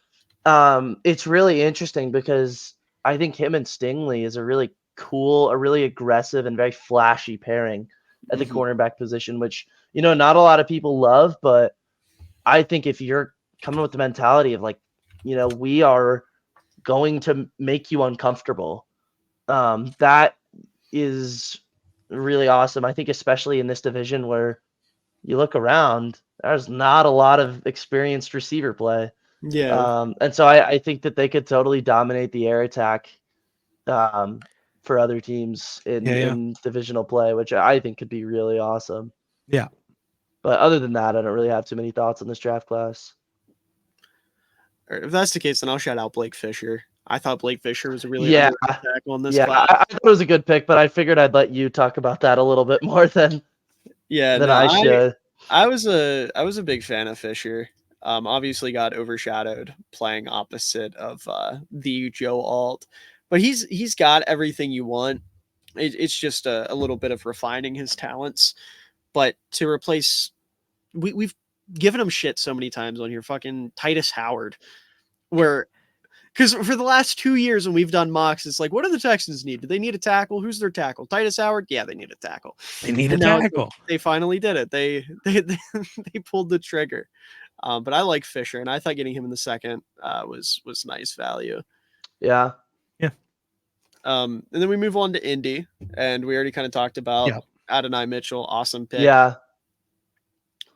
it's really interesting because I think him and Stingley is a really cool, a really aggressive and very flashy pairing. at the cornerback position, which, not a lot of people love, but I think if you're coming with the mentality of like, we are going to make you uncomfortable, that is really awesome. I think especially in this division where you look around, there's not a lot of experienced receiver play. Yeah. And so I think that they could totally dominate the air attack for other teams in divisional play, which I think could be really awesome. Yeah. But other than that, I don't really have too many thoughts on this draft class. If that's the case, then I'll shout out Blake Fisher. I thought Blake Fisher was a really underrated tackle in this class. I thought it was a good pick, but I figured I'd let you talk about that a little bit more than I should. I was a big fan of Fisher. Obviously got overshadowed playing opposite of the Joe Alt, but he's got everything you want. It's just a little bit of refining his talents. But to replace, we've given him shit so many times on here. Fucking Titus Howard, because for the last 2 years when we've done mocks, it's like, what do the Texans need? Do they need a tackle? Who's their tackle? Titus Howard? Yeah, they need a tackle. They need a tackle. They finally did it. They pulled the trigger. But I like Fisher, and I thought getting him in the second was nice value. Yeah. Yeah. And then we move on to Indy, and we already kind of talked about Adonai Mitchell. Awesome pick. Yeah.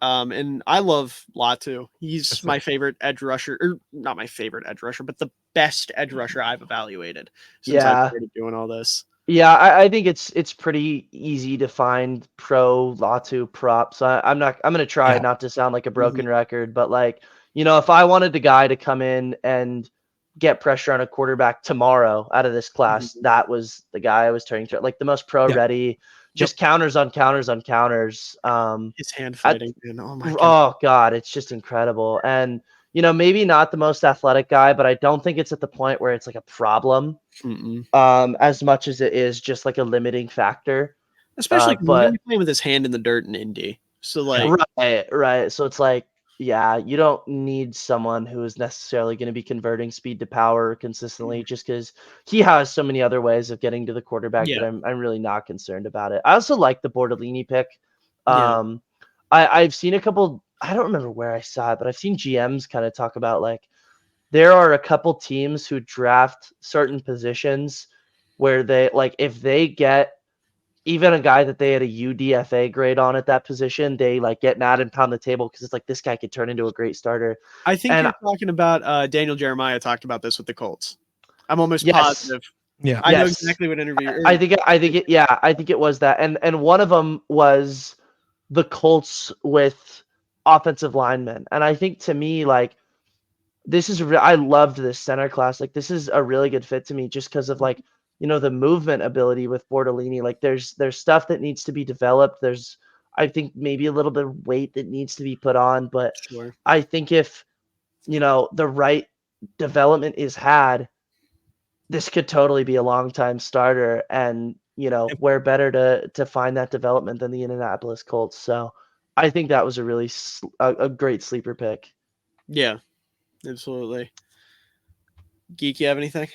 And I love Latu. He's my favorite edge rusher, or not my favorite edge rusher, but the best edge rusher I've evaluated since I started doing all this. Yeah, I think it's pretty easy to find pro Latu props. I'm going to try not to sound like a broken record, but like, if I wanted the guy to come in and get pressure on a quarterback tomorrow out of this class, that was the guy I was turning to. Like the most pro ready, just counters on counters on counters. His hand fighting, oh my God. Oh God, it's just incredible. And maybe not the most athletic guy, but I don't think it's at the point where it's like a problem, as much as it is just like a limiting factor. Especially because he's gonna be playing with his hand in the dirt in Indy. So like, right. So it's like, yeah, you don't need someone who is necessarily going to be converting speed to power consistently, just because he has so many other ways of getting to the quarterback that I'm really not concerned about it. I also like the Bordellini pick. I've seen a couple. I don't remember where I saw it, but I've seen GMs kind of talk about like there are a couple teams who draft certain positions where they like if they get even a guy that they had a UDFA grade on at that position, they like get mad and pound the table because it's like this guy could turn into a great starter. I think you're talking about Daniel Jeremiah talked about this with the Colts. I'm almost positive. Yeah, I know exactly what interview. I think it was that, and one of them was the Colts with offensive linemen, and I think to me like this is I loved this center class. Like this is a really good fit to me just because of like the movement ability with Bordellini. Like there's stuff that needs to be developed. There's I think maybe a little bit of weight that needs to be put on, but I think if the right development is had, this could totally be a long-time starter, and where better to find that development than the Indianapolis Colts. So I think that was a really a great sleeper pick. Yeah, absolutely. Geek, you have anything?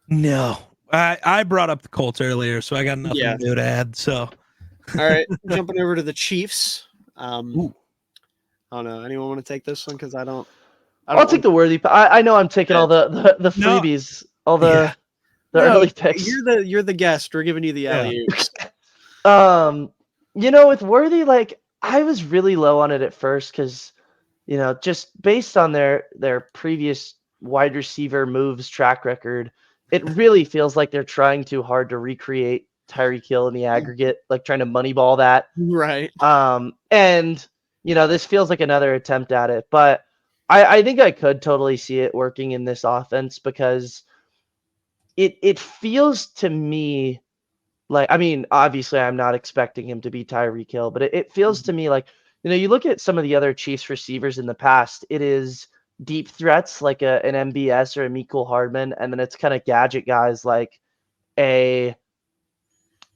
No, I brought up the Colts earlier, so I got nothing new to add. So, all right, jumping over to the Chiefs. I don't know. Anyone want to take this one? Because I'll take the worthy. I know I'm taking all the freebies, all the early picks. You're the guest. We're giving you the alley-oops. With worthy, like I was really low on it at first because just based on their previous wide receiver moves track record, it really feels like they're trying too hard to recreate Tyreek Hill in the aggregate, like trying to moneyball that. Right. And this feels like another attempt at it, but I think I could totally see it working in this offense because it feels to me like, I mean, obviously I'm not expecting him to be Tyreek Hill, but it feels to me like, you look at some of the other Chiefs receivers in the past, it is deep threats like an MBS or a Mecole Hardman, and then it's kind of gadget guys like oh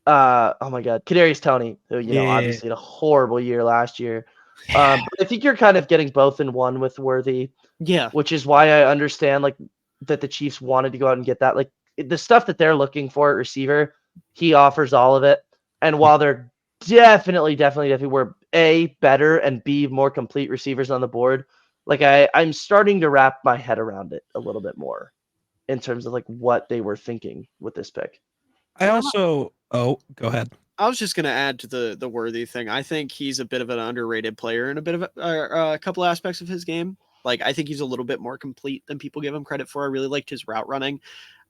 my God, Kadarius Toney, who obviously had a horrible year last year. But I think you're kind of getting both in one with Worthy. Yeah. Which is why I understand like that the Chiefs wanted to go out and get that. Like the stuff that they're looking for at receiver, he offers all of it. And while they're definitely were A, better, and B, more complete receivers on the board. Like I'm starting to wrap my head around it a little bit more in terms of like what they were thinking with this pick. I also go ahead. I was just going to add to the Worthy thing. I think he's a bit of an underrated player in a bit of a couple aspects of his game. Like, I think he's a little bit more complete than people give him credit for. I really liked his route running.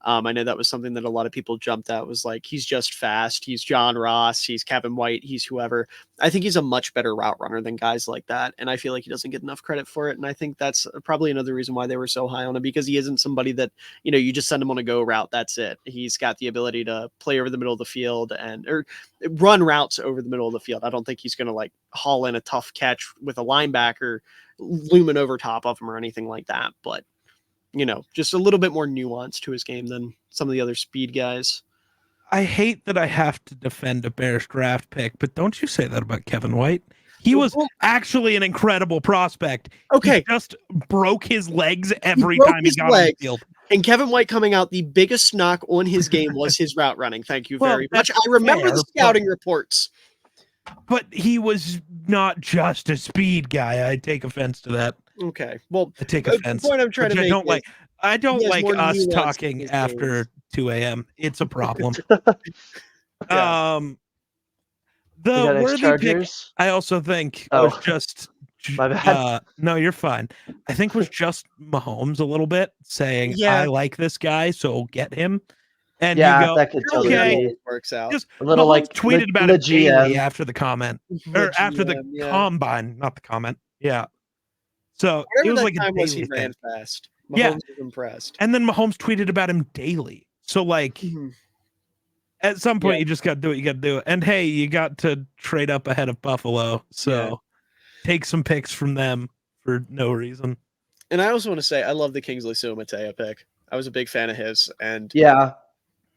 I know that was something that a lot of people jumped at, was like, he's just fast. He's John Ross. He's Kevin White. He's whoever. I think he's a much better route runner than guys like that. And I feel like he doesn't get enough credit for it. And I think that's probably another reason why they were so high on him, because he isn't somebody that, you just send him on a go route. That's it. He's got the ability to play over the middle of the field or run routes over the middle of the field. I don't think he's going to like haul in a tough catch with a linebacker looming over top of him or anything like that. But just a little bit more nuance to his game than some of the other speed guys. I hate that I have to defend a Bears draft pick, but don't you say that about Kevin White. He was actually an incredible prospect. Okay. He just broke his legs every time he got on the field. And Kevin White coming out, the biggest knock on his game was his route running. Thank you very much. I remember the scouting reports. But he was not just a speed guy. I take offense to that. Okay. Well, I take offense. The point I'm trying to make I don't like us talking after 2 a.m. It's a problem. Yeah. The Worthy pick, I also think was just my bad. No, you're fine. I think was just Mahomes a little bit saying, I like this guy, so get him. And you go, that could totally works out. Just a little like tweeted about it daily after the comment or after the combine, not the comment. Yeah. So whatever it was that like time a was, daily he ran thing. fast. Mahomes was impressed. And then Mahomes tweeted about him daily. So like at some point you just got to do what you got to do. And hey, you got to trade up ahead of Buffalo. So take some picks from them for no reason. And I also want to say I love the Kingsley Suamatea pick. I was a big fan of his. And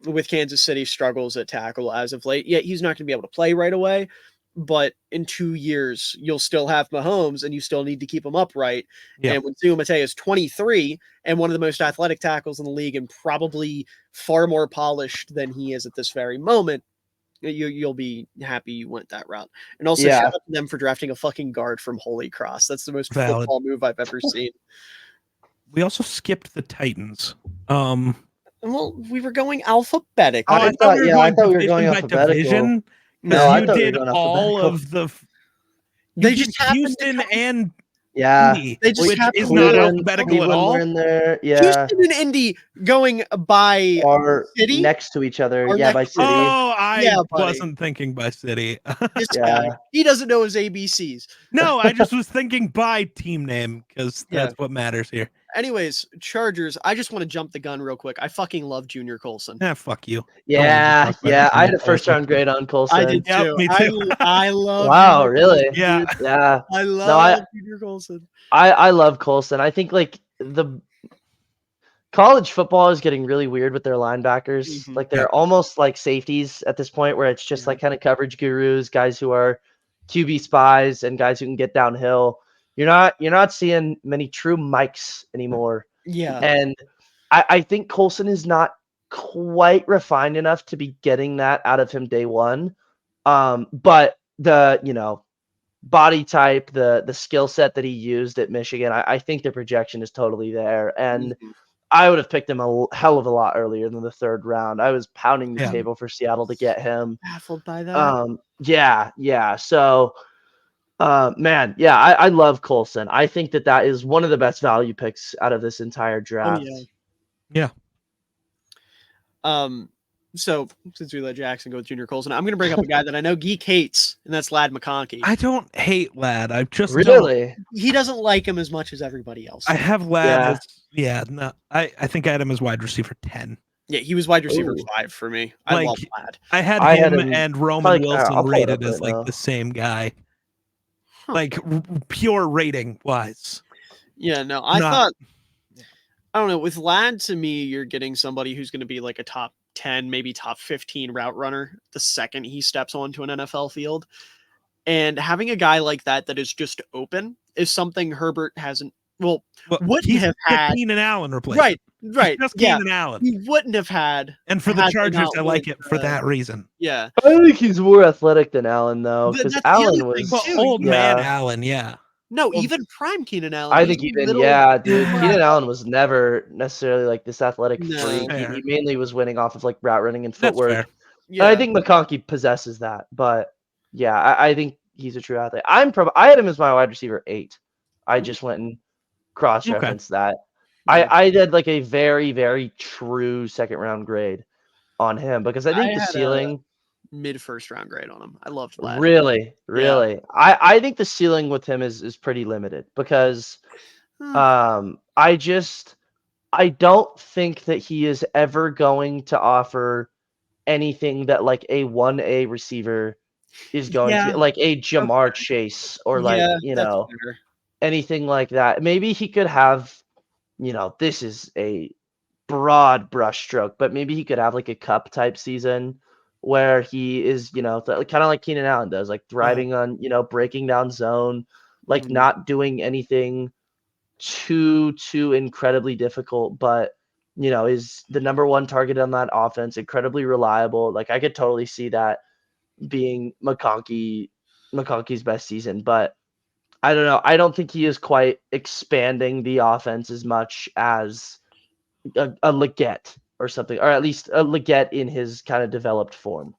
with Kansas City struggles at tackle as of late, he's not going to be able to play right away. But in 2 years, you'll still have Mahomes, and you still need to keep him upright. And when Suamatea is 23 and one of the most athletic tackles in the league and probably far more polished than he is at this very moment, you'll be happy you went that route. And also shout out to them for drafting a fucking guard from Holy Cross. That's the most football move I've ever seen. We also skipped the Titans. Well, we were going alphabetic. I thought we were going alphabetical. Division. No, I you thought did we were going all of the. They just Houston and Indy, they just which is not alphabetical at all. In there. Houston and Indy going by city next to each other. By city. Oh, I wasn't thinking by city. This guy, he doesn't know his ABCs. No, I just was thinking by team name because that's what matters here. Anyways, Chargers, I just want to jump the gun real quick. I fucking love Junior Colson. Fuck you. Yeah. I had a first round grade on Colson. I did too. Me too. I love Wow, really? Yeah. I love Junior Colson. I love Colson. I think like the college football is getting really weird with their linebackers. Like they're almost like safeties at this point where it's just like kind of coverage gurus, guys who are QB spies and guys who can get downhill. You're not seeing many true Mikes anymore. Yeah. And I think Colson is not quite refined enough to be getting that out of him day one. But the, body type, the skill set that he used at Michigan, I think the projection is totally there. And I would have picked him a hell of a lot earlier than the third round. I was pounding the table for Seattle to get him. Baffled by that. Yeah. So, I love Colson. I think that is one of the best value picks out of this entire draft. Yeah. So since we let Jackson go with Junior Colson, I'm going to bring up a guy that I know Geek hates, and that's Ladd McConkey. I don't hate Ladd. I just he doesn't like him as much as everybody else. I have Ladd. No, I think I had him as wide receiver 10. Yeah, he was wide receiver 5 for me. I love Ladd. I had him and Roman Wilson rated as like the same guy. Like pure rating wise. Yeah, no, I thought, I don't know, with Ladd, to me, you're getting somebody who's going to be like a top 10, maybe top 15 route runner the second he steps onto an NFL field. And having a guy like that is just open is something Herbert hasn't well, Well, wouldn't he's have the had Keenan Allen replacement. right, Just yeah. Keenan Allen. He wouldn't have had, And for the had they Chargers, not I like went, it for that reason. yeah. I think he's more athletic than Allen, though, because That's the Allen other thing, was Well, too. old yeah. man Allen, yeah. No, Well, even prime Keenan Allen. I He's think a even little dude, more Keenan Allen athletic. was never necessarily like this athletic No. freak. He Fair. mainly was winning off of like route running and That's footwork. fair. And I Yeah. think McConkey possesses that, but yeah, I think he's a true athlete. I had him as my wide receiver 8. I just went and cross-referenced that. Yeah. I did like a very, very true second round grade on him because I I think the had a ceiling mid-first round grade on him. I loved that. really, Yeah. really. I think the ceiling with him is pretty limited because I don't think that he is ever going to offer anything that like a 1A receiver is going Yeah. to, like a That's Jamar fair. Chase or like, Yeah, that's fair. anything like that. Maybe he could have, this is a broad brushstroke, but maybe he could have like a cup type season where he is, kind of like Keenan Allen does, like thriving on, breaking down zone, like Mhm. not doing anything too incredibly difficult, but is the number one target on that offense, incredibly reliable. Like I could totally see that being McConkey's best season, but I don't know. I don't think he is quite expanding the offense as much as a Leggett or something, or at least a Leggett in his kind of developed form.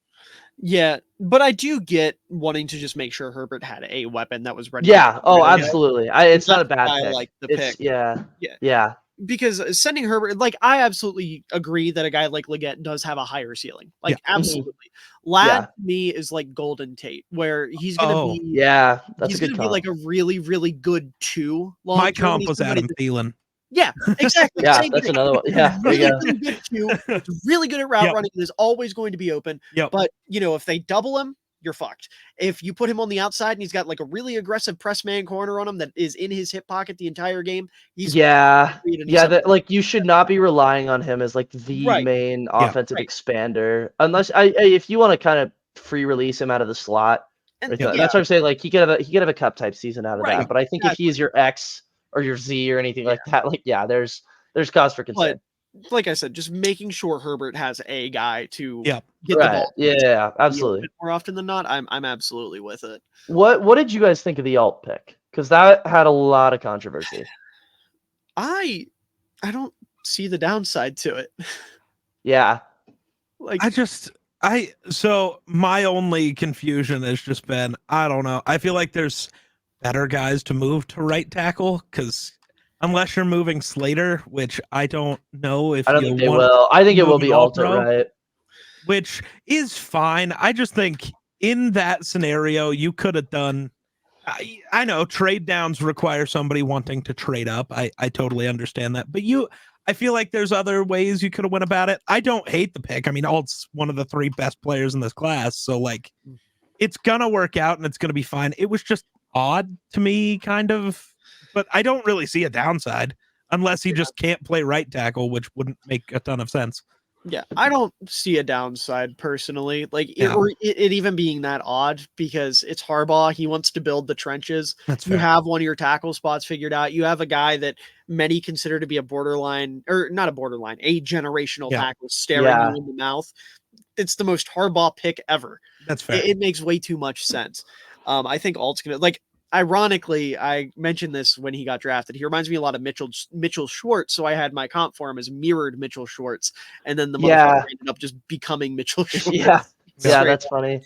Yeah, but I do get wanting to just make sure Herbert had a weapon that was ready. Yeah. To Oh, go. absolutely. It's not a That's why bad I pick. like the It's pick. yeah. Yeah. Yeah. Because sending Herbert, like I absolutely agree that a guy like Leggett does have a higher ceiling. Like Yeah. absolutely. Lad Yeah. to me is like Golden Tate, where he's gonna Oh, be Yeah. That's he's a good gonna be comp. like a really, really good 2 long my term. comp was Adam Thielen. Yeah, exactly. Yeah, Same that's thing. another one. Yeah. There Really, you go. really good 2. He's really good at route Yep. running and is always going to be open. Yep. But if they double him, you're fucked. If you put him on the outside and he's got like a really aggressive press man corner on him that is in his hip pocket the entire game, he's Yeah. creating Yeah, something. that like you should not be relying on him as like the Right. main Yeah. offensive Right. expander unless if you want to kind of free release him out of the slot. And Or yeah, that's what I'm saying. Like he could have a cup type season out of right. that. But I think if Exactly. he's your X or your Z or anything like that, like there's cause for concern. But like I said, just making sure Herbert has a guy to Yep. get the Right. ball Yeah, absolutely. more often than not. I'm absolutely with it. What did you guys think of the alt pick? Because that had a lot of controversy. I don't see the downside to it. Yeah. Like So my only confusion has just been, I don't know. I feel like there's better guys to move to right tackle because unless you're moving Slater, which I don't know if I don't you think they want will. I think it move will an be alt all-pro, right. which is fine. I just think in that scenario, you could have done. I know trade downs require somebody wanting to trade up. I totally understand that, but I feel like there's other ways you could have went about it. I don't hate the pick. I mean, Alt's one of the 3 best players in this class, so like, it's gonna work out and it's gonna be fine. It was just odd to me, kind of, but I don't really see a downside unless he just can't play right tackle, which wouldn't make a ton of sense. Yeah, I don't see a downside personally. Like Yeah. it even being that odd because it's Harbaugh. He wants to build the trenches. That's You fair. have one of your tackle spots figured out. You have a guy that many consider to be a borderline, or not a borderline, a generational Yeah. tackle staring Yeah. you in the mouth. It's the most Harbaugh pick ever. That's fair. It makes way too much sense. I think Alt's gonna like. Ironically, I mentioned this when he got drafted. He reminds me a lot of Mitchell Schwartz, so I had my comp for him as mirrored Mitchell Schwartz, and then the motherfucker ended up just becoming Mitchell Schwartz. Yeah. Yeah, Straight that's up. funny.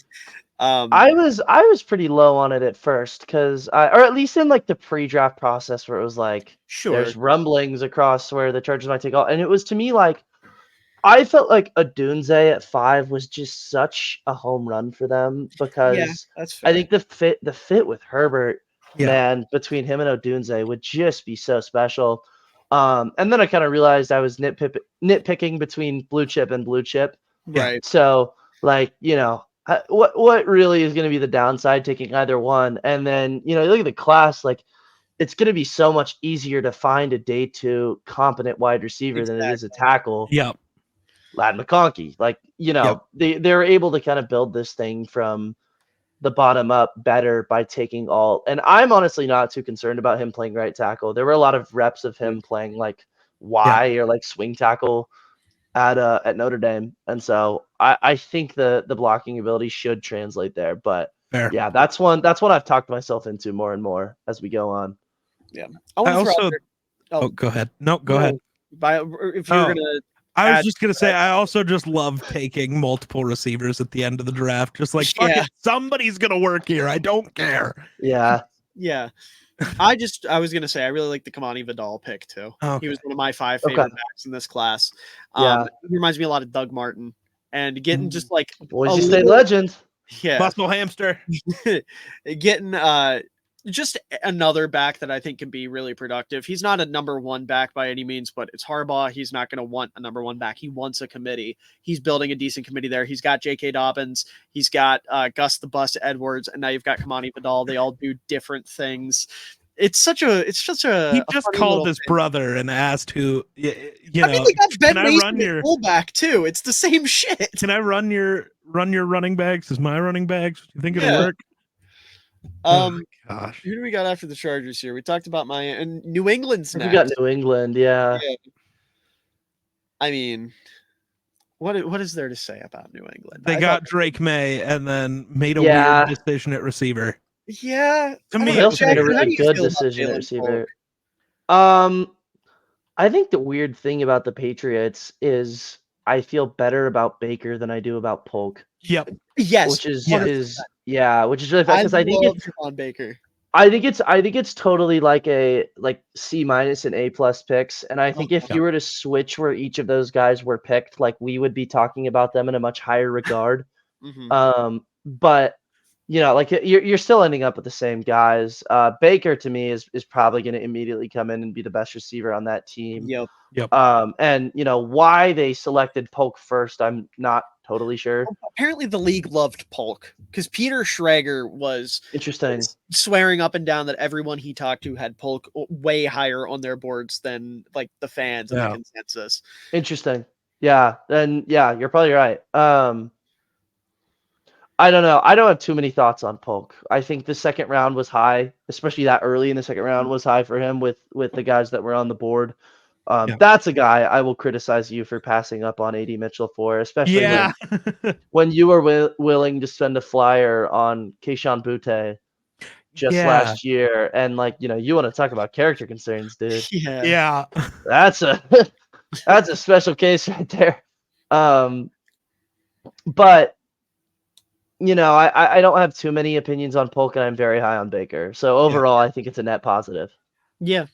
Um, I was pretty low on it at first because or at least in like the pre-draft process where it was like sure. there's rumblings across where the Chargers might take all, and it was to me like I felt like Odunze at 5 was just such a home run for them because Yeah, that's fair. I think the fit with Herbert, Yeah. man, between him and Odunze would just be so special. And then I kind of realized I was nitpicking between blue chip and blue chip. Right. So like, what really is going to be the downside taking either one? And then, you look at the class, like it's going to be so much easier to find a day 2 competent wide receiver than it is a tackle. Yep. Lad McConkey, like, Yep. they're able to kind of build this thing from the bottom up better by taking all. And I'm honestly not too concerned about him playing right tackle. There were a lot of reps of him playing like Y or like swing tackle at Notre Dame, and so I think the blocking ability should translate there. But Fair. yeah, that's one I've talked myself into more and more as we go on. Yeah, I also. Oh, go ahead. No, go ahead. If you're gonna, I was just gonna say, I also just love taking multiple receivers at the end of the draft. Just like, fuck it, somebody's gonna work here. I don't care. Yeah. Yeah. I was gonna say I really like the Kamani Vidal pick too. Okay. He was one of my 5 favorite backs in this class. Yeah. He reminds me a lot of Doug Martin, and getting just like Boise State legend. Yeah, muscle hamster. Getting just another back that I think can be really productive. He's not a number 1 back by any means, but it's Harbaugh. He's not going to want a number 1 back. He wants a committee. He's building a decent committee there. He's got J.K. Dobbins. He's got Gus the Bus Edwards, and now you've got Kamani Vidal. They all do different things. It's such a. He just called his brother and asked who. I mean, they got Ben Mason at fullback too. It's the same shit. Can I run your running backs as my running backs? Do you think it'll work? Gosh. Who do we got after the Chargers here? We talked about and New England's next. We got New England, yeah. I mean, what is there to say about New England? They got Drake May and then made a weird decision at receiver. Yeah, to me, they also made a really good decision at receiver. I think the weird thing about the Patriots is I feel better about Baker than I do about Polk. Yep. Yes. Which is really fun because I think it's on Baker. I think it's totally like a C- and A+ picks, and I think if you were to switch where each of those guys were picked, like we would be talking about them in a much higher regard. But like you're still ending up with the same guys. Baker to me is probably going to immediately come in and be the best receiver on that team. Yep. And why they selected Polk first, I'm not totally sure. Apparently the league loved Polk because Peter Schrager was swearing up and down that everyone he talked to had Polk way higher on their boards than like the fans and the consensus. Interesting. Yeah. Then you're probably right. I don't know. I don't have too many thoughts on Polk. I think the second round was high, especially that early in the second round was high for him with the guys that were on the board. That's a guy I will criticize you for passing up on AD Mitchell for, especially when you were willing to spend a flyer on Keyshawn Butte just last year. And you want to talk about character concerns, dude. Yeah. That's a special case right there. But I don't have too many opinions on Polk, and I'm very high on Baker. So overall, I think it's a net positive. Yeah.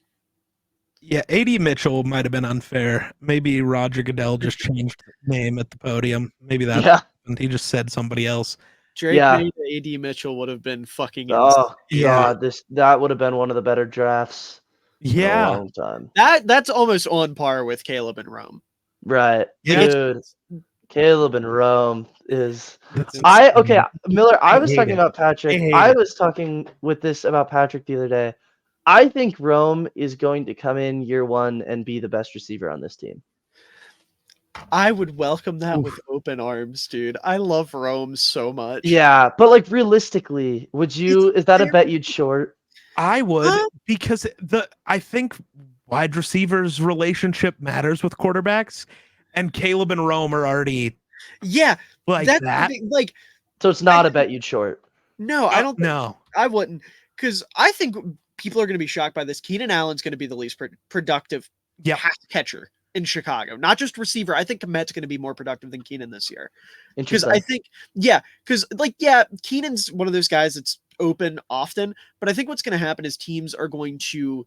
Yeah, AD Mitchell might have been unfair. Maybe Roger Goodell just changed the name at the podium. Maybe that and he just said somebody else. Drake made AD Mitchell would have been fucking insane. Oh god, that would have been one of the better drafts. In a long time. That's almost on par with Caleb and Rome. Right. Yeah. Dude. Caleb and Rome is Miller, I was talking about Patrick. I was talking about Patrick the other day. I think Rome is going to come in year 1 and be the best receiver on this team. I would welcome that with open arms, dude. I love Rome so much. Yeah, but realistically, is that a bet you'd short? I would because I think wide receivers relationship matters with quarterbacks, and Caleb and Rome are already that's that. So it's not a bet you'd short. No, I don't. No, I wouldn't, because I think people are going to be shocked by this. Keenan Allen's going to be the least productive pass catcher in Chicago, not just receiver. I think Komet's going to be more productive than Keenan this year. Because I think, Keenan's one of those guys that's open often, but I think what's going to happen is teams are going to,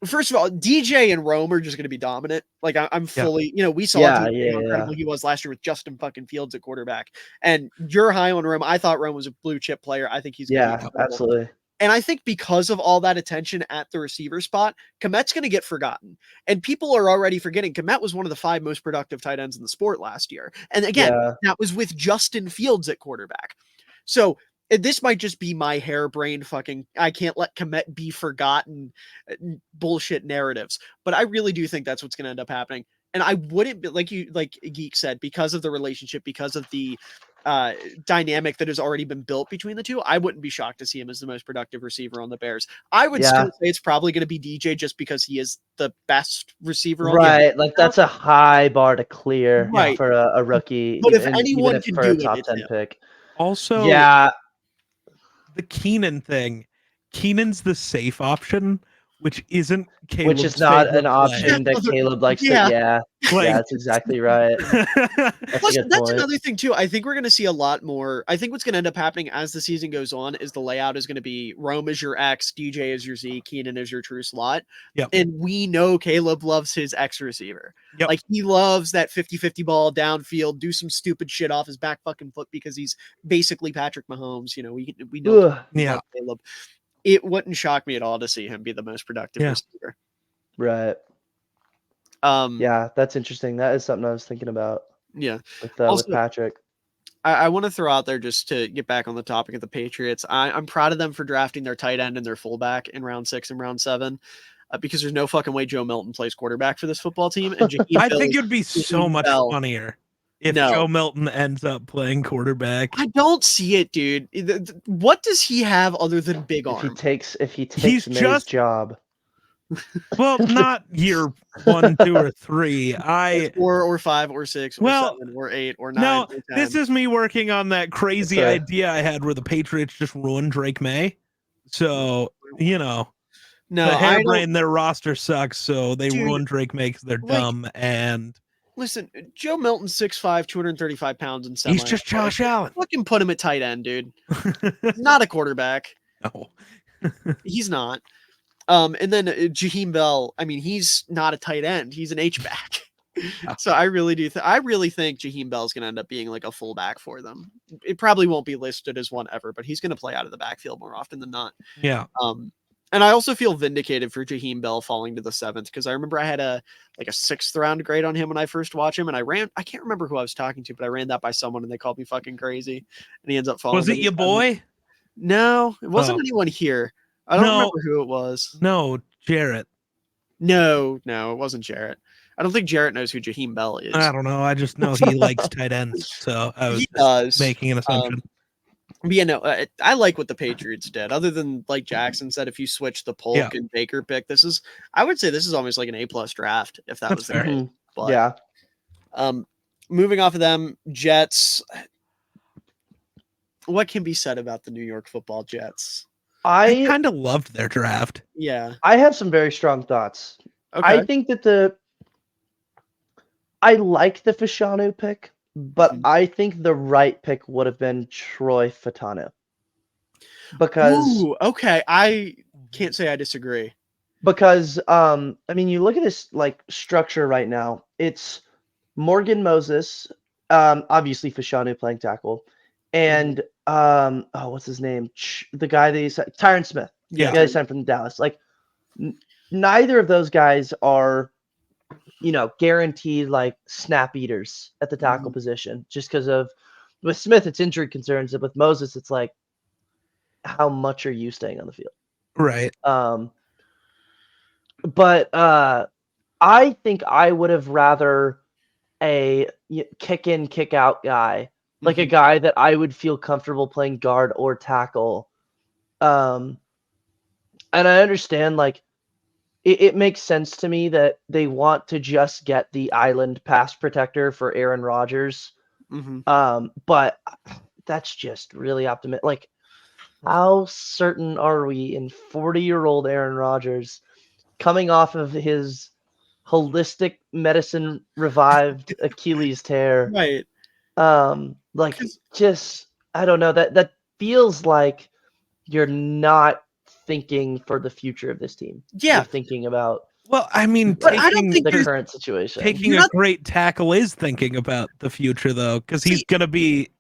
first of all, DJ and Rome are just going to be dominant. I'm fully, we saw how incredible he was last year with Justin fucking Fields at quarterback. And you're high on Rome. I thought Rome was a blue chip player. I think he's going to be absolutely. And I think because of all that attention at the receiver spot, Komet's going to get forgotten. And people are already forgetting Komet was one of the 5 most productive tight ends in the sport last year. And again, that was with Justin Fields at quarterback. So this might just be my harebrained fucking, I can't let Komet be forgotten bullshit narratives. But I really do think that's what's going to end up happening. And I wouldn't be like Geek said, because of the relationship, because of the dynamic that has already been built between the two, I wouldn't be shocked to see him as the most productive receiver on the Bears. I would still say it's probably going to be DJ just because he is the best receiver on the right. Like that's a high bar to clear for a rookie, but if even anyone if can for do a it, top it's 10 him. pick. Also, the Keenan thing. Keenan's the safe option, which isn't Caleb's which is not an favorite option play. that Caleb likes to. Yeah, that's exactly right. Plus, that's another thing too. I think we're going to see a lot more. I think what's going to end up happening as the season goes on is the layout is going to be Rome is your X, DJ is your Z, Keenan is your true slot. Yep. And we know Caleb loves his X receiver. Yep. Like he loves that 50-50 ball downfield, do some stupid shit off his back fucking foot because he's basically Patrick Mahomes. You know, we know Caleb. It wouldn't shock me at all to see him be the most productive receiver. Right. Yeah, that's interesting. That is something I was thinking about. Yeah. With Patrick. I want to throw out there, just to get back on the topic of the Patriots, I'm proud of them for drafting their tight end and their fullback in round 6 and round 7. Because there's no fucking way Joe Milton plays quarterback for this football team. And I think it would be so much funnier if Joe Milton ends up playing quarterback. I don't see it, dude. What does he have other than big arm? If he takes May's job. Well, not year 1, 2, or 3. 4 or 5 or 6 or 7 or 8 or 9. No, or 10. this is me working on that crazy idea I had where the Patriots just ruined Drake May. So, no, the hairbrain, their roster sucks, so they ruin Drake May because they're dumb. And listen, Joe Milton's 6'5", 235 pounds, and he's just Josh Allen. Fucking put him at tight end, dude. Not a quarterback. No, he's not. And then Jaheim Bell, I mean, he's not a tight end. He's an H-back. So I really do. I really think Jaheim Bell is going to end up being like a fullback for them. It probably won't be listed as one ever, but he's going to play out of the backfield more often than not. Yeah. And I also feel vindicated for Jaheim Bell falling to the 7th, because I remember I had a 6th round grade on him when I first watched him, and I can't remember who I was talking to, but I ran that by someone and they called me fucking crazy, and he ends up falling. Was it your boy? No, it wasn't anyone here. I don't remember who it was. No, Jarrett. No, it wasn't Jarrett. I don't think Jarrett knows who Jaheim Bell is. I don't know. I just know he likes tight ends, so I was making an assumption. But yeah, no, I like what the Patriots did. Other than, like Jackson said, if you switch the Polk and Baker pick, I would say this is almost like an A+ draft, if that was the case. But, yeah. Moving off of them, Jets. What can be said about the New York Football Jets? I kind of loved their draft. Yeah. I have some very strong thoughts. Okay. I think that I like the Fashanu pick, but I think the right pick would have been Troy Fatanu. Because okay, I can't say I disagree. Because I mean, you look at this structure right now. It's Morgan Moses, obviously Fashanu playing tackle, and what's his name? The guy that Tyron Smith. Yeah, the guy they signed from Dallas. Neither of those guys are, guaranteed snap eaters at the tackle position, just because with Smith it's injury concerns, and with Moses it's how much are you staying on the field? Right. But I think I would have rather a kick in, kick out guy, a guy that I would feel comfortable playing guard or tackle. And I understand it makes sense to me that they want to just get the island pass protector for Aaron Rodgers. But that's just really optimistic. How certain are we in 40-year-old Aaron Rodgers coming off of his holistic medicine revived Achilles tear? Right. Just, I don't know, that feels like you're not thinking for the future of this team. Yeah. You're thinking about, well, I mean, I don't think the current situation. Taking a great tackle is thinking about the future, though, because he's going to be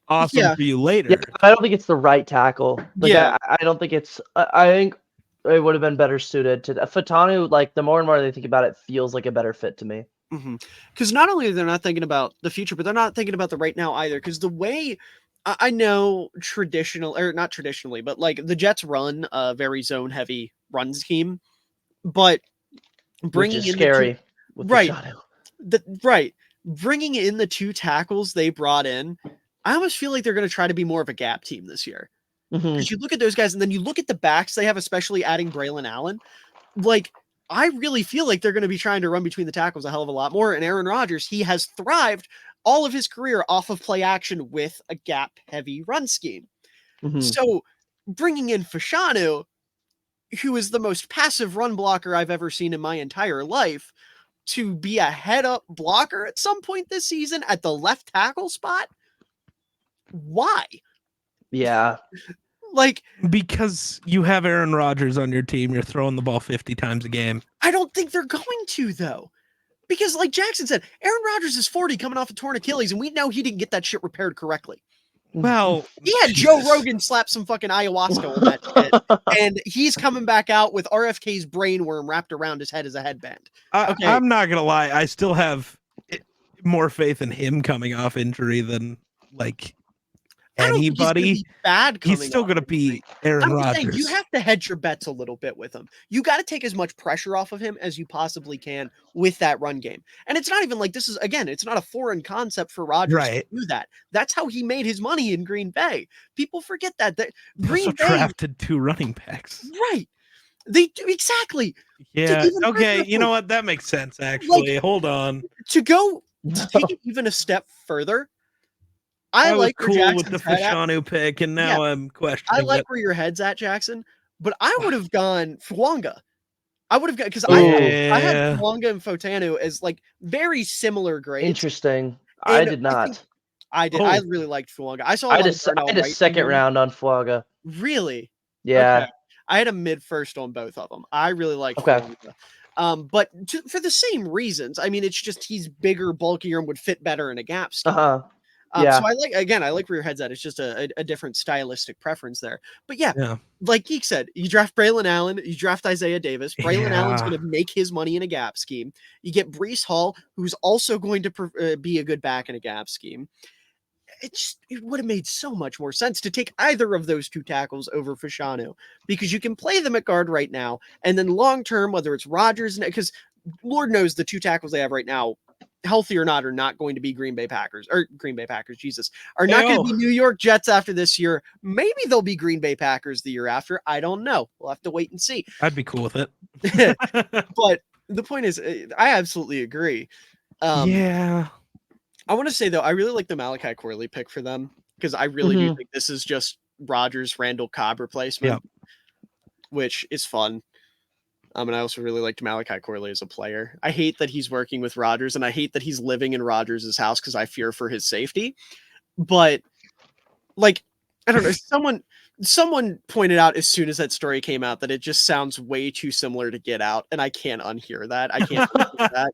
awesome for you later. Yeah, I don't think it's the right tackle. I don't think it's. I think it would have been better suited to Fatanu. The more and more they think about it, feels like a better fit to me. Because not only are they not thinking about the future, but they're not thinking about the right now either. Because the way I know not traditionally, but the Jets run a very zone heavy run scheme, but bringing in scary, bringing in the 2 tackles they brought in, I almost feel like they're going to try to be more of a gap team this year. Mhm. Because you look at those guys, and then you look at the backs they have, especially adding Braylon Allen. Like, I really feel like they're going to be trying to run between the tackles a hell of a lot more. And Aaron Rodgers, he has thrived all of his career off of play action with a gap-heavy run scheme. Mhm. So bringing in Fashanu, who is the most passive run blocker I've ever seen in my entire life, to be a head-up blocker at some point this season at the left tackle spot? Why? Yeah. Like, Because you have Aaron Rodgers on your team, you're throwing the ball 50 times a game. I don't think they're going to, though. Because, like Jackson said, Aaron Rodgers is 40 coming off a torn Achilles, and we know he didn't get that shit repaired correctly. Well, He had Joe Rogan slap some fucking ayahuasca on that shit, and he's coming back out with RFK's brainworm wrapped around his head as a headband. Okay. I'm not gonna lie. I still have more faith in him coming off injury than like anybody. He's still gonna be Aaron Rodgers. You have to hedge your bets a little bit with him. You got to take as much pressure off of him as you possibly can with that run game. And it's not even like this is, again, it's not a foreign concept for Rodgers to do that. That's how he made his money in Green Bay. People forget that. Green Bay drafted 2 running backs. Right. They do exactly. Yeah. Okay. You know what? That makes sense. Actually, like, hold on. To take it even a step further. I was like cool with the Fashanu pick, and now I'm questioning. I like where your head's at, Jackson. But I would have gone Fuanga. I would have gone because I had Fuanga and Fotanu as like very similar grades. Interesting. I did not. I did. I really liked Fuanga. I had a second round on Fuanga. Really? Yeah. Okay. I had a mid first on both of them. I really liked Fuanga. But for the same reasons. I mean, it's just he's bigger, bulkier, and would fit better in a gap scheme. So I like where your head's at. It's just a different stylistic preference there. But yeah, like Geek said, you draft Braylon Allen, you draft Isaiah Davis. Braylon Allen's going to make his money in a gap scheme. You get Breece Hall, who's also going to be a good back in a gap scheme. It would have made so much more sense to take either of those 2 tackles over Fashanu, because you can play them at guard right now, and then long term, whether it's Rodgers, because Lord knows the 2 tackles they have right now, healthy or not, are not going to be Green Bay Packers, are not going to be New York Jets after this year. Maybe they'll be Green Bay Packers the year after. I don't know. We'll have to wait and see. I'd be cool with it. But the point is, I absolutely agree. I want to say, though, I really like the Malachi Corley pick for them, because I really do think this is just Rodgers, Randall Cobb replacement, which is fun. And I also really liked Malachi Corley as a player. I hate that he's working with Rodgers, and I hate that he's living in Rodgers' house because I fear for his safety. But, like, I don't know. Someone pointed out as soon as that story came out that it just sounds way too similar to Get Out, and I can't unhear that. I can't unhear that.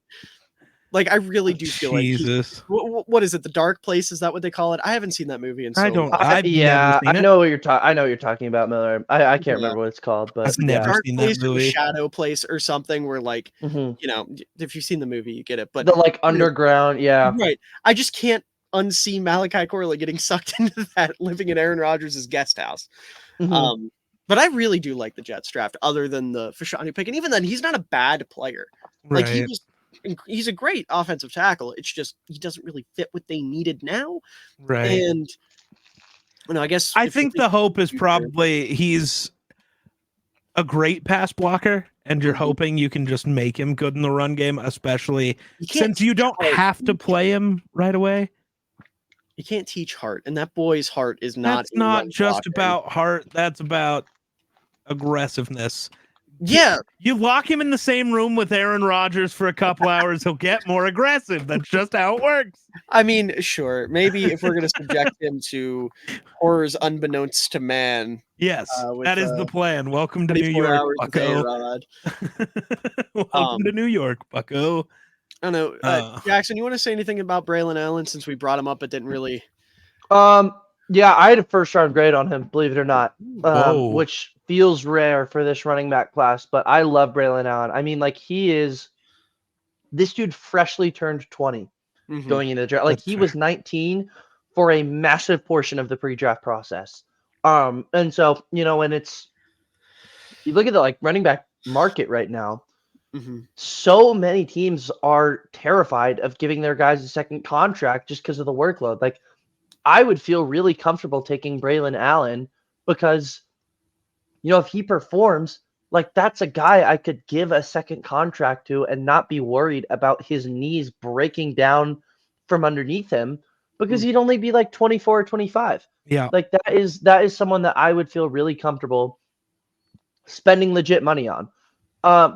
Like, I really do feel Jesus. Like what is it? The Dark Place? Is that what they call it? I haven't seen that movie in so long. I know what you're talking about, Miller. I can't remember what it's called, but I've never seen that movie. Shadow Place or something, where like you know, if you've seen the movie, you get it. But the like underground, right. I just can't unsee Malachi Corley getting sucked into that, living in Aaron Rodgers' guest house. But I really do like the Jets draft, other than the Fashanu pick, and even then, he's not a bad player. Like he's a great offensive tackle. It's just he doesn't really fit what they needed now. Right. And I guess I think the hope is probably he's a great pass blocker, and you're hoping you can just make him good in the run game, especially since you don't have to play him right away. You can't teach heart, and that boy's heart is not. That's not just about heart. That's about aggressiveness. Yeah, you lock him in the same room with Aaron Rodgers for a couple hours, he'll get more aggressive. That's just how it works. I mean, sure. Maybe if we're going to subject him to horrors unbeknownst to man. Yes, that is the plan. Welcome to New York, bucko. Welcome to New York, bucko. I don't know. Jackson, you want to say anything about Braylon Allen, since we brought him up but didn't really? Yeah, I had a first round grade on him, believe it or not, which feels rare for this running back class, but I love Braylon Allen. I mean, like, this dude freshly turned 20 going into the draft. Like, he was 19 for a massive portion of the pre-draft process. And so, you know, and you look at the like running back market right now, so many teams are terrified of giving their guys a second contract just because of the workload. Like, I would feel really comfortable taking Braylon Allen because, if he performs, like that's a guy I could give a second contract to and not be worried about his knees breaking down from underneath him because he'd only be like 24 or 25. Yeah. Like that is someone that I would feel really comfortable spending legit money on.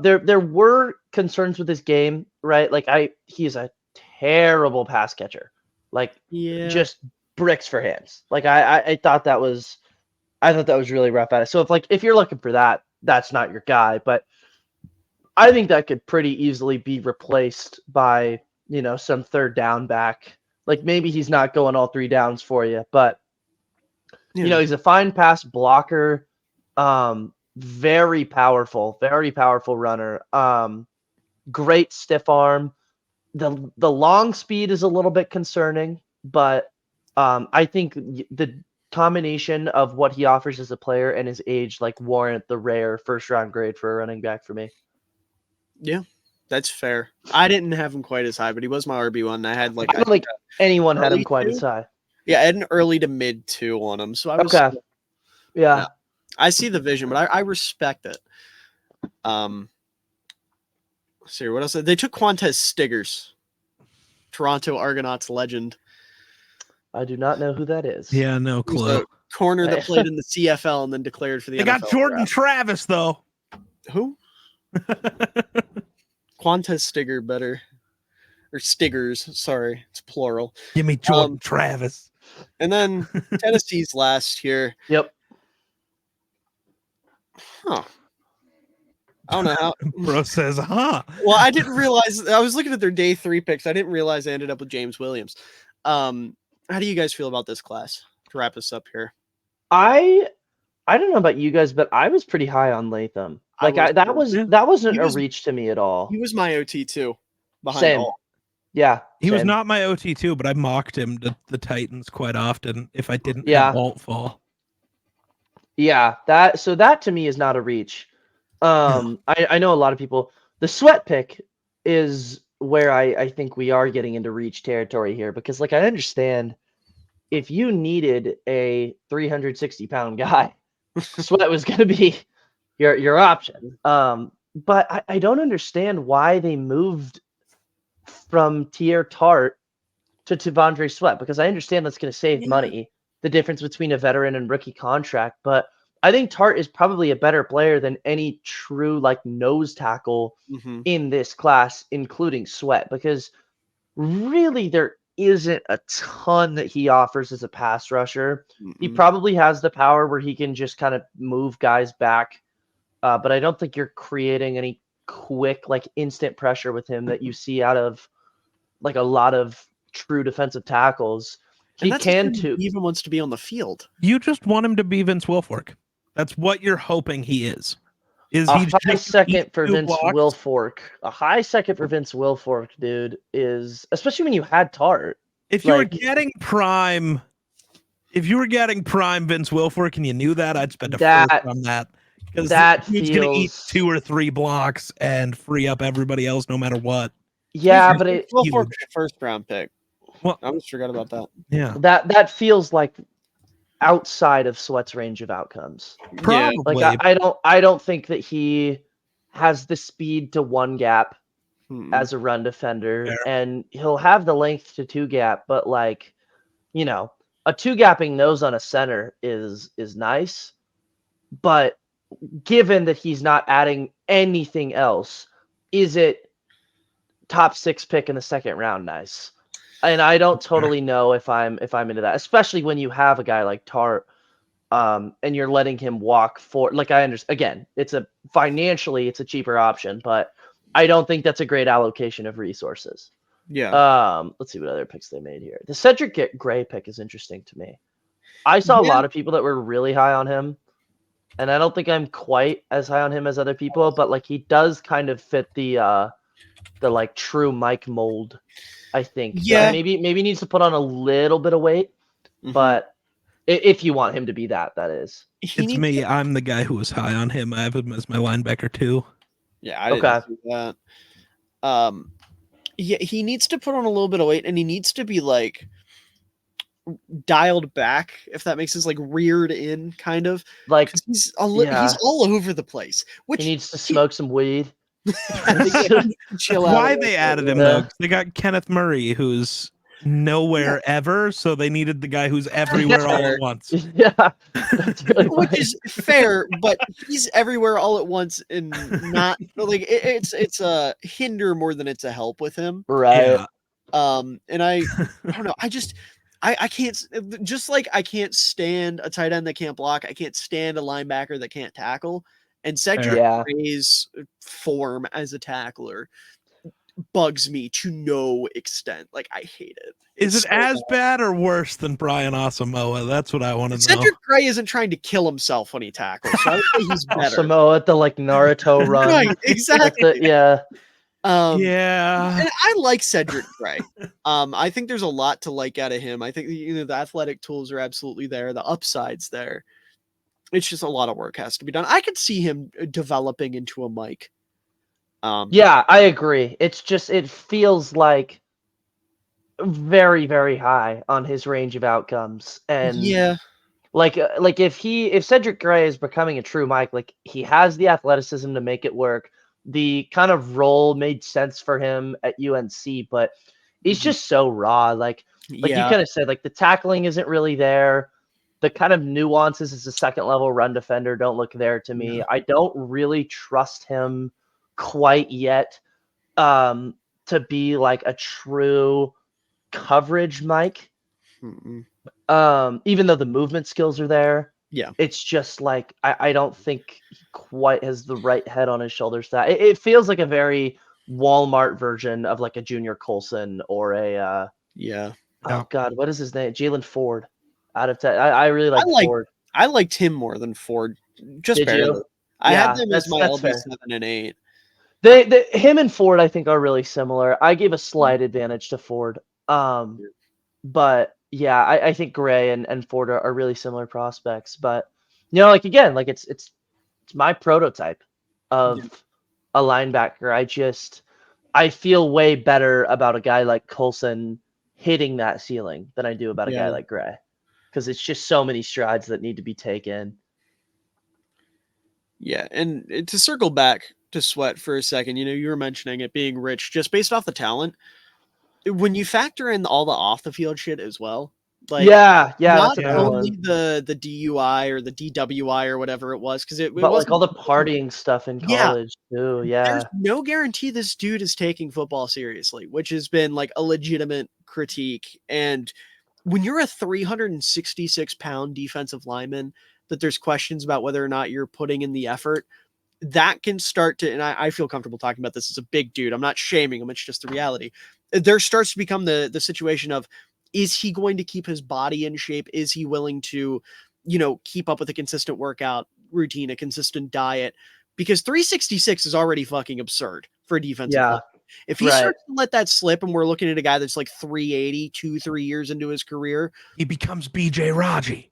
There were concerns with his game, right? Like he is a terrible pass catcher. Like just bricks for hands. Like I thought that was really rough at it. So if you're looking for that, that's not your guy. But I think that could pretty easily be replaced by, some third down back. Like maybe he's not going all 3 downs for you, but he's a fine pass blocker. Very powerful runner. Great stiff arm. The long speed is a little bit concerning, but I think the combination of what he offers as a player and his age warrant the rare first round grade for a running back for me. Yeah, that's fair. I didn't have him quite as high, but he was my RB1. I had I don't think anyone had him quite as high. Yeah, I had an early to mid 2 on him. So I was okay. Yeah. I see the vision, but I respect it. Let's see what else. They took Quantez Stiggers, Toronto Argonauts legend. I do not know who that is. Yeah, no clue. Corner that played in the CFL and then declared for the NFL. They got Jordan draft. Travis though. Who? Quantez Stigger better. Or Stiggers, sorry. It's plural. Give me Jordan Travis. And then Tennessee's last here. Yep. Huh. I don't know how. Bro says, huh? Well, I didn't realize. I was looking at their day 3 picks. I didn't realize they ended up with James Williams. How do you guys feel about this class? To wrap us up here. I don't know about you guys, but I was pretty high on Latham. That wasn't a reach to me at all. He was my OT too. Behind Same. all. Yeah. He was not my OT too, but I mocked him to the Titans quite often if I didn't have Alt fall. Yeah, that to me is not a reach. I know a lot of people. The Sweat pick is where I think we are getting into reach territory here because I understand if you needed a 360-pound guy, Sweat was going to be your option. But I don't understand why they moved from Tier Tart to Devondre Sweat because I understand that's going to save money, the difference between a veteran and rookie contract. But I think Tart is probably a better player than any true nose tackle in this class, including Sweat, because really there isn't a ton that he offers as a pass rusher. He probably has the power where he can just kind of move guys back. But I don't think you're creating any quick, instant pressure with him that you see out of a lot of true defensive tackles. He can too. He even wants to be on the field. You just want him to be Vince Wilfork. That's what you're hoping he is. A high second for Vince Wilfork. A high second for Vince Wilfork, dude, is especially when you had Tart. If you were getting prime Vince Wilfork and you knew that, I'd spend a first on that. Because he's going to eat 2 or 3 blocks and free up everybody else no matter what. Yeah, but Wilfork first round pick. Well, I almost forgot about that. Yeah. That feels outside of Sweat's range of outcomes. Probably. I don't think that he has the speed to 1 gap as a run defender, and he'll have the length to 2 gap, but a 2 gapping nose on a center is nice, but given that he's not adding anything else, is it top 6 pick in the 2nd round nice? And I don't totally know if I'm into that, especially when you have a guy like Tart, and you're letting him walk for. I understand. Again, financially it's a cheaper option, but I don't think that's a great allocation of resources. Yeah. Let's see what other picks they made here. The Cedric Gray pick is interesting to me. I saw a lot of people that were really high on him, and I don't think I'm quite as high on him as other people, but he does kind of fit the true Mike mold. I think. Yeah. Maybe needs to put on a little bit of weight, but if you want him to be that is. It's me. I'm the guy who was high on him. I have him as my linebacker too. Yeah, I didn't see that. Yeah, he needs to put on a little bit of weight, and he needs to be dialed back, if that makes sense, like reared in, kind of. Like, He's yeah, he's all over the place. Which he needs to smoke some weed. chill That's out. why they added him though. 'Cause they got Kenneth Murray, who's nowhere ever, so they needed the guy who's everywhere all at once. Yeah, that's really Which funny. is fair, but he's everywhere all at once, and not like it's a hinder more than it's a help with him. Right. Yeah. And I don't know. I can't, just like I can't stand a tight end that can't block. I can't stand a linebacker that can't tackle. And Cedric Yeah. Gray's form as a tackler bugs me to no extent. Like, I hate it. Is It's it so as bad or worse than Brian Asamoah? That's what I want to know. Cedric Gray isn't trying to kill himself when he tackles, so I would say he's better. Samoa at the like Naruto run. Right, exactly. Yeah. Yeah. And I like Cedric Gray. I think there's a lot to like out of him. I think, you know, the athletic tools are absolutely there. The upside's there. It's just a lot of work has to be done. I could see him developing into a Mike. Yeah, I agree. It's just, it feels like very, very high on his range of outcomes. And yeah, like if Cedric Gray is becoming a true Mike, like he has the athleticism to make it work. The kind of role made sense for him at UNC, but he's just so raw. Like you kind of said, like the tackling isn't really there. The kind of nuances as a second level run defender don't look there to me. No. I don't really trust him quite yet to be like a true coverage Mike. Even though the movement skills are there. Yeah. It's just like I don't think he quite has the right head on his shoulders. That it feels like a very Walmart version of like a Junior Colson or a oh god, what is his name? Jalen Ford. Out of 10. I really like Ford. I liked him more than Ford. Just Did barely. you? I Yeah, had them as my that's LB fair. 7 and 8. Him and Ford, I think, are really similar. I gave a slight advantage to Ford. But yeah, I think Gray and Ford are really similar prospects. But you know, like again, like it's my prototype of a linebacker. I feel way better about a guy like Coulson hitting that ceiling than I do about a guy like Gray. Because it's just so many strides that need to be taken. Yeah, and to circle back to Sweat for a second, you know, you were mentioning it being rich just based off the talent. When you factor in all the off the field shit as well, like yeah, not that's only the DUI or the DWI or whatever it was, because it but wasn't like all the partying stuff in college too. Yeah, there's no guarantee this dude is taking football seriously, which has been like a legitimate critique. And when you're a 366-pound defensive lineman, that there's questions about whether or not you're putting in the effort, that can start to, and I feel comfortable talking about this as a big dude. I'm not shaming him. It's just the reality. There starts to become the situation of, is he going to keep his body in shape? Is he willing to, you know, keep up with a consistent workout routine, a consistent diet? Because 366 is already fucking absurd for a defensive line. If he starts to let that slip, and we're looking at a guy that's like 380, 2-3 years into his career, he becomes BJ Raji,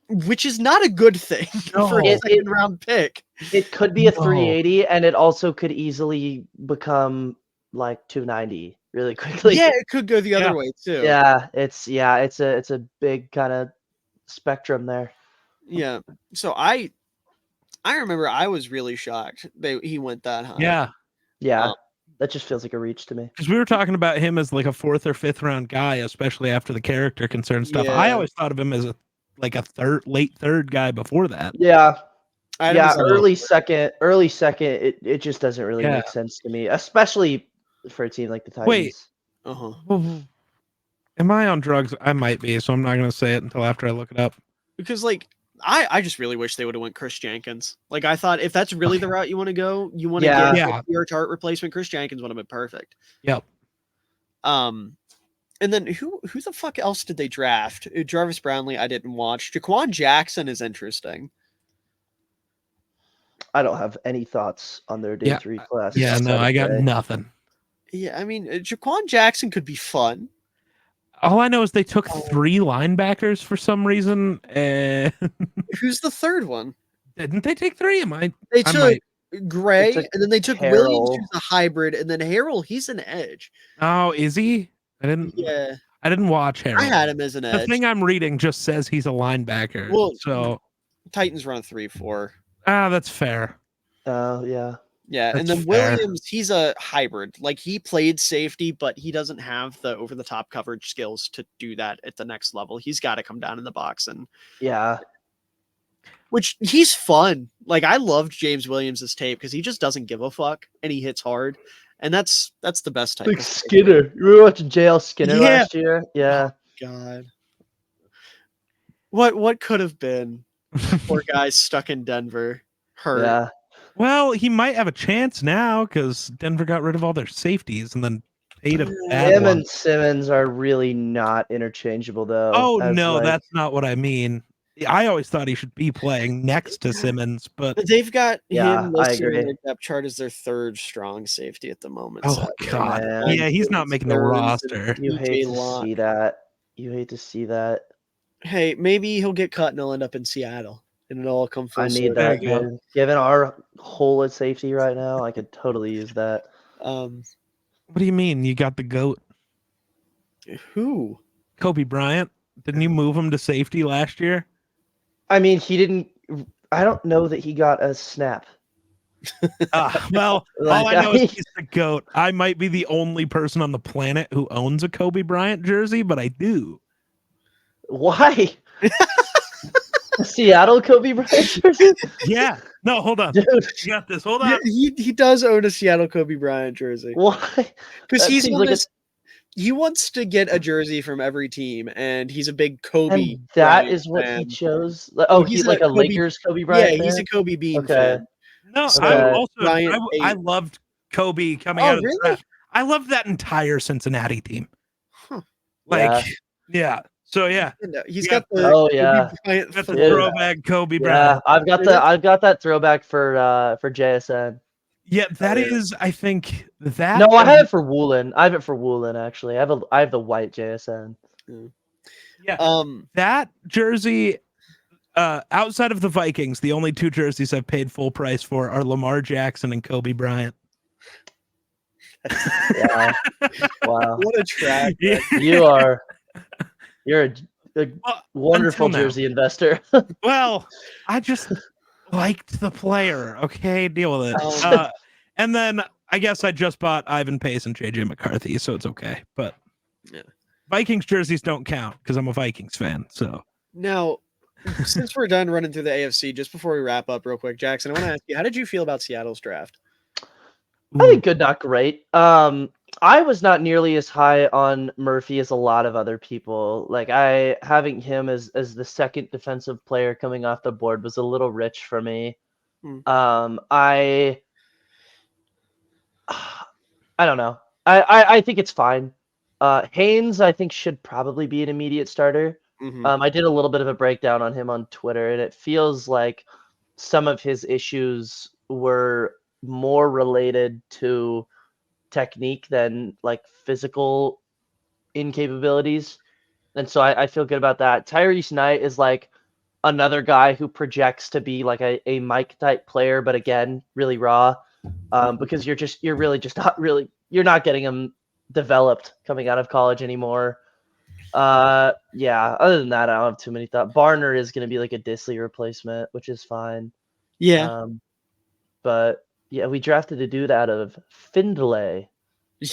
which is not a good thing for a second round pick. It could be a 380, and it also could easily become like 290 really quickly. Yeah, it could go the other way too. Yeah, it's a big kind of spectrum there. Yeah. So I remember I was really shocked that he went that high. Yeah. That just feels like a reach to me. Because we were talking about him as like a 4th or 5th round guy, especially after the character concern stuff. Yeah. I always thought of him as a late third guy before that. Yeah. Yeah, early second. It just doesn't really make sense to me, especially for a team like the Titans. Wait. Am I on drugs? I might be, so I'm not going to say it until after I look it up. Because like I just really wish they would have went Chris Jenkins. Like I thought, if that's really the route you want to go, you want to get your Tart replacement, Chris Jenkins would have been perfect. Yep. And then who the fuck else did they draft? Jarvis Brownlee, I didn't watch. Jaquan Jackson is interesting. I don't have any thoughts on their day 3 class. Yeah, no, I got nothing. Yeah, I mean, Jaquan Jackson could be fun. All I know is they took 3 linebackers for some reason. Who's the third one? Didn't they take 3? They took Gray, and then they took Harrell. Williams, who's a hybrid, and then Harrell, he's an edge. Oh, is he? I didn't. Yeah. I didn't watch I Harold. had him as an The edge. thing I'm reading just says he's a linebacker. Well, so Titans run a 3-4. that's fair. Yeah. Yeah, and That's then fair. Williams, he's a hybrid. Like, he played safety, but he doesn't have the over-the-top coverage skills to do that at the next level. He's got to come down in the box, and Yeah. which he's fun. Like, I loved James Williams' tape because he just doesn't give a fuck and he hits hard, and that's the best type. Like of Skinner. You were watching JL Skinner Yeah. last year? Yeah. God, what could have been? Poor guy stuck in Denver, hurt. Yeah. Well, he might have a chance now because Denver got rid of all their safeties and then paid a bad Him one. and Simmons are really not interchangeable, though. Oh as, no, like- that's not what I mean. I always thought he should be playing next to Simmons, but But they've got Yeah, him I listed on agree. their depth chart as their third strong safety at the moment. oh sadly. god, man. yeah, he's not making the Burns and roster. You PJ hate to Locke. see that. You hate to see that. Hey, maybe he'll get cut and he'll end up in Seattle, and it'll all come full I need circle. There that, you go. dude. Given our hole at safety right now, I could totally use that. What do you mean? You got the GOAT, Who? Kobe Bryant. Didn't you move him to safety last year? I mean, he didn't. I don't know that he got a snap. Well, Like, all I know is I- he's the GOAT. I might be the only person on the planet who owns a Kobe Bryant jersey, but I do. Why? Seattle Kobe Bryant jersey? Yeah. No, hold on. Dude, You got this. Hold Yeah, on. he does own a Seattle Kobe Bryant jersey why? because That he's seems on like a- this. He wants to get a jersey from every team, and he's a big Kobe. And that Bryant is what he fan. chose. Oh, He's he's a like a Kobe- Lakers Kobe Bryant Yeah, he's a fan? Kobe Bean Okay. fan. No, So, I also Bryant I ate- loved Kobe coming Oh, out of the really? draft. I loved that entire Cincinnati team. Huh. Like, yeah. So yeah, No, he's Yeah. got the Oh, Kobe yeah. Bryant that's a Yeah. throwback Kobe Yeah, Bryant. I've got that throwback for JSN. Yeah, that yeah. is, I think that. No, I have it for Woolen. I have it for Woolen actually. I have the white JSN. Yeah, that jersey. Outside of the Vikings, the only two jerseys I've paid full price for are Lamar Jackson and Kobe Bryant. Yeah. Wow. What a track. Yeah. You're a Well, wonderful until now. jersey investor. Well, I just liked the player. Okay, deal with it. Um, And then I guess I just bought Ivan Pace and JJ McCarthy, so it's okay. But Yeah. Vikings jerseys don't count because I'm a Vikings fan. So Now, since we're done running through the AFC, just before we wrap up real quick, Jackson, I want to ask you, how did you feel about Seattle's draft? I think good, not great. I was not nearly as high on Murphy as a lot of other people. Like having him as the second defensive player coming off the board was a little rich for me. I don't know. I think it's fine. Haynes, I think, should probably be an immediate starter. Mhm. I did a little bit of a breakdown on him on Twitter, and it feels like some of his issues were more related to technique than like physical incapabilities. And so I feel good about that. Tyrese Knight is like another guy who projects to be like a Mike type player, but again, really raw. Because you're really just not really, you're not getting him developed coming out of college anymore. Yeah, other than that, I don't have too many thoughts. Barner is going to be like a Disley replacement, which is fine. Yeah. But yeah, we drafted a dude out of Findlay.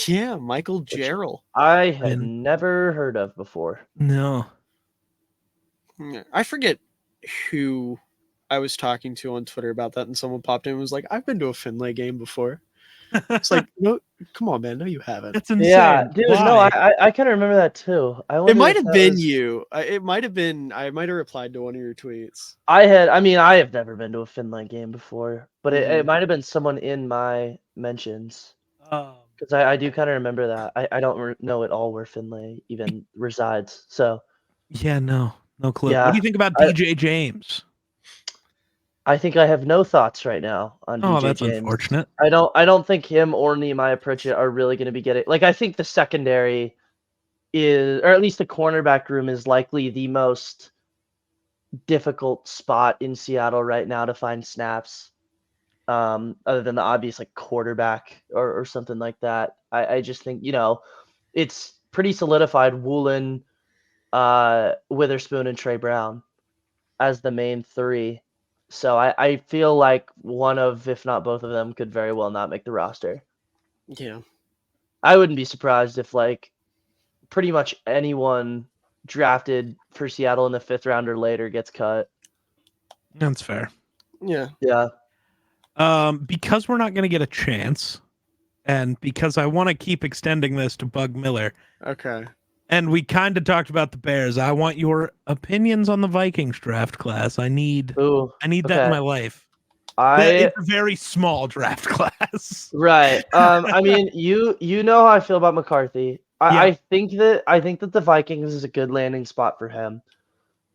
Yeah, Michael Jarrell. I had Finn. never heard of before. no. I forget who I was talking to on Twitter about that, and someone popped in and was like, I've been to a Finlay game before. It's like, no, come on, man. No, you haven't. That's insane. Yeah, dude. No, Why? I kind of remember that too. I It wonder might if have that been was- you. It might have been. I might have replied to one of your tweets. I have never been to a Finlay game before, but it might have been someone in my mentions because I do kind of remember that. I don't know at all where Finlay even resides. So Yeah, no clue. Yeah, What do you think about I- DJ James? I think I have no thoughts right now on Oh, DJ that's James. unfortunate. I don't think him or Nehemiah Pritchett are really going to be getting, like, I think the secondary is, or at least the cornerback room is likely the most difficult spot in Seattle right now to find snaps. Other than the obvious like quarterback or something like that. I just think, it's pretty solidified Woolen, Witherspoon, and Trey Brown as the main three. So I feel like one of, if not both of them, could very well not make the roster. Yeah. I wouldn't be surprised if like pretty much anyone drafted for Seattle in the 5th round or later gets cut. That's fair. Yeah. Yeah. Because we're not going to get a chance, and because I want to keep extending this to Bug Miller, Okay. and we kind of talked about the Bears, I want your opinions on the Vikings draft class. I need that in my life. It's a very small draft class. Right. I mean, you know how I feel about McCarthy. I think that the Vikings is a good landing spot for him.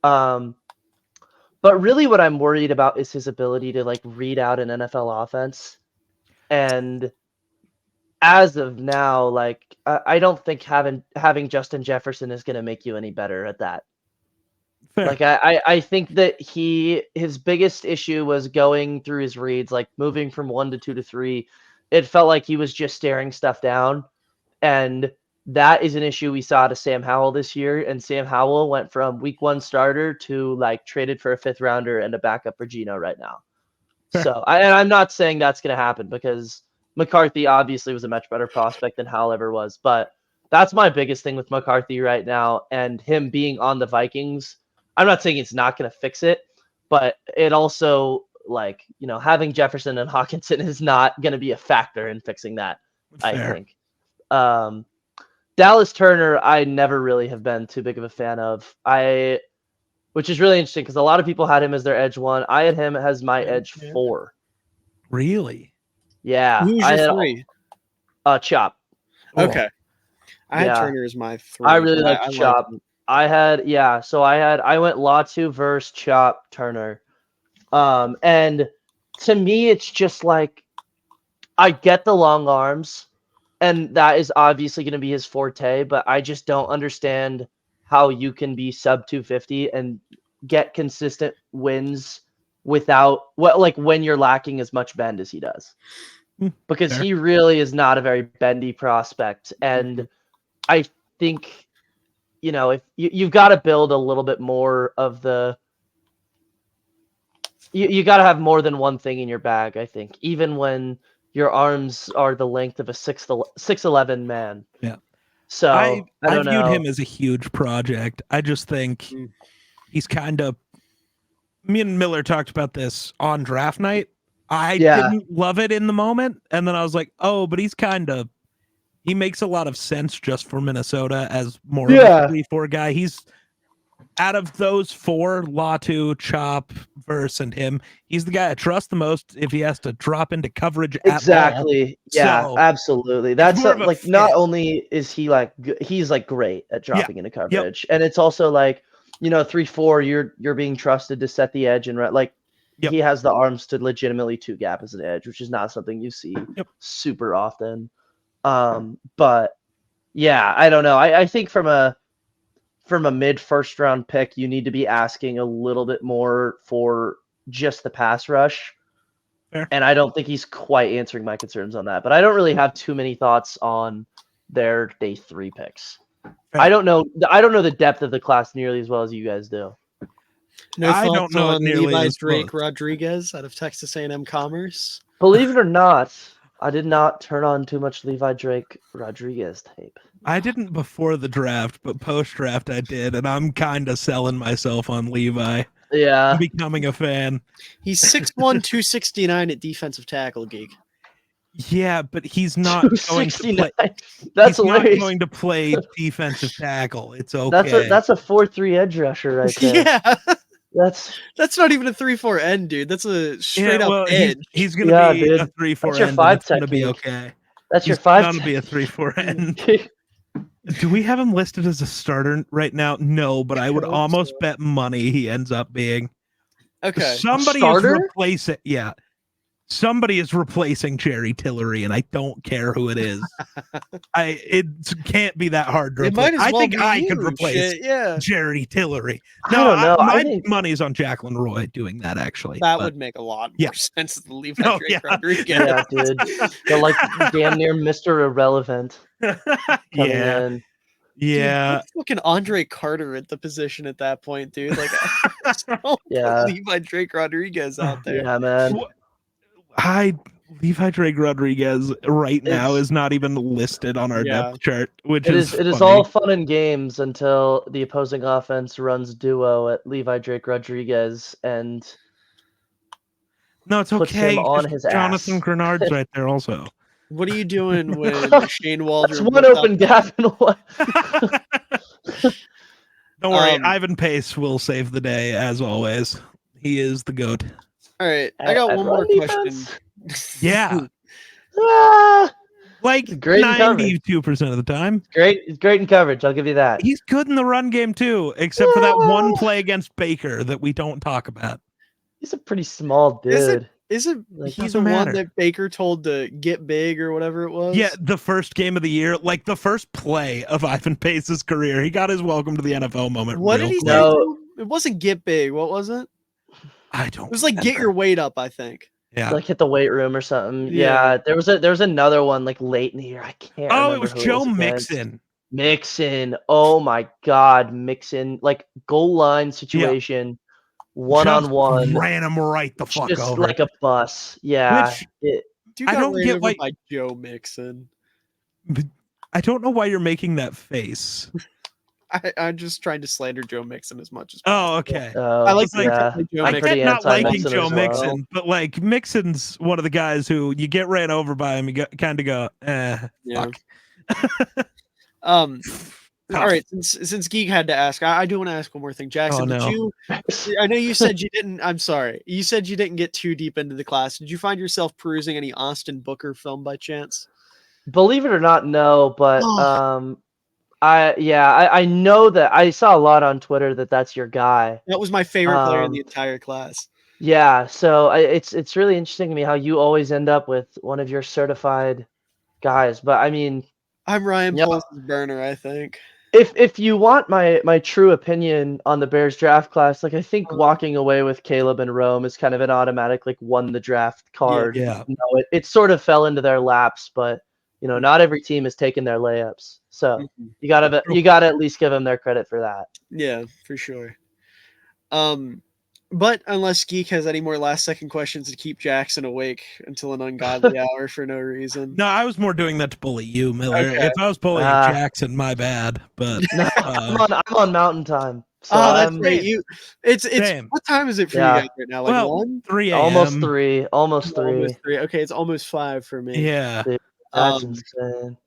But really what I'm worried about is his ability to like read out an NFL offense. And as of now, like I don't think having Justin Jefferson is going to make you any better at that. Fair. Like I think that his biggest issue was going through his reads, like moving from 1 to 2 to 3. It felt like he was just staring stuff down, and that is an issue we saw to Sam Howell this year. And Sam Howell went from week 1 starter to like traded for a 5th rounder and a backup for Geno right now. Fair. So I'm not saying that's going to happen because McCarthy obviously was a much better prospect than Howell ever was, but that's my biggest thing with McCarthy right now, and him being on the Vikings. I'm not saying it's not going to fix it, but it also, like, you know, having Jefferson and Hawkinson is not going to be a factor in fixing that. Fair. I think. Dallas Turner, I never really have been too big of a fan of. Which is really interesting because a lot of people had him as their edge 1. I had him as my edge 4. Really? Yeah. Who's your 3? Chop. Okay. I had Turner as my 3. I really like Chop. I went Latu versus Chop Turner. And to me, it's just like, I get the long arms, and that is obviously going to be his forte, but I just don't understand how you can be sub 250 and get consistent wins without when you're lacking as much bend as he does. Because he really is not a very bendy prospect. And I think, you know, if you've got to build a little bit more of the, you got to have more than one thing in your bag, I think, even when your arms are the length of a 6'11" man. Yeah. So I viewed him as a huge project. I just think he's kind of, me and Miller talked about this on draft night. I didn't love it in the moment. And then I was like, oh, but he makes a lot of sense just for Minnesota as more of a 3-4 guy. He's out of those 4, Latu, Chop, Verse, and him, he's the guy I trust the most if he has to drop into coverage at all. Yeah, so, absolutely. That's like, not only is he like, he's like great at dropping into coverage. And it's also like, you know, 3-4, you're being trusted to set the edge and like, he has the arms to legitimately 2-gap as an edge, which is not something you see super often. But yeah, I don't know. I think from a mid 1st round pick, you need to be asking a little bit more for just the pass rush. Fair. And I don't think he's quite answering my concerns on that, but I don't really have too many thoughts on their day 3 picks. Fair. I don't know the depth of the class nearly as well as you guys do. No thoughts, I don't know on Levi Drake Rodriguez out of Texas A&M Commerce. Believe it or not, I did not turn on too much Levi Drake Rodriguez tape. I didn't before the draft, but post-draft I did, and I'm kind of selling myself on Levi. Yeah. I'm becoming a fan. He's 6'1", 269 at defensive tackle, Geek. Yeah, but he's not going to play. That's he's hilarious. Not going to play defensive tackle. It's okay. That's a 4-3 edge rusher right there. Yeah. That's not even a 3-4 end, dude. That's a straight up edge. He's going to be a 3-4 end. It's going to be okay. That's your 5. He's going to be a 3-4 end. Do we have him listed as a starter right now? No, but I would almost bet money he ends up being. Okay. Somebody is replacing. Yeah. Somebody is replacing Jerry Tillery, and I don't care who it is. It can't be that hard to replace. I think I could replace Jerry Tillery. No, I don't know. My money's on Jacqueline Roy doing that, actually. That would make a lot more sense than Levi Drake Rodriguez. Yeah, dude. They're like damn near Mr. Irrelevant. Yeah. In. Yeah. Dude, fucking Andre Carter at the position at that point, dude. Like, don't Yeah. put Levi Drake Rodriguez out there. Yeah, man. Levi Drake Rodriguez right now It's- is not even listed on our Yeah. depth chart, which It is is funny. all fun and games until the opposing offense runs duo at Levi Drake Rodriguez and No, it's puts him okay. on 'Cause his Jonathan ass. Grenard's right there also. What are you doing when Shane That's Waldron one whips open out gap and one. Don't worry, Um, Ivan Pace will save the day as always. He is the goat. All right, I got At one more run question. defense? Yeah, Ah, like He's great in coverage. 92% of the time. He's great in coverage. I'll give you that. He's good in the run game too, except for that one play against Baker that we don't talk about. He's a pretty small Is dude. it Like, he's doesn't the one matter. that Baker told to get big or whatever it was? Yeah, the first game of the year, like the first play of Ivan Pace's career, he got his welcome to the NFL moment. What real did he quick. say? No. It wasn't get big. What was it? I don't. It was like get remember. your weight up, I think. Yeah. like hit the weight room or something. Yeah. Yeah, there was another one like late in the year. I can't Oh, remember it was who Joe against. Mixon. Mixon. Oh my God, Mixon. Like goal line situation, one on one, ran him right the fuck just over. like a bus. Yeah. Which Dude I got don't ran get over why- by Joe Mixon. I don't know why you're making that face. I'm just trying to slander Joe Mixon as much as possible. Oh, okay. I like like- yeah. Joe I I'm Mixon. pretty get not anti liking Mixon Joe as well. Mixon, but like Mixon's one of the guys who you get ran over by him, you kind of go, Yeah. fuck. All Tough. right, since Geek had to ask, I do want to ask one more thing. Jackson, Oh, no. did you? I know you said you didn't. I'm sorry. You said you didn't get too deep into the class. Did you find yourself perusing any Austin Booker film by chance? Believe it or not, no, but Oh. I know that I saw a lot on Twitter that that's your guy. That was my favorite player in the entire class. Yeah, so it's really interesting to me how you always end up with one of your certified guys. But I mean, I'm Ryan Yep. Pulse's burner, I think. if you want my true opinion on the Bears draft class, like I think walking away with Caleb and Rome is kind of an automatic like won the draft card. Yeah. You know, it sort of fell into their laps, but you know, not every team is taking their layups. So you gotta at least give them their credit for that. Yeah, for sure. But unless Geek has any more last second questions to keep Jackson awake until an ungodly hour for no reason. No, I was more doing that to bully you, Miller. Okay. If I was bullying Jackson, my bad. But No, I'm on mountain time. So that's I'm right. It's Same. what time is it for Yeah. you guys right now? Like 1? 3 a.m. almost 3. Almost 3. Almost 3. Okay, it's almost 5 for me. Yeah. Dude, that's Um, insane.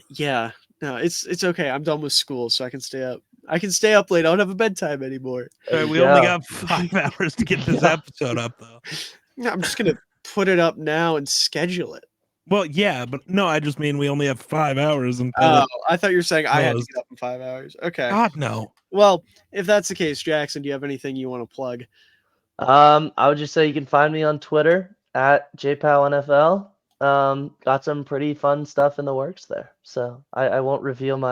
Yeah. No, it's okay. I'm done with school, so I can stay up. I can stay up late. I don't have a bedtime anymore. There We you only go. got 5 hours to get this Yeah. episode up, though. No, I'm just gonna put it up now and schedule it. Well, yeah, but no, I just mean we only have 5 hours until. Oh, I thought you were saying I had to closed. get up in 5 hours. Okay. God no. Well, if that's the case, Jackson, do you have anything you want to plug? I would just say you can find me on Twitter at jpownfl. Got some pretty fun stuff in the works there. So I won't reveal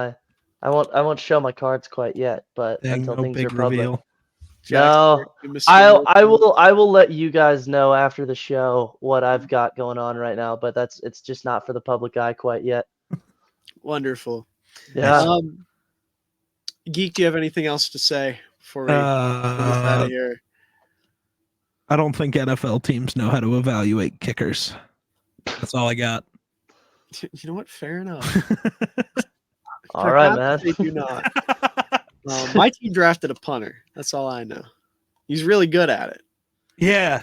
I won't show my cards quite yet, but Dang, until no things are big public. reveal. No, Jackson, I will let you guys know after the show what I've got going on right now, but it's just not for the public eye quite yet. Wonderful. Yeah. Geek, do you have anything else to say before we get out of here? I don't think NFL teams know how to evaluate kickers. That's all I got. You know what? Fair enough. All right, Perhaps man. They do not. My team drafted a punter. That's all I know. He's really good at it. Yeah,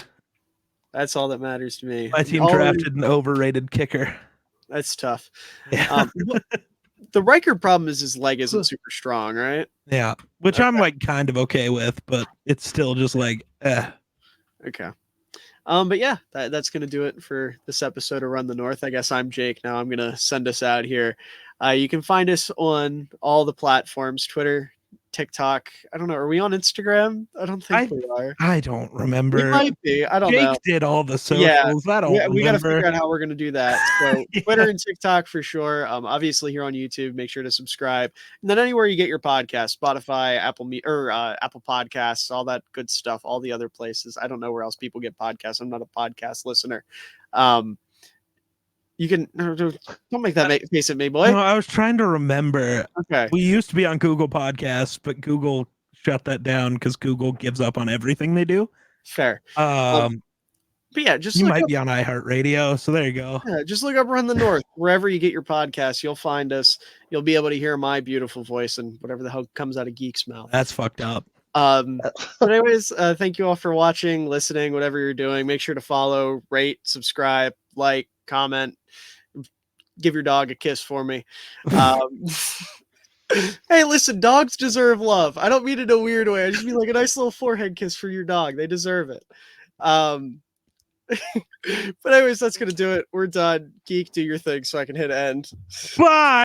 That's all that matters to me. my team drafted an overrated kicker. That's tough. Yeah, The Riker problem is his leg isn't super strong, right? yeah, which I'm like kind of okay with, but it's still just like, Okay. But yeah, that's gonna do it for this episode of Run the North. I guess I'm Jake. Now I'm gonna send us out here. You can find us on all the platforms: Twitter, TikTok. I don't know. Are we on Instagram? I don't think we are. I don't remember. We might be. I don't Jake know. did all the socials. I don't We got to remember. figure out how we're going to do that. So Yeah. Twitter and TikTok for sure. Obviously here on YouTube, make sure to subscribe. And then anywhere you get your podcast, Spotify, Apple Podcasts, all that good stuff, all the other places. I don't know where else people get podcasts. I'm not a podcast listener. You can don't make that face at me, boy. No, I was trying to remember. Okay, We used to be on Google Podcasts, but Google shut that down because Google gives up on everything they do. fair. Um, But yeah, just you look might up, be on iHeartRadio, so there you go. yeah, just look up Run the North wherever you get your podcasts. You'll find us. You'll be able to hear my beautiful voice and whatever the hell comes out of Geek's mouth. That's fucked up. But anyways, thank you all for watching, listening, whatever you're doing. Make sure to follow, rate, subscribe, like, comment, give your dog a kiss for me. Hey, listen, dogs deserve love. I don't mean it in a weird way. I just mean like a nice little forehead kiss for your dog. They deserve it. But anyways, that's gonna do it. We're done. Geek, do your thing so I can hit end. Bye.